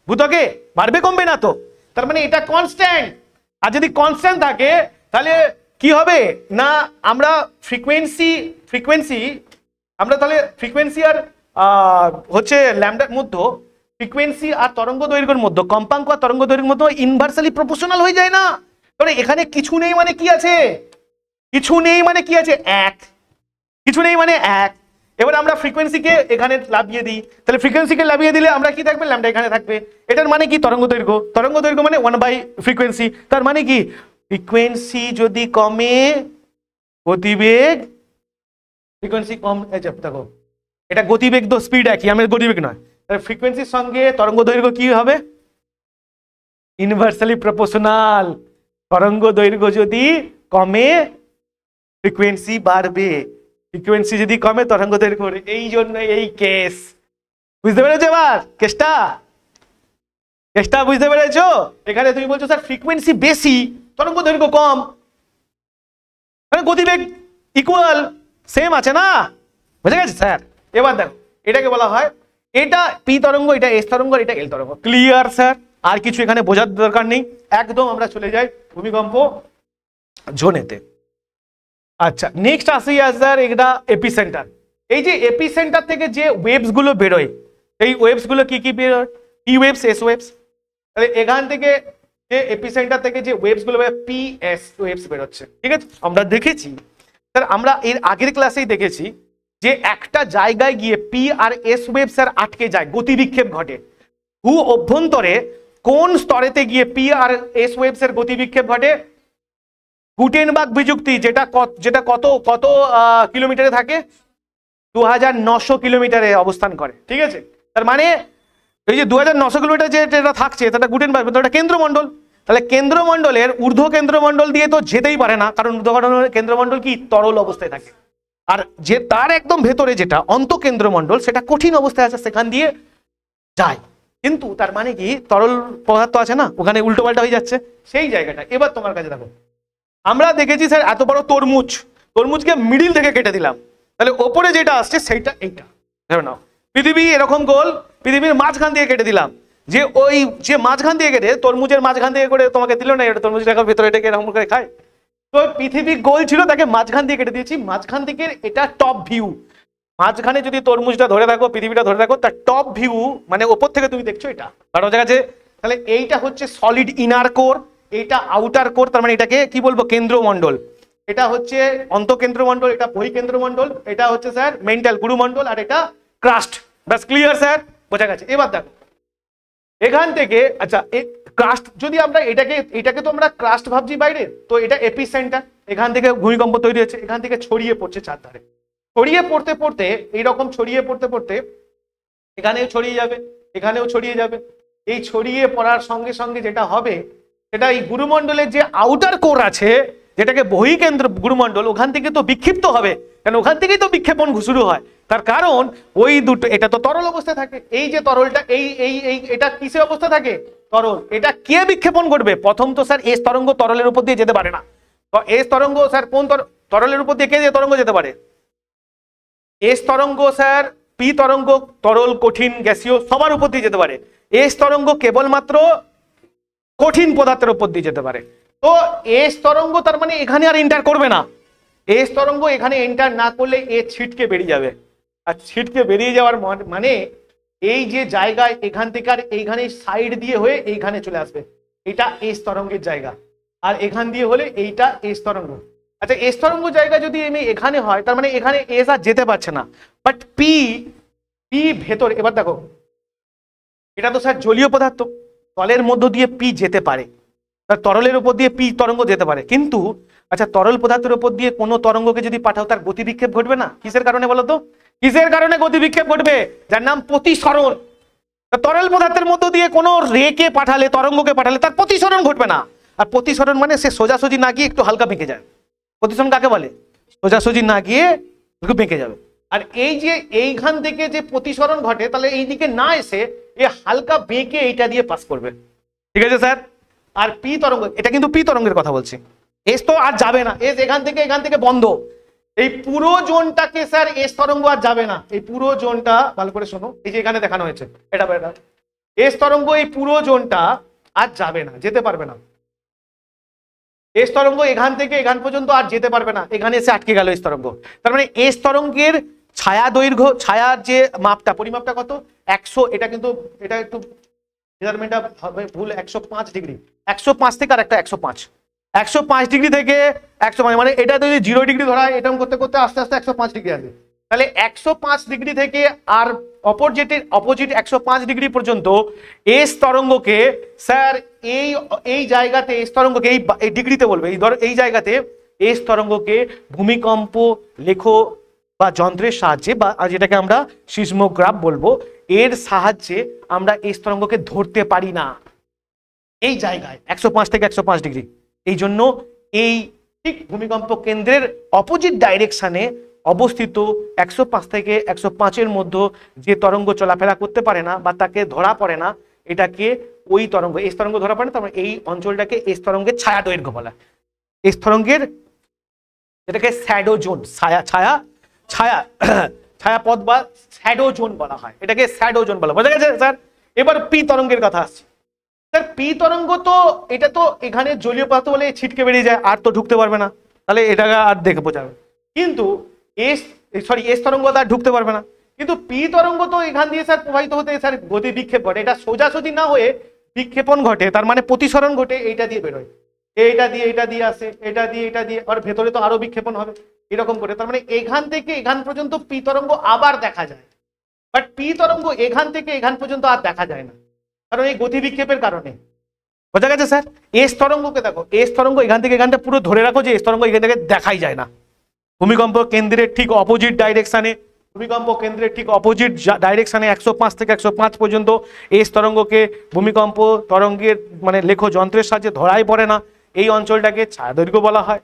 ভূত্বকে বাড়বে কমবে না তো, তার মানে এটা কনস্ট্যান্ট। আর যদি কনস্ট্যান্ট থাকে তাহলে কি হবে না, আমরা ফ্রিকোয়েন্সি আমরা তাহলে ফ্রিকোয়েন্সি আর হচ্ছে ল্যামডার মধ্যে, ফ্রিকোয়েন্সি আর তরঙ্গ দৈর্ঘ্যের মধ্যে, কম্পাঙ্ক আর তরঙ্গ দৈর্ঘ্যের মধ্যে ইনভার্সালি প্রপোর্শনাল হয়ে যায় না? তাহলে এখানে কিছু নেই মানে কি আছে? কিছু নেই মানে কি আছে? এক। কিছু নেই মানে এক। এবার আমরা ফ্রিকোয়েন্সিকে এখানে লাভিয়ে দিই, তাহলে ফ্রিকোয়েন্সিকে লাভিয়ে দিলে আমরা কি থাকবে? ল্যামডা এখানে থাকবে। এটার মানে কি? তরঙ্গ দৈর্ঘ্য। তরঙ্গ দৈর্ঘ্য মানে 1/ফ্রিকোয়েন্সি। তার মানে কি? ফ্রিকোয়েন্সি যদি কমে গতিবেগ, ফ্রিকোয়েন্সি কম, দেখো এটা গতিবেগ তো স্পিড একই, আমি গতিবেগ নয়, তাহলে ফ্রিকোয়েন্সির সঙ্গে তরঙ্গ দৈর্ঘ্য কি হবে? ইনভার্সালি প্রপোর্শনাল। তরঙ্গ দৈর্ঘ্য যদি কমে ফ্রিকোয়েন্সি বাড়বে, ফ্রিকোয়েন্সি যদি কমে তরঙ্গ দৈর্ঘ্য। এই জন্য এই কেস, বুঝতে পেরেছো? এবার কেসটা বুঝতে পেরেছো? এখানে তুমি বলছো স্যার ফ্রিকোয়েন্সি বেশি তরঙ্গ দৈর্ঘ্য কম, মানে গতিবেগ ইকুয়াল সেম আছে না? বুঝে গেছে স্যার? এবার দেখো, এটাকে বলা হয়, এটা পি তরঙ্গ, এটা এস তরঙ্গ, এটা এল তরঙ্গ। Clear sir? আর কিছু এখানে বোঝার দরকার নেই, একদম আমরা চলে যাই ভূমিকম্প জোনেতে। আচ্ছা, নেক্সট আসি স্যার এটা এপিসেন্টার। এই যে এপিসেন্টার থেকে যে ওয়েভস গুলো বেরোয়, এই ওয়েভস গুলো কি বেরোয়? P waves, S waves. তাহলে এখান থেকে যে এপিসেন্টার থেকে যে ওয়েভস গুলো পি এস ওয়েভস বেরোচ্ছে, ঠিক আছে? আমরা দেখেছি স্যার, আমরা এর আগের ক্লাসেই দেখেছি যে একটা জায়গায় গিয়ে পি আর এস ওয়েভস আর আটকে যায়, গতি বিক্ষেপ ঘটে। ভূ অভ্যন্তরে কোন স্তরেতে গিয়ে পি আর এস ওয়েভস এর গতি বিক্ষেপ ঘটে? গুটেনবার্গ বিযুক্তি, যেটা কত কিলোমিটারে থাকে? 2900 কিলোমিটারে অবস্থান করে, ঠিক আছে? তার মানে এই যে 2900 কিলোমিটার যেটা থাকছে সেটা গুটেনবার্গ, এটা কেন্দ্রমণ্ডল। তাহলে কেন্দ্রমণ্ডলের ঊর্ধ্ব কেন্দ্রমণ্ডল দিয়ে তো যেতেই পারে না, কারণ ঊর্ধ্ব কেন্দ্রমণ্ডল কি তরল অবস্থায় থাকে, আর যে তার একদম ভেতরে যেটা অন্তঃকেন্দ্রমণ্ডল সেটা কঠিন অবস্থায় আছে, সেখান দিয়ে যায়। কিন্তু তার মানে কি তরল পদার্থ আছে না, ওখানে উল্টো পাল্টা হয়ে যাচ্ছে সেই জায়গাটা। এবার তোমার কাছে দেখো, আমরা দেখেছি স্যার এত বড় তরমুজকে মিডিল থেকে কেটে দিলাম, তাহলে ওপরে যেটা আসছে সেইটা এইটা ধরে নাও। পৃথিবী এরকম গোল, পৃথিবীর মাঝখান দিয়ে কেটে দিলাম, যে ওই যে মাঝখান দিয়ে কেটে তরমুজের মাঝখান দিয়ে করে তোমাকে দিল না, এটা তরমুজ টাকার ভেতরে এটাকে এরকম করে খায়, তো পৃথিবী গোল ছিল, তাকে মাঝখান দিয়ে কেটে দিয়েছি, মাঝখান থেকে এটা টপ ভিউ। মাঝখানে যদি তরমুজটা ধরে থাকো, পৃথিবীটা ধরে থাকো, তার টপ ভিউ মানে ওপর থেকে তুমি দেখছো এটা, কারণ বোঝা গেছে? তাহলে এইটা হচ্ছে সলিড ইনার কোর, এইটা আউটার কোর, তার মানে এটাকে কি বলবো, কেন্দ্রমণ্ডল। এটা হচ্ছে অন্তঃকেন্দ্রমণ্ডল, এটা বহিঃকেন্দ্রমণ্ডল, এটা হচ্ছে স্যার মেন্টাল গুরুমণ্ডল, আর এটা ক্রাস্ট। ব্যাস ক্লিয়ার স্যার, বোঝা গেছে? এবার দেখো এখান থেকে, আচ্ছা ক্রাস্ট যদি আমরা এটাকে তো আমরা ক্রাস্ট ভাবছি বাইরে, তো এটা এপিসেন্টার, এখান থেকে ভূমিকম্প তৈরি হচ্ছে, এখান থেকে ছড়িয়ে পড়ছে চারধারে, ছড়িয়ে পড়তে পড়তে এইরকম ছড়িয়ে পড়তে পড়তে এখানেও ছড়িয়ে যাবে, এখানেও ছড়িয়ে যাবে। এই ছড়িয়ে পড়ার সঙ্গে সঙ্গে যেটা হবে, সেটা এই গুরুমণ্ডলের যে আউটার কোর আছে, যেটাকে বহিঃকেন্দ্র গুরুমণ্ডল, ওখান থেকে তো বিক্ষিপ্ত হবে, কারণ ওখান থেকেই তো বিক্ষেপণ শুরু হয়। তার কারণ ওই দুটো, এটা তো তরল অবস্থায় থাকে, এই যে তরলটা এই এই এই এটা কিসের অবস্থা থাকে, তরল। এটা কে বিক্ষেপণ করবে? প্রথম তো স্যার এস তরঙ্গ তরলের উপর দিয়ে যেতে পারে না। তো এস তরঙ্গ স্যার কোন তরলের উপর দিয়ে কে তরঙ্গ যেতে পারে? এস তরঙ্গ স্যার পি তরঙ্গ তরল, কঠিন, গ্যাসীয় সবার উপর দিয়ে যেতে পারে। এস তরঙ্গ কেবলমাত্র কঠিন পদার্থের উপর দিয়ে যেতে পারে। তো এস তরঙ্গ তার মানে এখানে আর এন্টার করবে না। এস তরঙ্গ এখানে এন্টার না করলে এ ছিটকে বেরিয়ে যাবে, আর ছিটকে বেরিয়ে যাওয়ার মানে এই যে জায়গায় এখান থেকে আর এইখানে সাইড দিয়ে হয়ে এইখানে চলে আসবে, এটা এস তরঙ্গের জায়গা। আর এখান দিয়ে হলে এইটা এস তরঙ্গ। আচ্ছা এস তরঙ্গ জায়গা যদি এখানে হয়, তার মানে এখানে এস আর যেতে পারছে না, বাট পি ভেতর। এবার দেখো এটা তো স্যার জলীয় পদার্থ, তলের মধ্য দিয়ে পি যেতে পারে, তরলের উপর দিয়ে পি তরঙ্গ যেতে পারে, কিন্তু আচ্ছা তরল পদার্থের উপর দিয়ে কোনো তরঙ্গকে যদি পাঠাও, তার গতি বিক্ষেপ ঘটবে না? কিসের কারণে বলো তো? কিসের কারণে গতি বিক্ষেপ ঘটবে? যার নাম প্রতিসরণ। তরল পদার্থের মধ্য দিয়ে কোনো রেকে পাঠালে, তরঙ্গকে পাঠালে, তার প্রতিসরণ ঘটবে না। আর প্রতিসরণ মানে সে সোজাসুজি না গিয়ে একটু হালকা বেঁকে যায়। প্রতিসরণ কাকে বলে? সোজাসুজি না গিয়ে একটু বেঁকে যাবে। আর এই যে এইখান থেকে যে প্রতিসরণ ঘটে, তাহলে এই দিকে না এসে এ হালকা বেঁকে এইটা দিয়ে পাস করবে। ঠিক আছে স্যার? আর পি তরঙ্গ, এটা কিন্তু পি তরঙ্গের কথা বলছি, এস তো আর যাবে না, এস এখান থেকে বন্ধ। এই পুরো জোনটাকে স্যার এস তরঙ্গ আর যাবে না, এই পুরো জোনটা ভালো করে শোনো, এই যে এখানে দেখানো হয়েছে এটা এস তরঙ্গ, এই পুরো জোনটা আর যাবে না, যেতে পারবে না। এস তরঙ্গ এখান থেকে এখান পর্যন্ত আর যেতে পারবে না, এখানে এসে আটকে গেল এস তরঙ্গ। তার মানে এস তরঙ্গের ছায়া দৈর্ঘ্য, ছায়ার যে মাপটা, পরিমাপটা কত? 100। এটা কিন্তু এটা একটু মেজারমেন্টটা হবে ভুল, 105 ডিগ্রি। 105 থেকে আর একটা 105, 105 ডিগ্রি থেকে 100, মানে এটা যদি 0 ডিগ্রি ধরা হয়, এরকম করতে করতে আস্তে আস্তে 105 ডিগ্রি আসবে। তাহলে 105 ডিগ্রি থেকে আর অপোজিট 105 ডিগ্রি পর্যন্ত এস তরঙ্গকে স্যার এই জায়গাতে এস তরঙ্গকে এই ডিগ্রিতে বলবে, এই জায়গাতে এস তরঙ্গকে ভূমিকম্প লেখো বা যন্ত্রের সাহায্যে, বা যেটাকে আমরা সিসমোগ্রাফ বলবো, এর সাহায্যে আমরা এস তরঙ্গকে ধরতে পারি না এই জায়গায় 105 থেকে 105 ডিগ্রি। এই জন্য এই ঠিক ভূমিকম্প কেন্দ্রের অপোজিট ডাইরেকশনে অবস্থিত 105 থেকে 105-এর মধ্যে যে তরঙ্গ চলাফেরা করতে পারে না বা তাকে ধরা পড়ে না, এটাকে ওই তরঙ্গ, এস তরঙ্গ ধরা পড়ে না, তার মানে এই অঞ্চলটাকে এস তরঙ্গের ছায়া দৈর্ঘ্য বলা। এস তরঙ্গের যেটাকে শ্যাডো জোন, ছায়া ছায়া ছায়া ছায়াপথ বা শ্যাডো জোন বলা হয়, এটাকে শ্যাডো জোন বলা। বোঝা গেছে স্যার? এবার পি তরঙ্গের কথা আসছে স্যার। পি তরঙ্গ তো এটা তো এখানে জলীয় পদার্থ বলে ছিটকে বেরিয়ে যায়, আর তো ঢুকতে পারবে না, তাহলে এটাকে আর দেখে বোঝাবে। কিন্তু এস তরঙ্গ তো আর ঢুকতে পারবে না, কিন্তু পি তরঙ্গ তো এখান দিয়ে স্যার প্রবাহিত হতে স্যার গতি বিক্ষেপ ঘটে, এটা সোজাসুজি না হয়ে বিক্ষেপণ ঘটে, তার মানে প্রতিসরণ ঘটে, এইটা দিয়ে বেরোয়, এটা দিয়ে আসে, এটা দিয়ে, আর ভেতরে তো আরো বিক্ষেপণ হবে এরকম করে। তার মানে এখান থেকে এখান পর্যন্ত পি তরঙ্গ আবার দেখা যায়, বাট পি তরঙ্গ এখান থেকে এখান পর্যন্ত আর দেখা যায় না, কারণ এই গতি বিক্ষেপের কারণে। বোঝা গেছে স্যার? এস তরঙ্গকে দেখো, এস তরঙ্গ এখান থেকে এখানটা পুরো ধরে রাখো যে এস তরঙ্গ এখান থেকে দেখাই যায় না। ভূমিকম্প কেন্দ্রের ঠিক অপোজিট ডাইরেকশনে, 105 থেকে 105 পর্যন্ত এস তরঙ্গকে ভূমিকম্প তরঙ্গের মানে লেখো যন্ত্রের সাহায্যে ধরাই পড়ে না। এই অঞ্চলটাকে ছায়া দৈর্ঘ্য বলা হয়,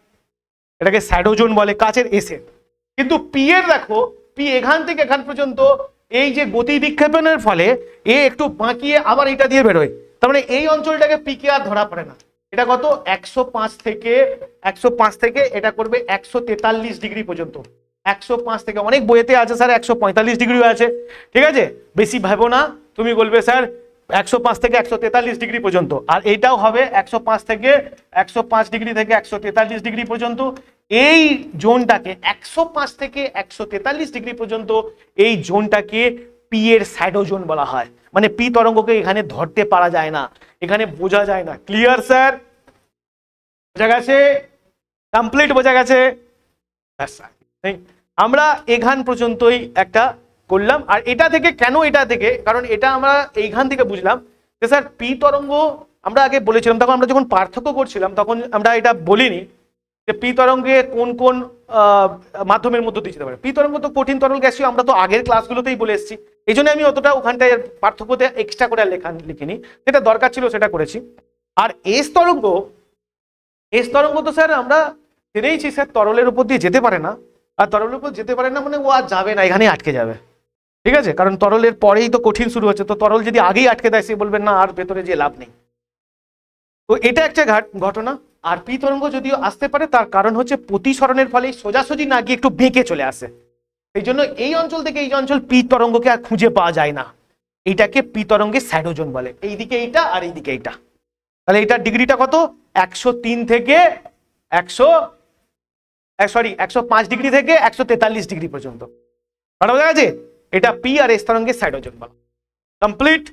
এটাকে শ্যাডো জোন বলে কাছের এসে। কিন্তু পি এর দেখো, পি এখান থেকে এখান পর্যন্ত এই যে গতি বিক্ষেপণের ফলে এ একটু বাঁকিয়ে আবার এটা দিয়ে বেরোয়, তার মানে এই অঞ্চলটাকে পি কে আর ধরা পড়ে না। এটা কত? 105 থেকে এটা করবে 143 ডিগ্রি পর্যন্ত। 105 থেকে, অনেক বইয়েতে আছে স্যার 145 ডিগ্রি আছে, ঠিক আছে? বেশি ভাবো না, তুমি বলবে স্যার 105 থেকে 143 ডিগ্রি পর্যন্ত, আর এইটাও হবে 105 থেকে 105 ডিগ্রি থেকে 143 ডিগ্রি পর্যন্ত। এই জোনটাকে 105 থেকে 143 ডিগ্রি পর্যন্ত এই জোনটাকে পি এর শ্যাডো জোন বলা হয়, মানে পি তরঙ্গকে এখানে ধরতে পারা যায় না, এখানে বোঝা যায় না। Clear sir? বোঝা গেছে? কমপ্লিট বোঝা গেছে? আমরা এখান পর্যন্তই একটা করলাম। আর এটা থেকে কেন, এটা থেকে কারণ এটা আমরা এইখান থেকে বুঝলাম যে স্যার পি তরঙ্গ, আমরা আগে বলেছিলাম তখন আমরা যখন পার্থক্য করছিলাম তখন আমরা এটা বলিনি যে পি তরঙ্গে কোন কোন মাধ্যমের মধ্যে দিয়ে যেতে পারে। পি তরঙ্গ তো কঠিন তরল গ্যাসীয়, আমরা তো আগের ক্লাসগুলোতেই বলে এসেছি, এই জন্য আমি অতটা ওখানটায় পার্থক্যতে এক্সট্রা করে লিখিনি, যেটা দরকার ছিল সেটা করেছি। আর এস তরঙ্গ, এস তরঙ্গ তো স্যার আমরা জেনেইছি স্যার তরলের উপর দিয়ে যেতে পারে না, আর তরলের উপর যেতে পারে না মানে ও আর যাবে না, এখানেই আটকে যাবে। ঠিক আছে, কারণ তরলের পরেই তো কঠিন শুরু হচ্ছে, তো তরল যদি আগেই আটকে দেয় সে বলবেন না আর ভেতরে যে লাভ নেই। তো এটা একটা ঘটনা। আর পি তরঙ্গ যদিও আসতে পারে তার কারণ হচ্ছে প্রতিসরণের ফলে সোজাসুজি না গিয়ে একটু বেঁকে চলে আসে, এই জন্য এই অঞ্চল থেকে এই অঞ্চল পি তরঙ্গকে আর খুঁজে পাওয়া যায় না, এইটাকে পি তরঙ্গের শ্যাডো জোন বলে। এইদিকে এইটা আর এইদিকে এইটা, তাহলে এইটার ডিগ্রিটা কত? 103 থেকে 105 ডিগ্রি থেকে 143 ডিগ্রি পর্যন্ত। বোঝা গেছে? এটা পি আর এস তরঙ্গের শ্যাডো জোন বলা। কমপ্লিট।